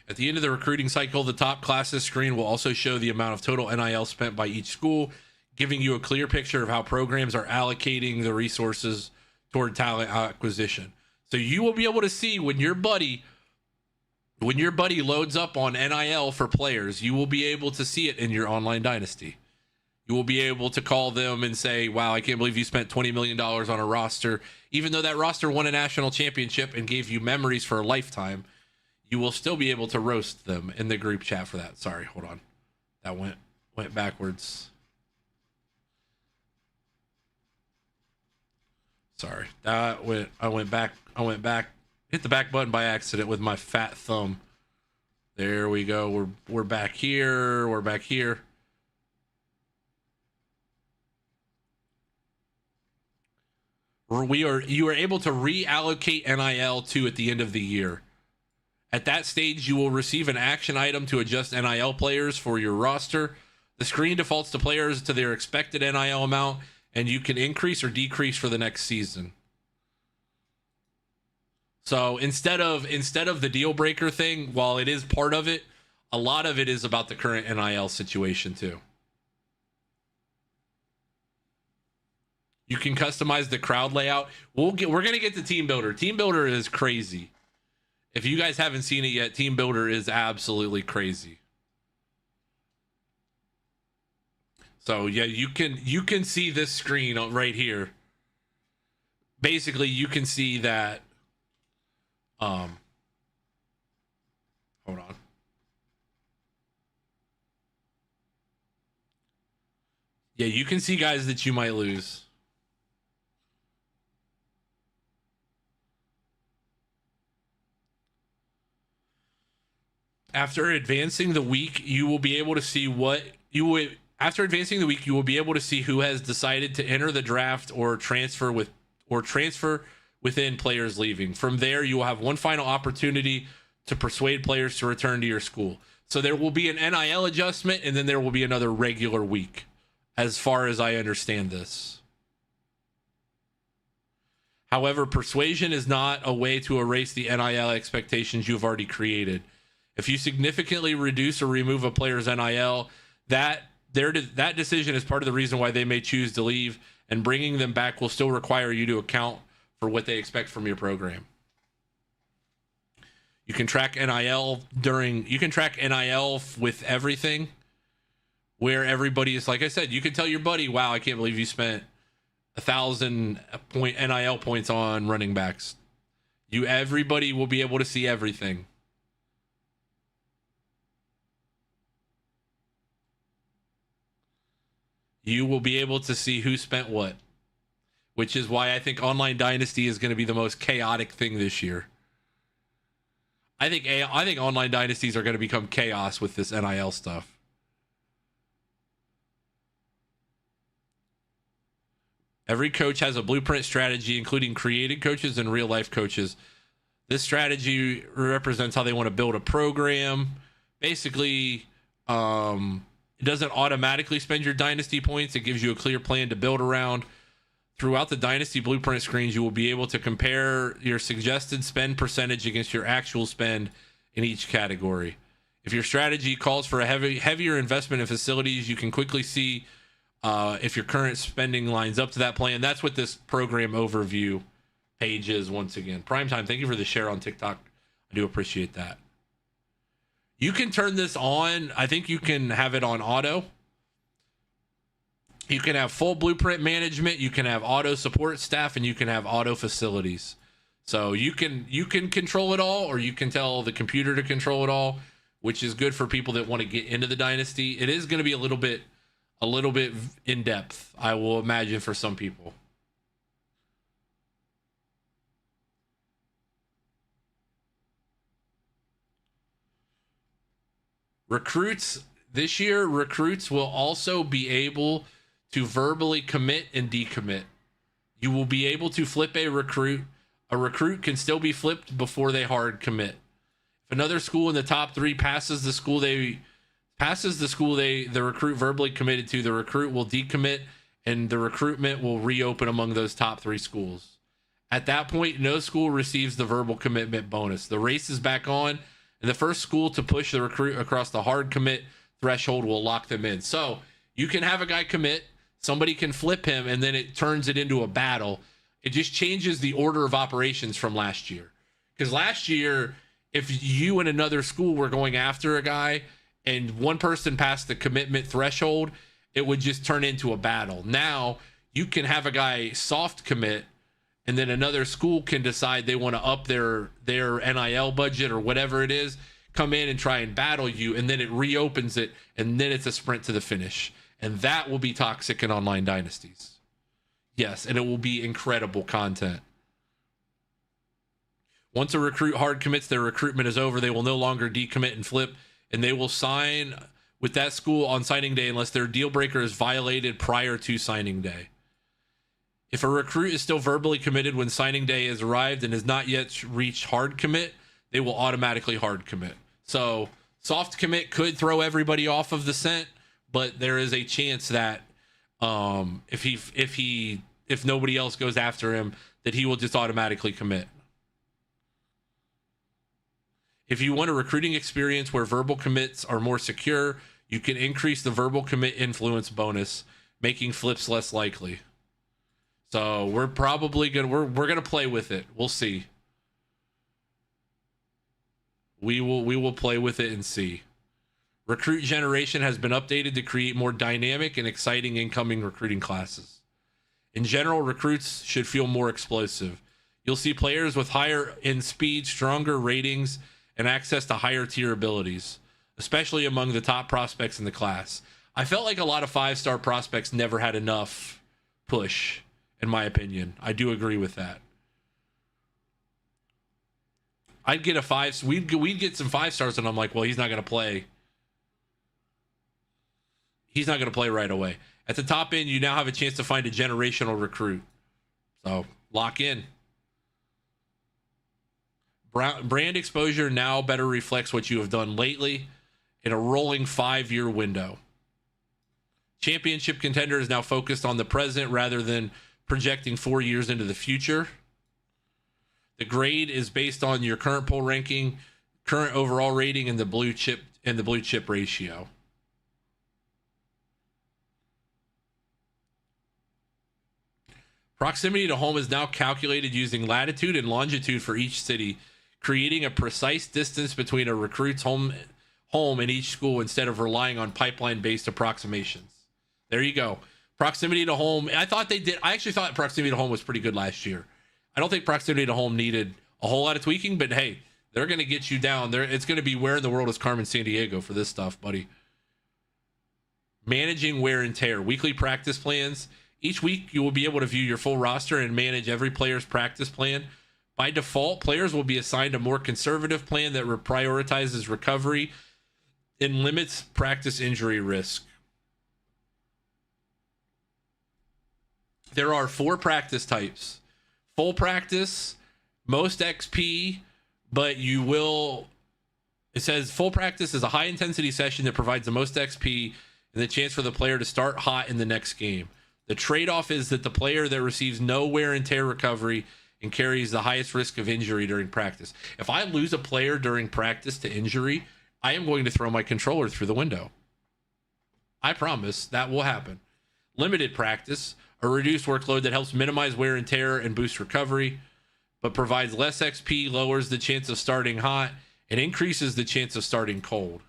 At the end of the recruiting cycle, the top classes screen will also show the amount of total NIL spent by each school, giving you a clear picture of how programs are allocating the resources toward talent acquisition. So you will be able to see when your buddy loads up on NIL for players, you will be able to see it in your online Dynasty. You will be able to call them and say, wow, I can't believe you spent $20 million on a roster. Even though that roster won a national championship and gave you memories for a lifetime, you will still be able to roast them in the group chat for that. Sorry, hold on. That went backwards. Sorry. I went back. Hit the back button by accident with my fat thumb. There we go. We're back here. We're back here. You are able to reallocate NIL to at the end of the year. At that stage, you will receive an action item to adjust NIL players for your roster. The screen defaults to players to their expected NIL amount, and you can increase or decrease for the next season. So instead of the deal breaker thing, while it is part of it, a lot of it is about the current NIL situation too. You can customize the crowd layout. We're gonna get to Team Builder. Team Builder is crazy. If you guys haven't seen it yet, Team Builder is absolutely crazy. So yeah, you can see this screen right here. Basically, you can see that. Hold on. Yeah, you can see guys that you might lose. After advancing the week, you will be able to see what you would. After advancing the week, you will be able to see who has decided to enter the draft or transfer within players leaving. From there, you will have one final opportunity to persuade players to return to your school. So there will be an NIL adjustment, and then there will be another regular week, as far as I understand this. However, persuasion is not a way to erase the NIL expectations you've already created. If you significantly reduce or remove a player's NIL, that decision is part of the reason why they may choose to leave, and bringing them back will still require you to account for what they expect from your program. You can track NIL with everything, where everybody is, like I said, you can tell your buddy, wow, I can't believe you spent 1,000 NIL points on running backs. Everybody will be able to see everything. You will be able to see who spent what, which is why I think Online Dynasty is going to be the most chaotic thing this year. I think Online Dynasties are going to become chaos with this NIL stuff. Every coach has a blueprint strategy, including created coaches and real life coaches. This strategy represents how they want to build a program. Basically, it doesn't automatically spend your dynasty points. It gives you a clear plan to build around. Throughout the dynasty blueprint screens, you will be able to compare your suggested spend percentage against your actual spend in each category. If your strategy calls for a heavier investment in facilities, you can quickly see if your current spending lines up to that plan. That's what this program overview page is once again. Primetime, thank you for the share on TikTok. I do appreciate that. You can turn this on. I think you can have it on auto. You can have full blueprint management. You can have auto support staff, and you can have auto facilities. So you can control it all, or you can tell the computer to control it all, which is good for people that want to get into the dynasty. It is going to be a little bit in depth, I will imagine, for some people. This year, recruits will also be able to verbally commit and decommit. You will be able to flip a recruit. A recruit can still be flipped before they hard commit. If another school in the top 3 passes the school the recruit verbally committed to, the recruit will decommit, and the recruitment will reopen among those top 3 schools. At that point, no school receives the verbal commitment bonus. The race is back on, and the first school to push the recruit across the hard commit threshold will lock them in. So you can have a guy commit, somebody can flip him, and then it turns it into a battle. It just changes the order of operations from last year. Because last year, if you and another school were going after a guy and one person passed the commitment threshold, it would just turn into a battle. Now you can have a guy soft commit, and then another school can decide they want to up their NIL budget or whatever it is, come in and try and battle you, and then it reopens it, and then it's a sprint to the finish. And that will be toxic in Online Dynasties. Yes, and it will be incredible content. Once a recruit hard commits, their recruitment is over. They will no longer decommit and flip, and they will sign with that school on signing day unless their deal breaker is violated prior to signing day. If a recruit is still verbally committed when signing day has arrived and has not yet reached hard commit, they will automatically hard commit. So soft commit could throw everybody off of the scent, but there is a chance that if nobody else goes after him, that he will just automatically commit. If you want a recruiting experience where verbal commits are more secure, you can increase the verbal commit influence bonus, making flips less likely. So we're probably we're gonna play with it. We'll see. We will play with it and see. Recruit generation has been updated to create more dynamic and exciting incoming recruiting classes. In general, recruits should feel more explosive. You'll see players with higher in speed, stronger ratings, and access to higher tier abilities, especially among the top prospects in the class. I felt like a lot of 5-star prospects never had enough push, in my opinion. I do agree with that. I'd get a 5. We'd get some 5-stars, and I'm like, well, he's not going to play. He's not going to play right away. At the top end, you now have a chance to find a generational recruit. So lock in. Brand exposure now better reflects what you have done lately in a rolling 5-year window. Championship contender is now focused on the present rather than projecting 4 years into the future. The grade is based on your current poll ranking, current overall rating, and the blue chip ratio. Proximity to home is now calculated using latitude and longitude for each city, creating a precise distance between a recruit's home and each school instead of relying on pipeline-based approximations. There you go. Proximity to home. I actually thought proximity to home was pretty good last year. I don't think proximity to home needed a whole lot of tweaking, but hey, they're going to get you down there. It's going to be where in the world is Carmen Sandiego for this stuff, buddy. Managing wear and tear. Weekly practice plans. Each week, you will be able to view your full roster and manage every player's practice plan. By default, players will be assigned a more conservative plan that prioritizes recovery and limits practice injury risk. There are 4 practice types. Full practice, most XP, but it says full practice is a high intensity session that provides the most XP and the chance for the player to start hot in the next game. The trade-off is that the player that receives no wear and tear recovery and carries the highest risk of injury during practice. If I lose a player during practice to injury, I am going to throw my controller through the window. I promise that will happen. Limited practice, a reduced workload that helps minimize wear and tear and boost recovery, but provides less XP, lowers the chance of starting hot, and increases the chance of starting cold.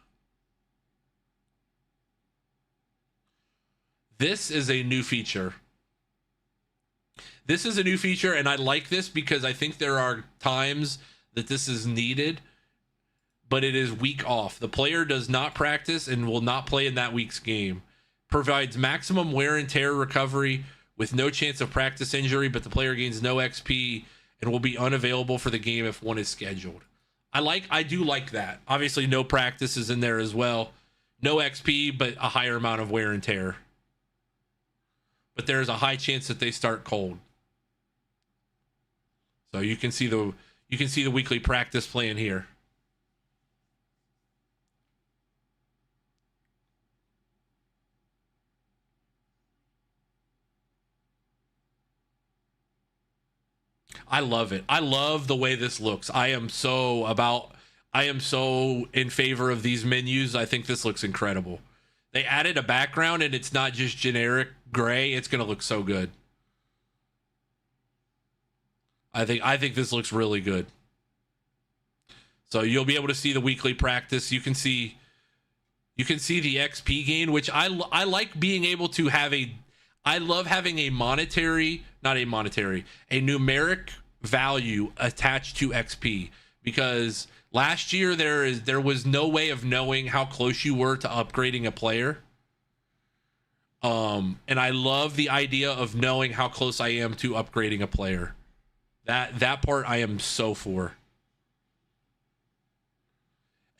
This is a new feature. This is a new feature, and I like this because I think there are times that this is needed, but it is week off. The player does not practice and will not play in that week's game. Provides maximum wear and tear recovery with no chance of practice injury, but the player gains no XP and will be unavailable for the game if one is scheduled. I do like that. Obviously, no practice is in there as well. No XP, but a higher amount of wear and tear. But there's a high chance that they start cold. So you can see the weekly practice plan here. I love it. I love the way this looks. I am so in favor of these menus. I think this looks incredible. They added a background and it's not just generic gray. It's going to look so good. I think this looks really good. So you'll be able to see the weekly practice. You can see the XP gain, which I like being able to have I love having a numeric value attached to XP, because last year there was no way of knowing how close you were to upgrading a player. And I love the idea of knowing how close I am to upgrading a player. That part I am so for.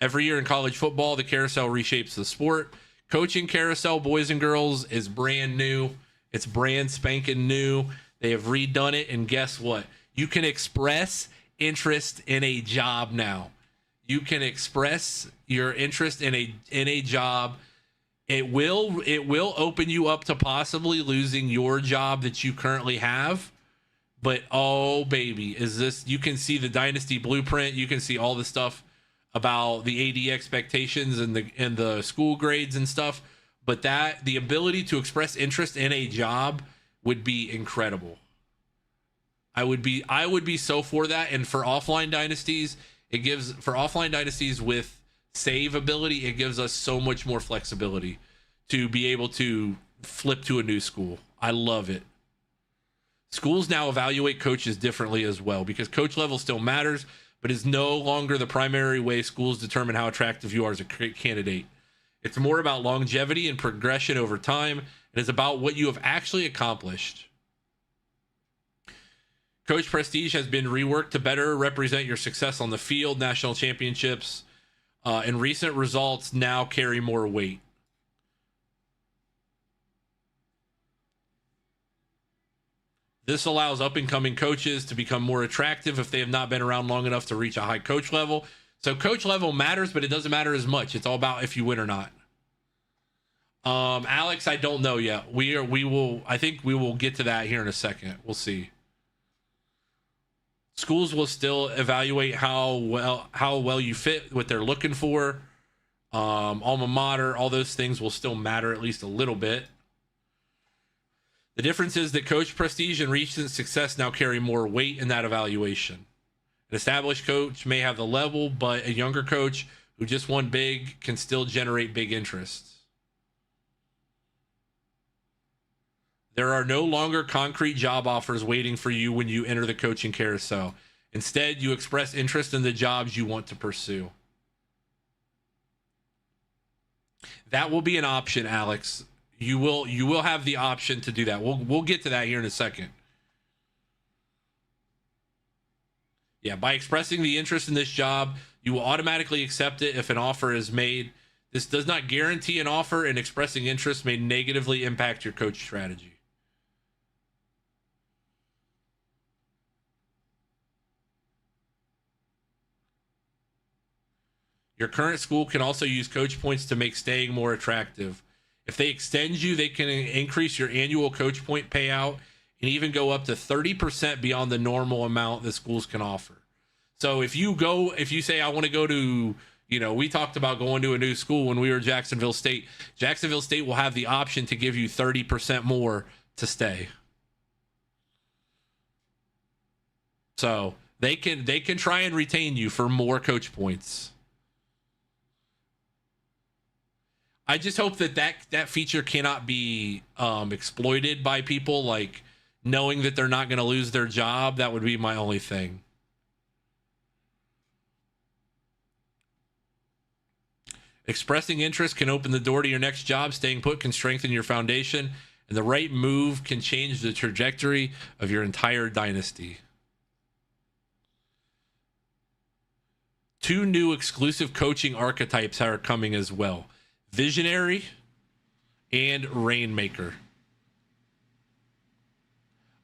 Every year in college football, the carousel reshapes the sport. Coaching carousel, boys and girls, is brand new. It's brand spanking new. They have redone it, and guess what? You can express interest in a job now. You can express your interest in a job. It will open you up to possibly losing your job that you currently have. But oh baby, you can see the Dynasty blueprint. You can see all the stuff about the AD expectations and the school grades and stuff. But the ability to express interest in a job would be incredible. I would be so for that. And for offline dynasties, with save ability, it gives us so much more flexibility to be able to flip to a new school. I love it. Schools now evaluate coaches differently as well, because coach level still matters, but is no longer the primary way schools determine how attractive you are as a candidate. It's more about longevity and progression over time, and it's about what you have actually accomplished. Coach prestige has been reworked to better represent your success on the field. National championships and recent results now carry more weight. This allows up-and-coming coaches to become more attractive if they have not been around long enough to reach a high coach level. So coach level matters, but it doesn't matter as much. It's all about if you win or not. Alex, I don't know yet. I think we will get to that here in a second. We'll see. Schools will still evaluate how well you fit, what they're looking for. Alma mater, all those things will still matter at least a little bit. The difference is that coach prestige and recent success now carry more weight in that evaluation. An established coach may have the level, but a younger coach who just won big can still generate big interest. There are no longer concrete job offers waiting for you when you enter the coaching carousel. Instead, you express interest in the jobs you want to pursue. That will be an option, Alex. You will have the option to do that. We'll get to that here in a second. Yeah, by expressing the interest in this job, you will automatically accept it if an offer is made. This does not guarantee an offer, and expressing interest may negatively impact your coach strategy. Your current school can also use coach points to make staying more attractive. If they extend you, they can increase your annual coach point payout and even go up to 30% beyond the normal amount that schools can offer. So if you say, I want to go to, we talked about going to a new school when we were Jacksonville State. Jacksonville State will have the option to give you 30% more to stay. So they can try and retain you for more coach points. I just hope that feature cannot be exploited by people, like knowing that they're not going to lose their job. That would be my only thing. Expressing interest can open the door to your next job. Staying put can strengthen your foundation, and the right move can change the trajectory of your entire dynasty. 2 new exclusive coaching archetypes are coming as well. Visionary and Rainmaker.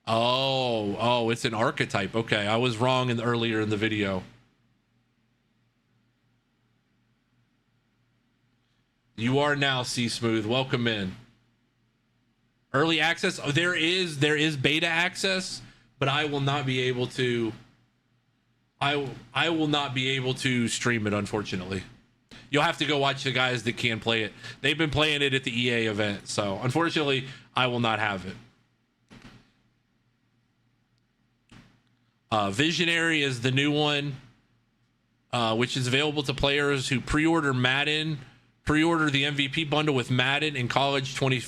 Oh, it's an archetype. Okay, I was wrong earlier in the video. You are now, C Smooth. Welcome in. Early access. Oh, there is beta access, but I will not be able to. I will not be able to stream it, unfortunately. You'll have to go watch the guys that can play it. They've been playing it at the EA event, so unfortunately, I will not have it. Visionary is the new one, which is available to players who pre-order Madden, pre-order the MVP bundle with Madden and College 20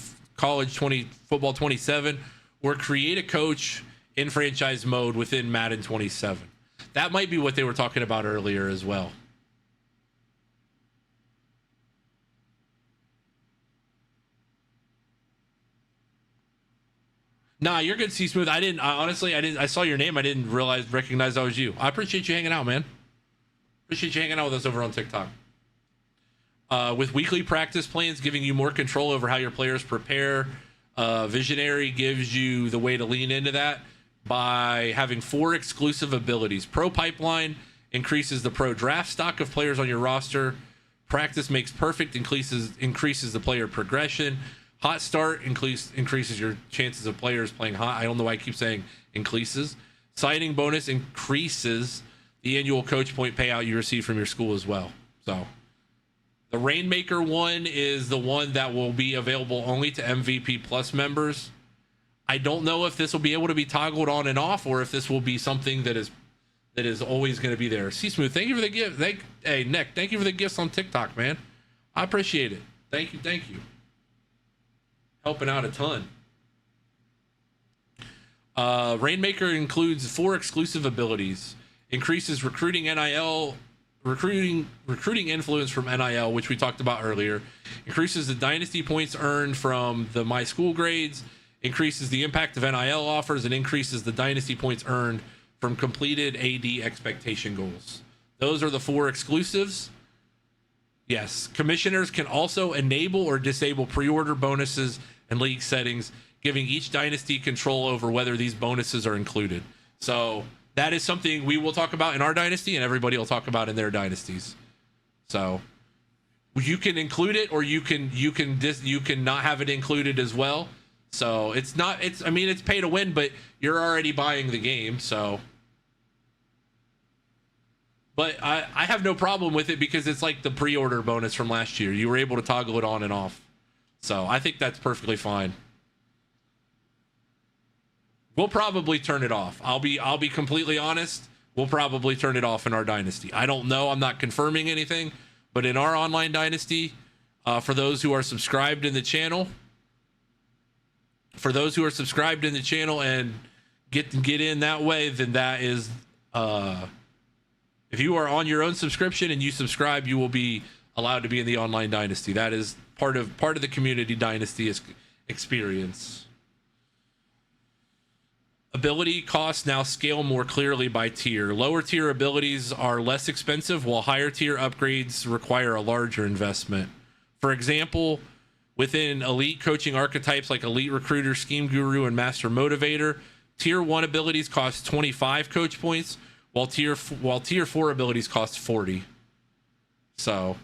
Football 27, or create a coach in franchise mode within Madden 27. That might be what they were talking about earlier as well. Nah, you're good, C Smooth. I saw your name. I didn't recognize that was you. I appreciate you hanging out, man. Appreciate you hanging out with us over on TikTok. With weekly practice plans giving you more control over how your players prepare, Visionary gives you the way to lean into that by having 4 exclusive abilities. Pro Pipeline increases the pro draft stock of players on your roster. Practice makes perfect increases the player progression. Hot Start increases your chances of players playing hot. I don't know why I keep saying increases. Signing bonus increases the annual coach point payout you receive from your school as well. So the Rainmaker one is the one that will be available only to MVP Plus members. I don't know if this will be able to be toggled on and off, or if this will be something that is that is always going to be there. C Smooth, thank you for the gift. Hey, Nick, thank you for the gifts on TikTok, man. I appreciate it. Thank you. Helping out a ton. Rainmaker includes 4 exclusive abilities. Increases recruiting influence from NIL, which we talked about earlier. Increases the dynasty points earned from the My School grades. Increases the impact of NIL offers, and increases the dynasty points earned from completed AD expectation goals. Those are the 4 exclusives. Yes, commissioners can also enable or disable pre-order bonuses and league settings, giving each dynasty control over whether these bonuses are included. So that is something we will talk about in our dynasty, and everybody will talk about in their dynasties. So you can include it, or you can not have it included as well. So it's pay to win, but you're already buying the game. So, but I have no problem with it because it's like the pre-order bonus from last year. You were able to toggle it on and off. So I think that's perfectly fine. We'll probably turn it off. I'll be completely honest. We'll probably turn it off in our dynasty. I don't know. I'm not confirming anything, but in our online dynasty, for those who are subscribed in the channel, and get in that way, then that is, if you are on your own subscription and you subscribe, you will be allowed to be in the online dynasty. That is part of the community dynasty experience. Ability costs now scale more clearly by tier. Lower tier abilities are less expensive, while higher tier upgrades require a larger investment. For example, within elite coaching archetypes like Elite Recruiter, Scheme Guru, and Master Motivator, tier 1 abilities cost 25 coach points, while tier 4 abilities cost 40. So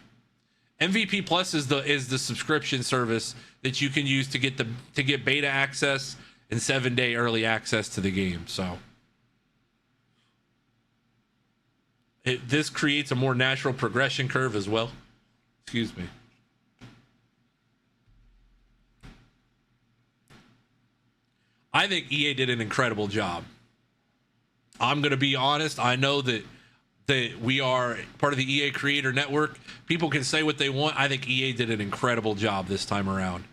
MVP Plus is the subscription service that you can use to get beta access and 7-day early access to the game. So this creates a more natural progression curve as well. Excuse me. I think EA did an incredible job. I'm going to be honest. I know that we are part of the EA Creator Network. People can say what they want. I think EA did an incredible job this time around.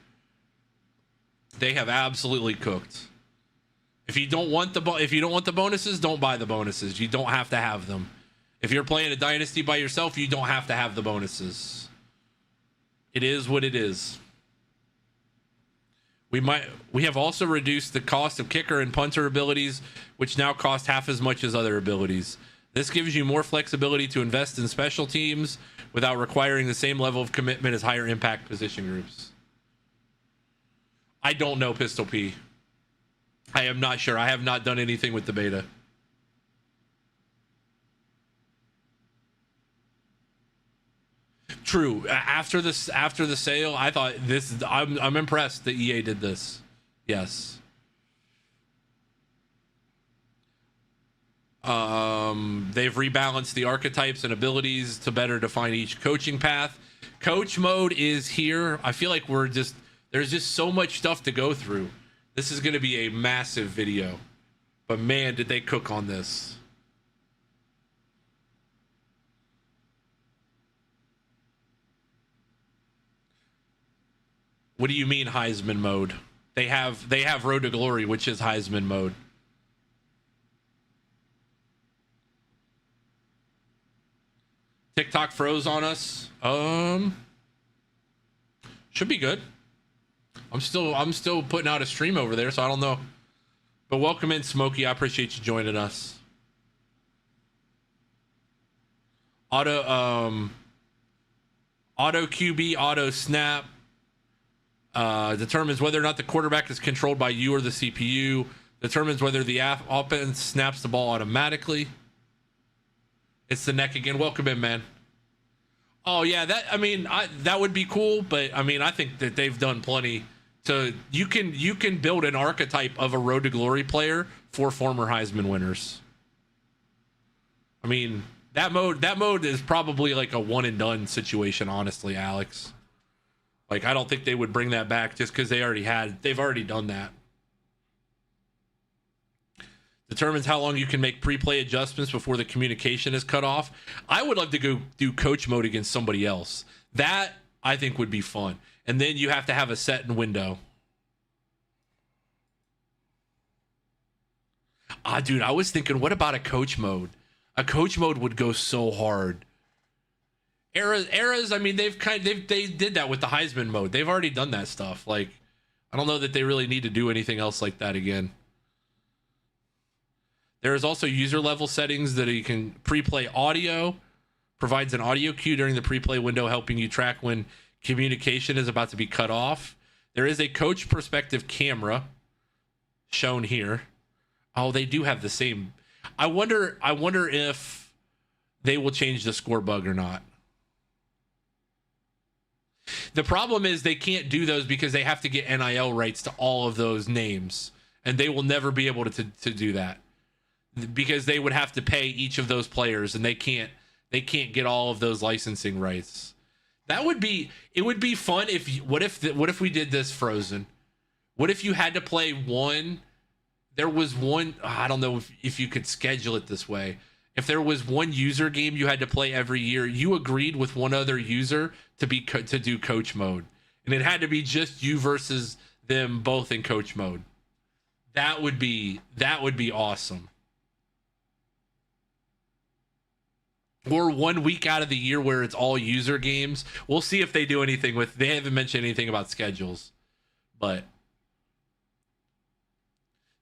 They have absolutely cooked. If you don't want the bonuses, don't buy the bonuses. You don't have to have them. If you're playing a dynasty by yourself, you don't have to have the bonuses. It is what it is. We have also reduced the cost of kicker and punter abilities, which now cost half as much as other abilities. This gives you more flexibility to invest in special teams without requiring the same level of commitment as higher impact position groups. I don't know, Pistol P. I am not sure. I have not done anything with the beta. True. After the sale, I thought this. I'm impressed that EA did this. Yes. They've rebalanced the archetypes and abilities to better define each coaching path. Coach mode is here. I feel like there's just so much stuff to go through. This is going to be a massive video, but man, did they cook on this. What do you mean Heisman mode? They have Road to Glory, which is Heisman mode. TikTok froze on us. Should be good. I'm still putting out a stream over there, so I don't know. But welcome in, Smokey. I appreciate you joining us. Auto QB, auto snap determines whether or not the quarterback is controlled by you or the CPU. Determines whether the offense snaps the ball automatically. It's the neck again. Welcome in, man. Oh yeah, that would be cool, but I think that they've done plenty to. You can build an archetype of a Road to Glory player for former Heisman winners. That mode is probably like a one and done situation, honestly, Alex. Like, I don't think they would bring that back just because they've already done that. Determines how long you can make pre-play adjustments before the communication is cut off. I would love to go do coach mode against somebody else. That, I think, would be fun. And then you have to have a set and window. Dude, I was thinking, what about a coach mode? A coach mode would go so hard. Eras, I mean, they did that with the Heisman mode. They've already done that stuff. Like, I don't know that they really need to do anything else like that again. There is also user level settings that you can pre-play audio, provides an audio cue during the pre-play window, helping you track when communication is about to be cut off. There is a coach perspective camera shown here. Oh, they do have the same. I wonder if they will change the score bug or not. The problem is they can't do those because they have to get NIL rights to all of those names, and they will never be able to do that because they would have to pay each of those players, and they can't get all of those licensing rights. It would be fun what if we did this Frozen? What if you had to play one? There was one, I don't know if you could schedule it this way. If there was one user game you had to play every year, you agreed with one other user to do coach mode, and it had to be just you versus them both in coach mode. That would be awesome. Or 1 week out of the year where it's all user games. We'll see if they do anything with. They haven't mentioned anything about schedules, but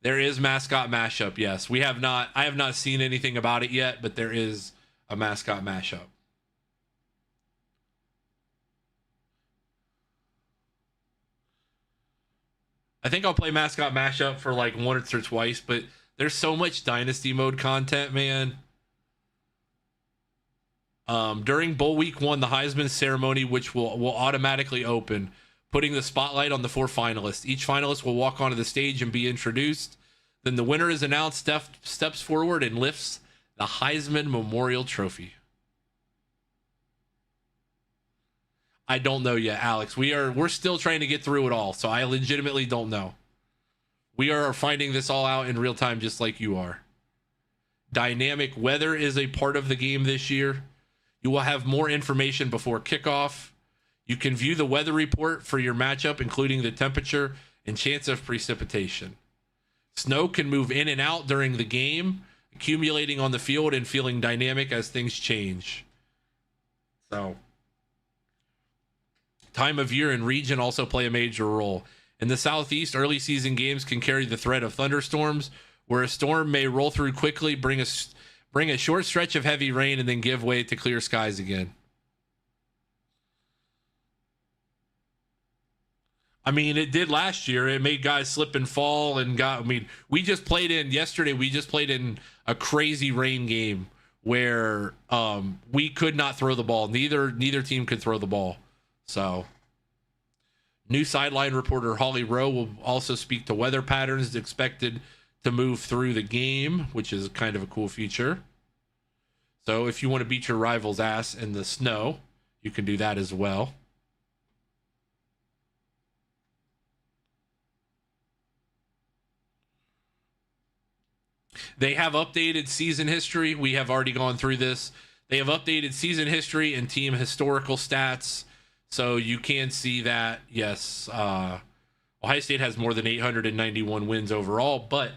there is mascot mashup. Yes, I have not seen anything about it yet, but there is a mascot mashup. I think I'll play mascot mashup for like once or twice, but there's so much Dynasty mode content, man. During Bowl Week 1, the Heisman ceremony, which will automatically open, putting the spotlight on the 4 finalists. Each finalist will walk onto the stage and be introduced. Then the winner is announced, steps forward, and lifts the Heisman Memorial Trophy. I don't know yet, Alex. We're still trying to get through it all, so I legitimately don't know. We are finding this all out in real time, just like you are. Dynamic weather is a part of the game this year. You will have more information before kickoff. You can view the weather report for your matchup, including the temperature and chance of precipitation. Snow can move in and out during the game, accumulating on the field and feeling dynamic as things change. So, time of year and region also play a major role. In the Southeast, early season games can carry the threat of thunderstorms, where a storm may roll through quickly, bring a short stretch of heavy rain, and then give way to clear skies again. I mean, it did last year. It made guys slip and fall we just played in a crazy rain game where we could not throw the ball. Neither team could throw the ball. So, new sideline reporter Holly Rowe will also speak to weather patterns expected to move through the game, which is kind of a cool feature. So if you want to beat your rival's ass in the snow, you can do that as well. They have updated season history. We have already gone through this. They have updated season history and team historical stats. So you can see that, yes, Ohio State has more than 891 wins overall, but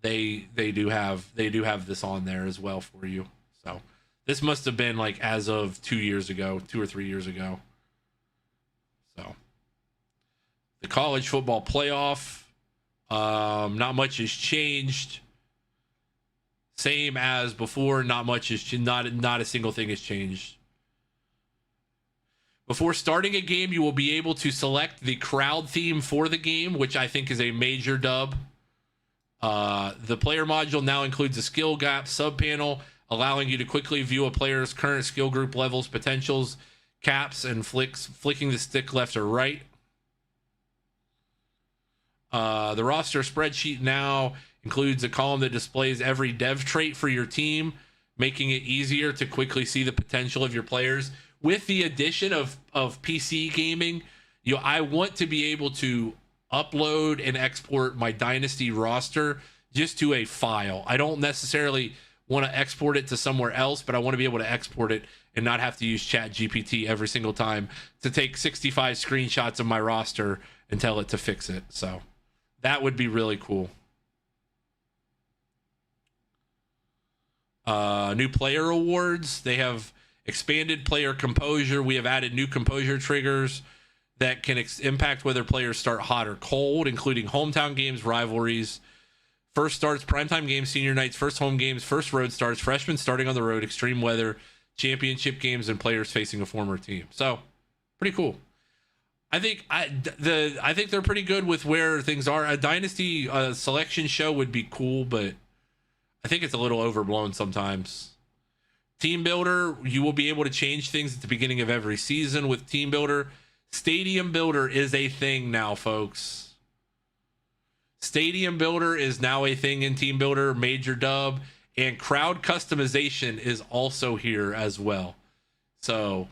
they do have this on there as well for you. So this must have been like as of 2 or 3 years ago. So the college football playoff, not much has changed. Same as before, not a single thing has changed. Before starting a game, you will be able to select the crowd theme for the game, which I think is a major dub. The player module now includes a skill gap subpanel, allowing you to quickly view a player's current skill group levels, potentials, caps, and flicking the stick left or right. The roster spreadsheet now includes a column that displays every dev trait for your team, making it easier to quickly see the potential of your players. With the addition of PC gaming, I want to be able to upload and export my Dynasty roster just to a file. I don't necessarily want to export it to somewhere else, but I want to be able to export it and not have to use ChatGPT every single time to take 65 screenshots of my roster and tell it to fix it. So that would be really cool. New player awards. They have expanded player composure. We have added new composure triggers that can impact whether players start hot or cold, including hometown games, rivalries, first starts, primetime games, senior nights, first home games, first road starts, freshmen starting on the road, extreme weather, championship games, and players facing a former team. So pretty cool. I think they're pretty good with where things are. A Dynasty selection show would be cool, but I think it's a little overblown sometimes. Team Builder, you will be able to change things at the beginning of every season with Team Builder. Stadium Builder is a thing now, folks. Stadium Builder is now a thing in Team Builder, major dub, and crowd customization is also here as well. So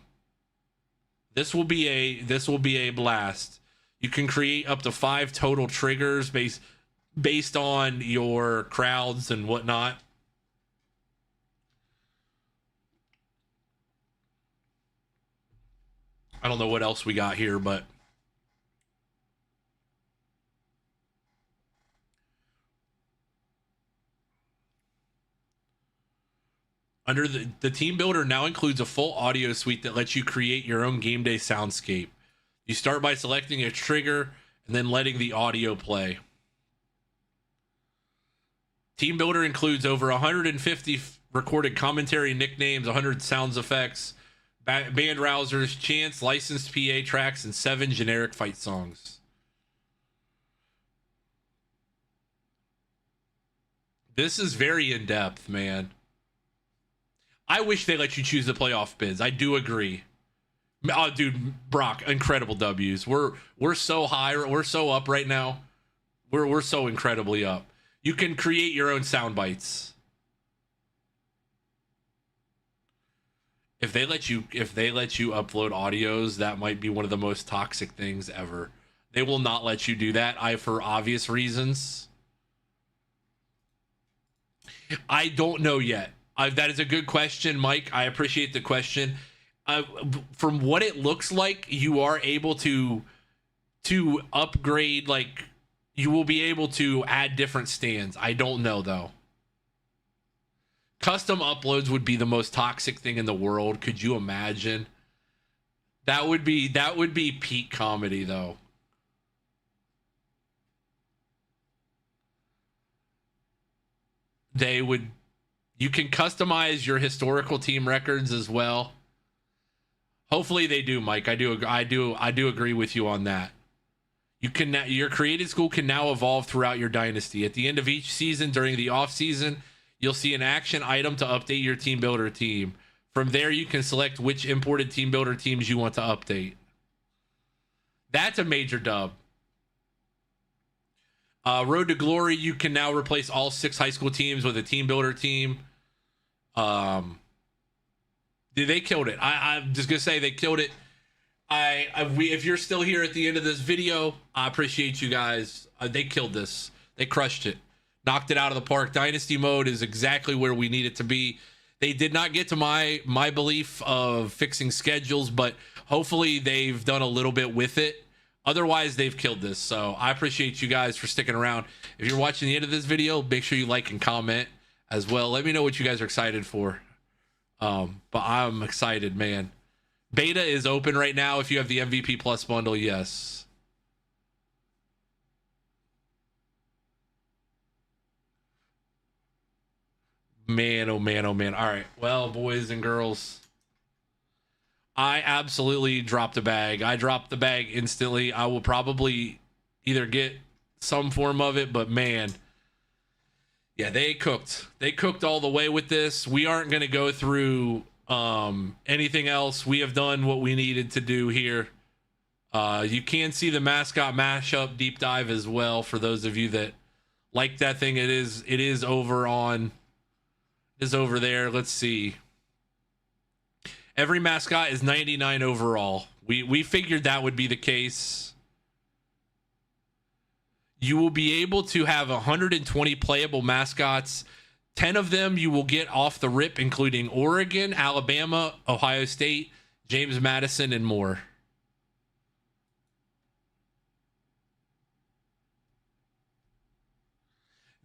this will be a blast. You can create up to 5 total triggers based on your crowds and whatnot. I don't know what else we got here, but under the Team Builder now includes a full audio suite that lets you create your own game day soundscape. You start by selecting a trigger and then letting the audio play. Team Builder includes over 150 recorded commentary, nicknames, 100 sounds effects, band rousers, chants, licensed PA tracks, and 7 generic fight songs. This is very in-depth, man. I wish they let you choose the playoff bids. I do agree. Oh, dude, Brock, incredible W's. We're so high. We're so up right now. We're so incredibly up. You can create your own sound bites. If they let you upload audios, that might be one of the most toxic things ever. They will not let you do that, for obvious reasons. I don't know yet. That is a good question, Mike. I appreciate the question. From what it looks like, you are able to upgrade, like you will be able to add different stands. I don't know though. Custom uploads would be the most toxic thing in the world. Could you imagine? That would be peak comedy though. You can customize your historical team records as well. Hopefully they do, Mike. I do agree with you on that. Your created school can now evolve throughout your dynasty. At the end of each season, during the off season, you'll see an action item to update your Team Builder team. From there, you can select which imported Team Builder teams you want to update. That's a major dub. Road to Glory, you can now replace all 6 high school teams with a Team Builder team. They killed it. I'm just gonna say they killed it. If you're still here at the end of this video, I appreciate you guys. They killed this. They crushed it. Knocked it out of the park. Dynasty mode is exactly where we need it to be. They did not get to my belief of fixing schedules, but hopefully they've done a little bit with it. Otherwise, they've killed this. So I appreciate you guys for sticking around. If you're watching the end of this video, make sure you like and comment as well. Let me know what you guys are excited for. But I'm excited, man. Beta is open right now. If you have the MVP Plus bundle, yes. Man, oh man, oh man. All right. Well, boys and girls, I absolutely dropped a bag. I dropped the bag instantly. I will probably either get some form of it, but man, yeah, they cooked. They cooked all the way with this. We aren't going to go through anything else. We have done what we needed to do here. You can see the mascot mashup deep dive as well for those of you that like that thing. It is over there. Let's see. Every mascot is 99 overall. We figured that would be the case. You will be able to have 120 playable mascots. 10 of them you will get off the rip, including Oregon, Alabama, Ohio State, James Madison, and more.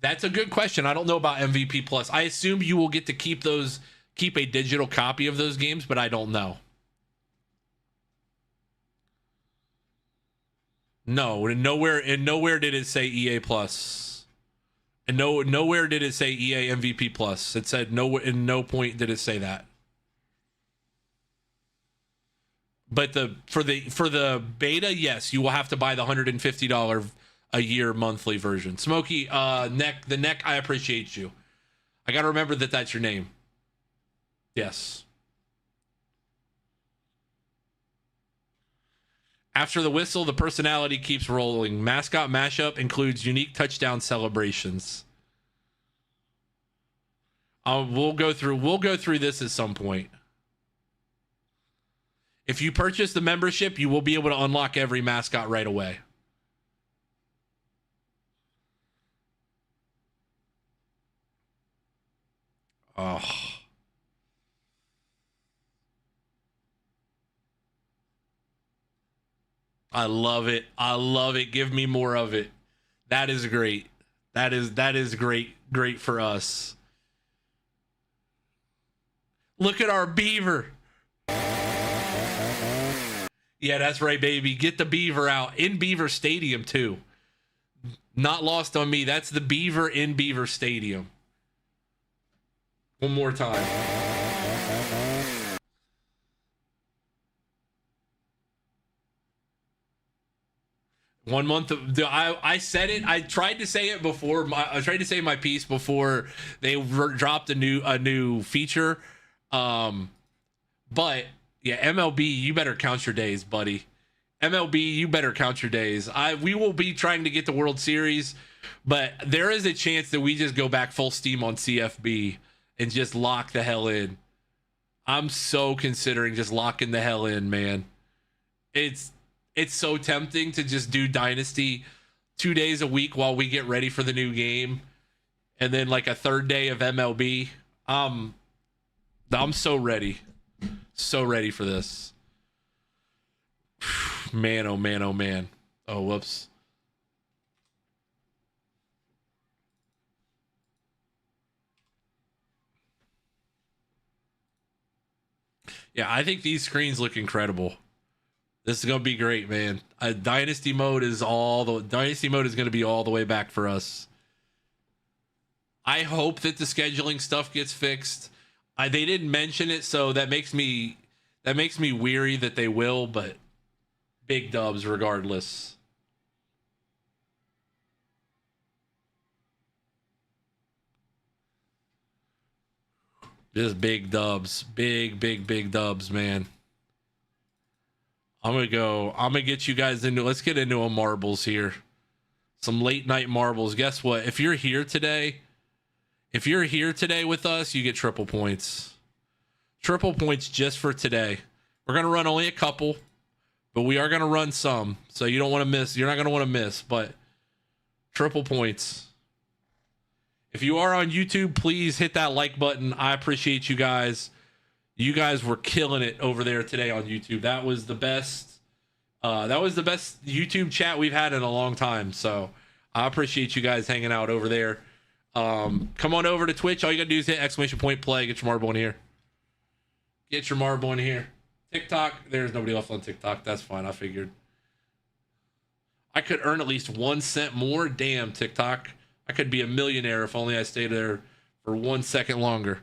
That's a good question. I don't know about MVP Plus. I assume you will get to keep a digital copy of those games, but I don't know. No, and nowhere did it say EA Plus. And nowhere did it say EA MVP Plus. It said no, in no point did it say that. But for the beta, yes, you will have to buy the $150 a year monthly version. Smokey, the neck, I appreciate you. I got to remember that that's your name. Yes. After the whistle, the personality keeps rolling. Mascot mashup includes unique touchdown celebrations. We'll go through this at some point. If you purchase the membership, you will be able to unlock every mascot right away. Oh. I love it. I love it. Give me more of it. That is great. That is great for us. Look at our beaver. Yeah, that's right, baby. Get the beaver out in Beaver Stadium too. Not lost on me. That's the beaver in Beaver Stadium. One more time. 1 month. I said it. I tried to say it before. I tried to say my piece before they dropped a new feature. But yeah, MLB, you better count your days, buddy. MLB, you better count your days. We will be trying to get the World Series, but there is a chance that we just go back full steam on CFB and just lock the hell in. I'm so considering just locking the hell in, man. It's so tempting to just do Dynasty 2 days a week while we get ready for the new game, and then like a third day of MLB. I'm so ready for this. Man, oh man, oh man. Oh, whoops. Yeah, I think these screens look incredible. This is gonna be great, man. Dynasty mode is going to be all the way back for us. I hope that the scheduling stuff gets fixed. They didn't mention it, so that makes me weary that they will, but big dubs regardless. Just big dubs. Big dubs, man. I'm gonna get you guys let's get into a marbles here. Some late night marbles. Guess what? If you're here today with us, you get triple points. Triple points just for today. We're gonna run only a couple, but we are gonna run some. So you don't want to miss. You're not gonna want to miss, but triple points. If you are on YouTube, please hit that like button. I appreciate you guys. You guys were killing it over there today on YouTube. That was the best. That was the best YouTube chat we've had in a long time. So I appreciate you guys hanging out over there. Come on over to Twitch. All you gotta do is hit !play. Get your marble in here. Get your marble in here. TikTok. There's nobody left on TikTok. That's fine. I figured. I could earn at least 1 cent more. Damn, TikTok. I could be a millionaire if only I stayed there for 1 second longer.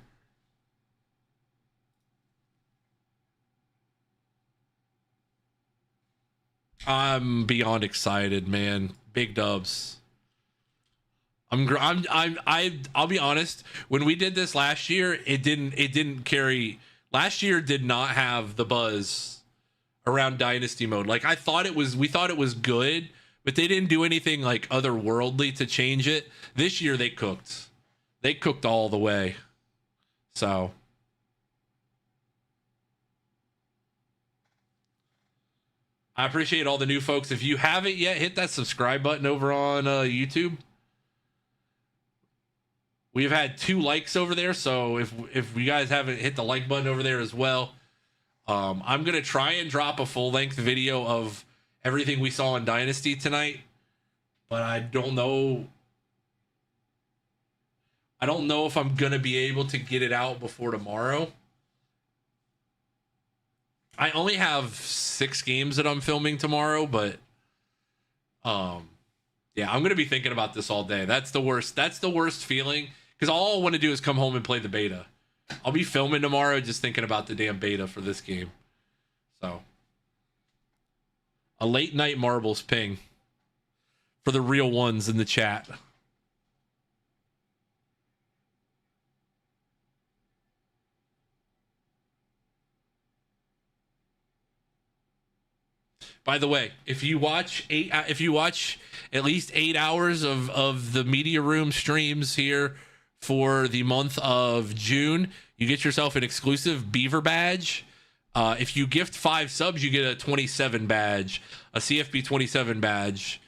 I'm beyond excited, man. Big dubs. I'll be honest. When we did this last year, it didn't carry. Last year did not have the buzz around Dynasty mode. Like we thought it was good, but they didn't do anything like otherworldly to change it. This year they cooked. They cooked all the way. So I appreciate all the new folks. If you haven't yet, hit that subscribe button over on YouTube. We've had 2 likes over there, so if you guys haven't hit the like button over there as well, I'm going to try and drop a full-length video of everything we saw in Dynasty tonight, but I don't know if I'm going to be able to get it out before tomorrow. I only have 6 games that I'm filming tomorrow, but yeah, I'm going to be thinking about this all day. That's the worst feeling, because all I want to do is come home and play the beta. I'll be filming tomorrow just thinking about the damn beta for this game. So, a late night marbles ping for the real ones in the chat. By the way, if you watch at least 8 hours of the media room streams here for the month of June, you get yourself an exclusive Beaver badge. If you gift 5 subs, you get a 27 badge, a CFB 27 badge.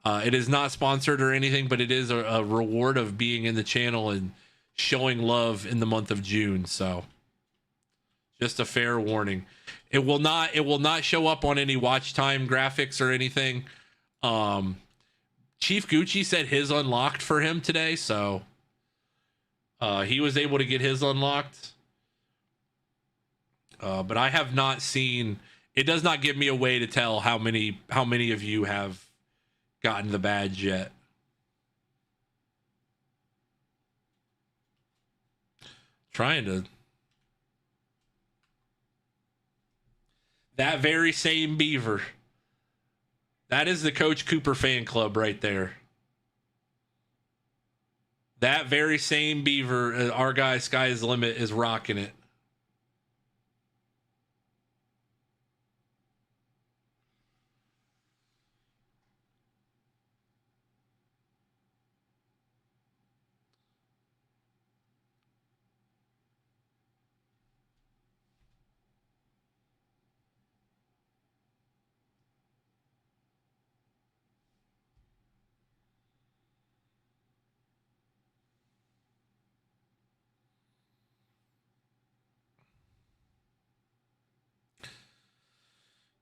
It is not sponsored or anything, but it is a reward of being in the channel and showing love in the month of June. So, just a fair warning. It will not show up on any watch time graphics or anything. Chief Gucci said his unlocked for him today, so he was able to get his unlocked. But I have not seen. It does not give me a way to tell how many of you have gotten the badge yet. Trying to. That very same Beaver. That is the Coach Cooper fan club right there. That very same Beaver, our guy Sky's Limit, is rocking it.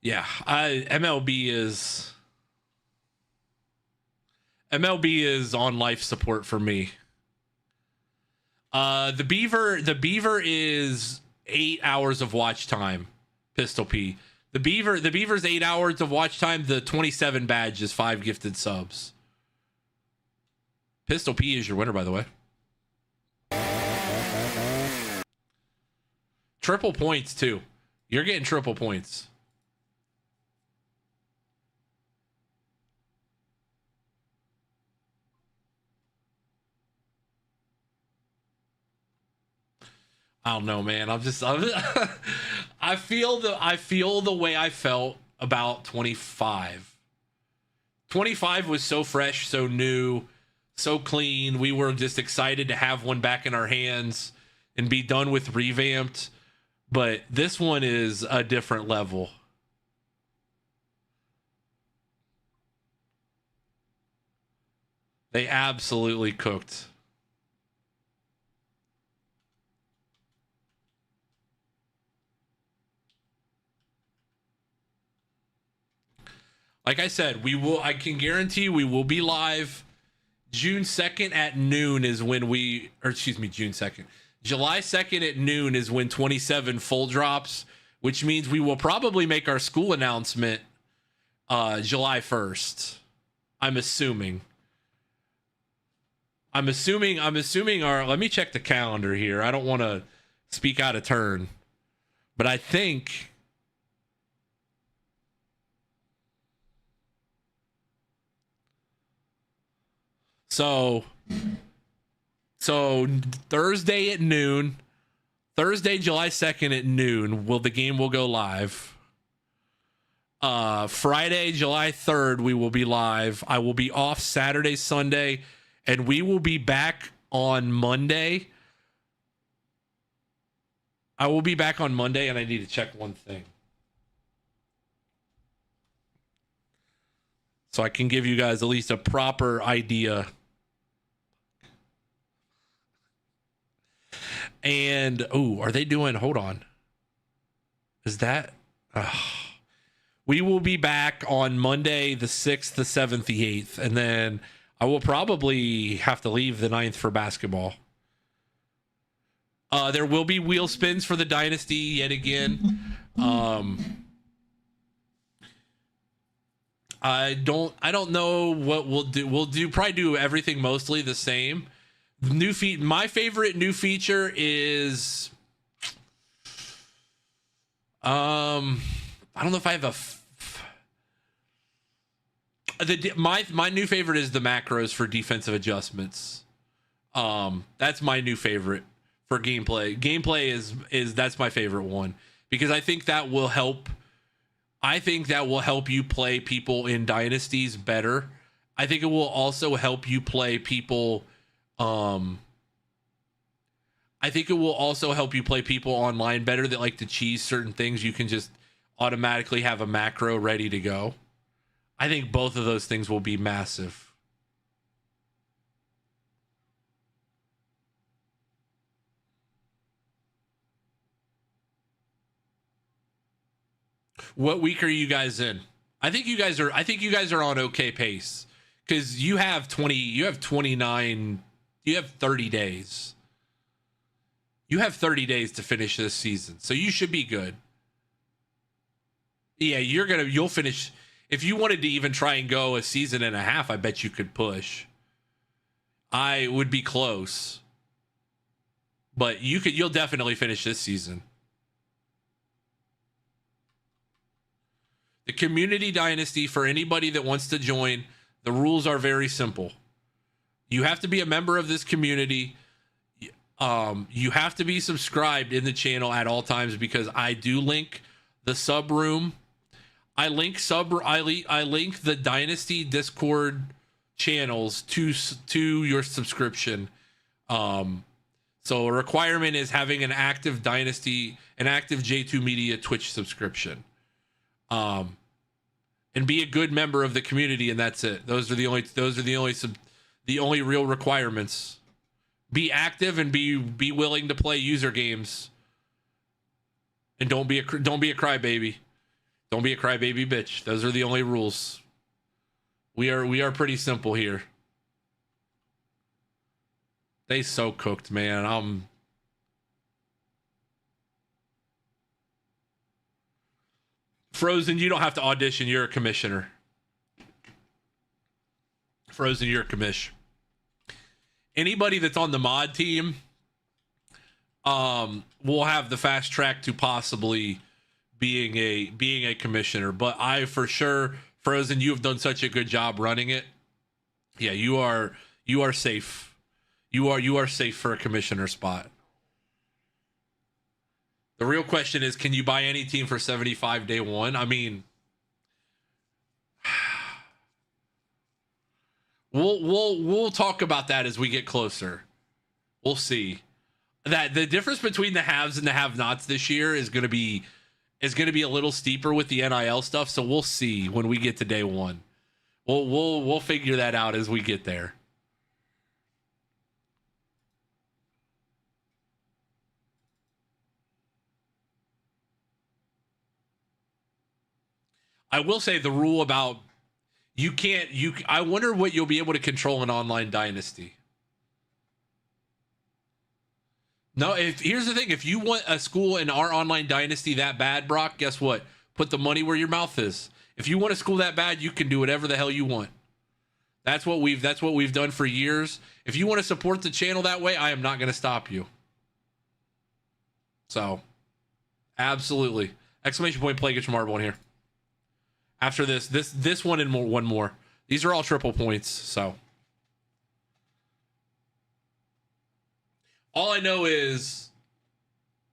Yeah, MLB is on life support for me. The Beaver is 8 hours of watch time. Pistol P. The Beaver's 8 hours of watch time. The 27 badge is 5 gifted subs. Pistol P is your winner, by the way. Triple points too. You're getting triple points. I don't know, man. I feel the way I felt about 25. 25 was so fresh, so new, so clean. We were just excited to have one back in our hands and be done with revamped. But this one is a different level. They absolutely cooked. Like I said, I can guarantee we will be live June 2nd at noon is when June 2nd. July 2nd at noon is when 27 full drops, which means we will probably make our school announcement July 1st. I'm assuming let me check the calendar here. I don't want to speak out of turn, but I think So Thursday at noon, Thursday, July 2nd at noon, the game will go live. Friday, July 3rd, we will be live. I will be off Saturday, Sunday, and we will be back on Monday. I will be back on Monday, and I need to check one thing. so I can give you guys at least a proper idea. And are they doing? Hold on. Is that? We will be back on Monday, the 6th, the 7th, the 8th, and then I will probably have to leave the 9th for basketball. There will be wheel spins for the Dynasty yet again. I don't know what we'll do. We'll probably do everything mostly the same. My favorite new feature is I don't know if I have my new favorite is the macros for defensive adjustments. That's my new favorite for gameplay. Gameplay is that's my favorite one because I think that will help. I think that will help you play people in dynasties better. I think it will also help you play people. I think it will also help you play people online better that like to cheese certain things. You can just automatically have a macro ready to go. I think both of those things will be massive. What week are you guys in? I think you guys are on okay pace because you have 29, you have 30 days. You have 30 days to finish this season, so you should be good. Yeah, you'll finish. If you wanted to even try and go a season and a half, I bet you could push. I would be close, but you'll definitely finish this season. The community dynasty, for anybody that wants to join, the rules are very simple. You have to be a member of this community. You have to be subscribed in the channel at all times because I do link the sub room. I link the Dynasty Discord channels to your subscription. So a requirement is having an active J2 Media Twitch subscription. And be a good member of the community, and that's it. Those are the only real requirements. Be active and be willing to play user games. And don't be a crybaby. Don't be a crybaby bitch. Those are the only rules. We are pretty simple here. They so cooked, man. Frozen, you don't have to audition. You're a commissioner. Frozen, you're a commish. Anybody that's on the mod team will have the fast track to possibly being a commissioner. But I for sure, Frozen, you have done such a good job running it. Yeah, you are safe. You are safe for a commissioner spot. The real question is, can you buy any team for 75 day one? I mean, we'll talk about that as we get closer. We'll see. That the difference between the haves and the have-nots this year is going to be a little steeper with the NIL stuff. So we'll see when we get to day one. We'll figure that out as we get there. I will say the rule about I wonder what you'll be able to control in online Dynasty. No, here's the thing. If you want a school in our online Dynasty that bad, Brock, guess what? Put the money where your mouth is. If you want a school that bad, you can do whatever the hell you want. That's what we've done for years. If you want to support the channel that way, I am not going to stop you. So, absolutely. Exclamation point play, get your marble in here. After this one and one more. These are all triple points, so. All I know is,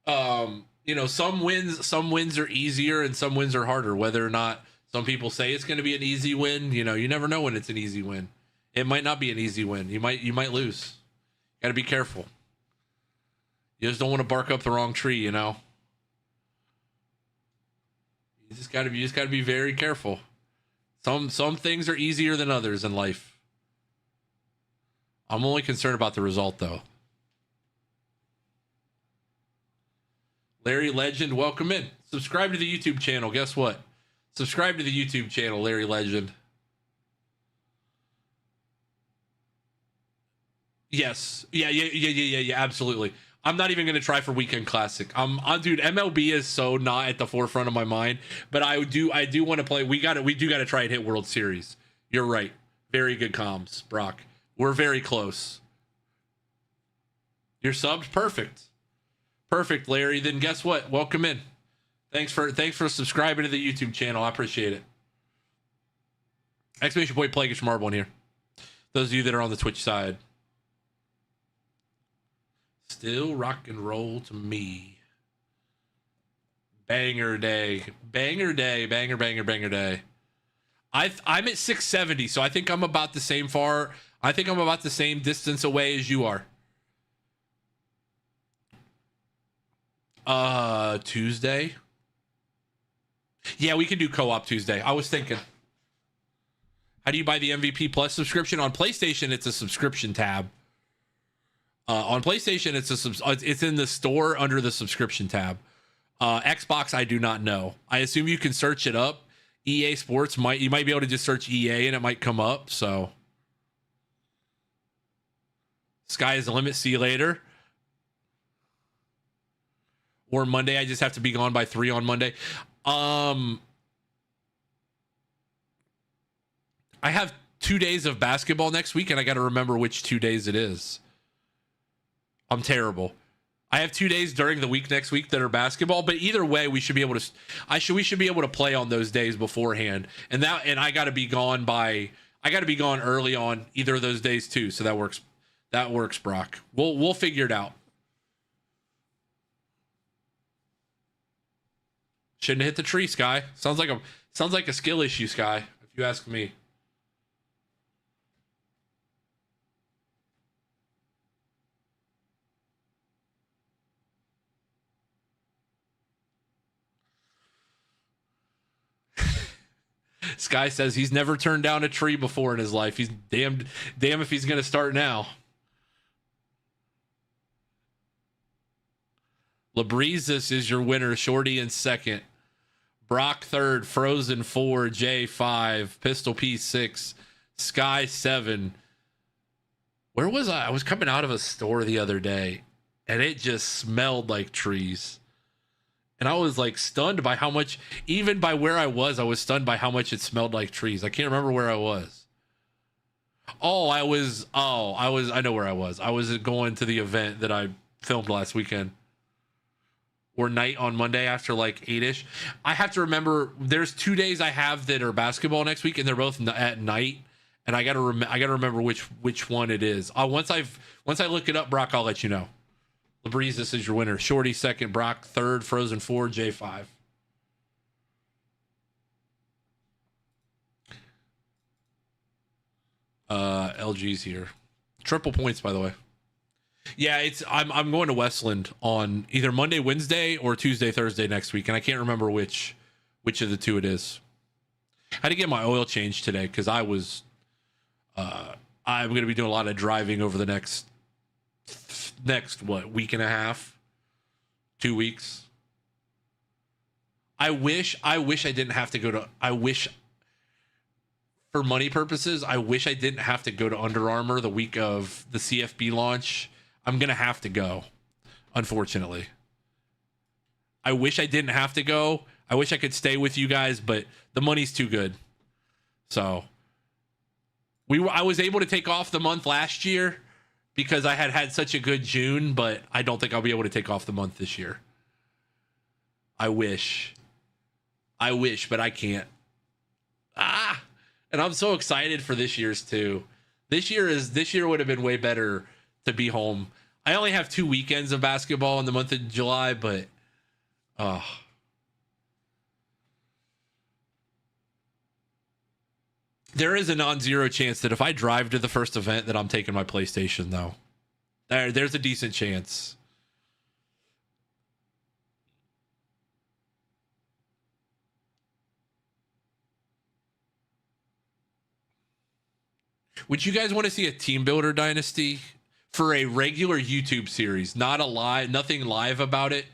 some wins are easier and some wins are harder. Whether or not some people say it's going to be an easy win, you never know when it's an easy win. It might not be an easy win. You might lose. Got to be careful. You just don't want to bark up the wrong tree, You just got to be very careful. Some things are easier than others in life. I'm only concerned about the result, though. Larry Legend, welcome in. Subscribe to the YouTube channel. Guess what? Subscribe to the YouTube channel, Larry Legend. Yes. Yeah, absolutely. I'm not even going to try for Weekend Classic. Dude, MLB is so not at the forefront of my mind, but I do want to play. We do got to try and hit World Series. You're right. Very good comms, Brock. We're very close. You're subbed? Perfect. Perfect, Larry. Then guess what? Welcome in. Thanks for subscribing to the YouTube channel. I appreciate it. Exclamation point Plagueish Marble in here. Those of you that are on the Twitch side. Still rock and roll to me. Banger day. Banger day. Banger day. I'm at 670, so I think I'm about the same distance away as you are. Tuesday. Yeah, we can do co-op Tuesday. I was thinking. How do you buy the MVP Plus subscription? On PlayStation, it's a subscription tab. On PlayStation, it's in the store under the subscription tab. Xbox, I do not know. I assume you can search it up. EA Sports you might be able to just search EA and it might come up. So, sky is the limit. See you later. Or Monday, I just have to be gone by 3 on Monday. I have 2 days of basketball next week, and I got to remember which 2 days it is. I'm terrible. I have 2 days during the week next week that are basketball, but either way, we should be able to. We should be able to play on those days beforehand, and I got to be gone early on either of those days too. So that works. That works, Brock. We'll figure it out. Shouldn't have hit the tree, Sky. Sounds like a skill issue, Sky, if you ask me. Sky says he's never turned down a tree before in his life. He's damn if he's going to start now. Labrizis is your winner. Shorty in second. Brock third. Frozen 4. J 5. Pistol P 6. Sky 7. Where was I? I was coming out of a store the other day, and it just smelled like trees. And I was like stunned by how much, even by where I was stunned by how much it smelled like trees. I can't remember where I was. I know where I was. I was going to the event that I filmed last weekend. Or night on Monday after like 8-ish. I have to remember there's 2 days I have that are basketball next week, and they're both at night. And I gotta remember which one it is. Once I look it up, Brock, I'll let you know. LeBreeze, this is your winner. Shorty second, Brock third, Frozen 4, J 5. LG's here. Triple points, by the way. Yeah, I'm going to Westland on either Monday, Wednesday, or Tuesday, Thursday next week, and I can't remember which of the two it is. I had to get my oil changed today because I'm going to be doing a lot of driving over the next week and a half, 2 weeks. I wish I didn't have to go to. For money purposes, I wish I didn't have to go to Under Armour the week of the CFB launch. I'm going to have to go, unfortunately. I wish I didn't have to go. I wish I could stay with you guys, but the money's too good. So I was able to take off the month last year because I had such a good June, but I don't think I'll be able to take off the month this year. I wish, but I can't. And I'm so excited for this year's too. This year would have been way better to be home. I only have 2 weekends of basketball in the month of July, but there is a non-zero chance that if I drive to the first event that I'm taking my PlayStation, though. There's a decent chance. Would you guys want to see a team builder dynasty for a regular YouTube series, not a live, nothing live about it?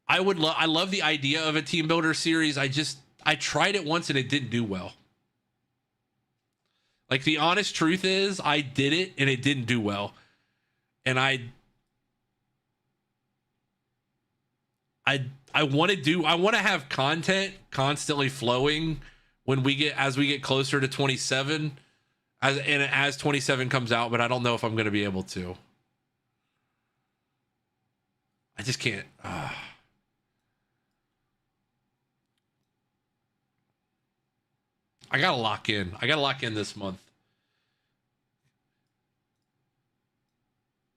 I love the idea of a team builder series. I tried it once and it didn't do well. Like, the honest truth is I did it and it didn't do well. And I want to have content constantly flowing as we get closer to 27 as 27 comes out, but I don't know if I'm going to be able to. I just can't. I got to lock in. This month.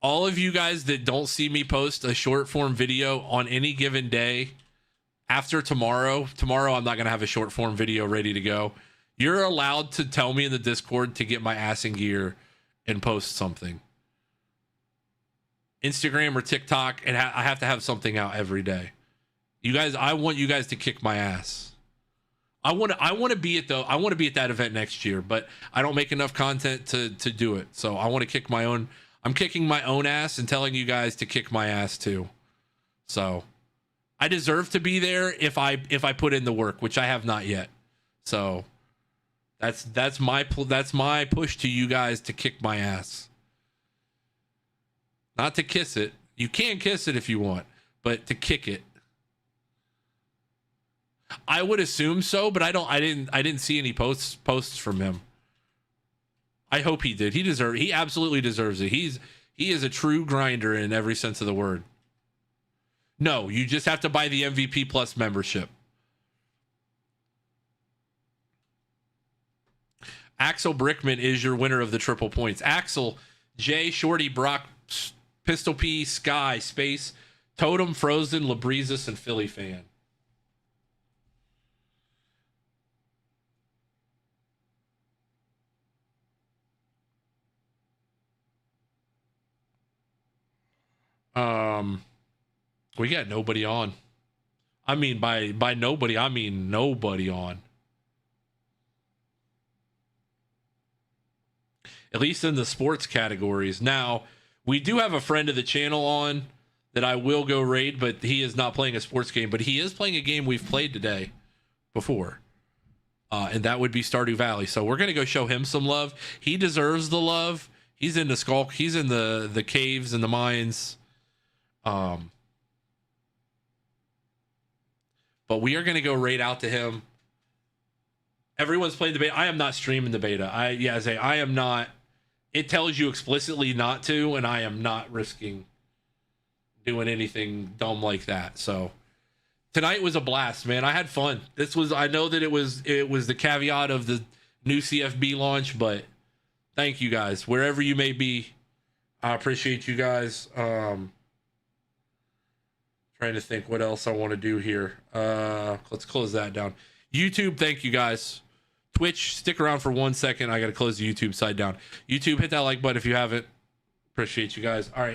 All of you guys that don't see me post a short form video on any given day after tomorrow I'm not going to have a short form video ready to go. You're allowed to tell me in the Discord to get my ass in gear and post something. Instagram or TikTok, and I have to have something out every day. You guys, I want you guys to kick my ass. I want to be at that event next year, but I don't make enough content to do it. So I want to kick my own. I'm kicking my own ass and telling you guys to kick my ass too. So I deserve to be there if I put in the work, which I have not yet. So that's my push to you guys to kick my ass. Not to kiss it. You can kiss it if you want, but to kick it. I would assume so, but I didn't see any posts from him. I hope he did. He absolutely deserves it. He is a true grinder in every sense of the word. No, you just have to buy the MVP Plus membership. Axel Brickman is your winner of the triple points. Axel, Jay, Shorty, Brock, Pistol P, Sky, Space, Totem, Frozen, Labrizas, and Philly Fan. We got nobody on. I mean, by nobody, I mean nobody on. At least in the sports categories. Now, we do have a friend of the channel on that I will go raid, but he is not playing a sports game, but he is playing a game we've played today before. And that would be Stardew Valley. So we're going to go show him some love. He deserves the love. He's in the skulk. He's in the caves and the mines. But we are going to go raid out to him. Everyone's playing the beta. I am not streaming the beta. I am not. It tells you explicitly not to, and I am not risking doing anything dumb like that. So tonight was a blast, man. I had fun. I know that it was the caveat of the new CFB launch, but thank you guys. Wherever you may be, I appreciate you guys. Trying to think what else I want to do here. Let's close that down. YouTube, thank you guys. Twitch, stick around for 1 second. I got to close the YouTube side down. YouTube, hit that like button if you haven't. Appreciate you guys. All right.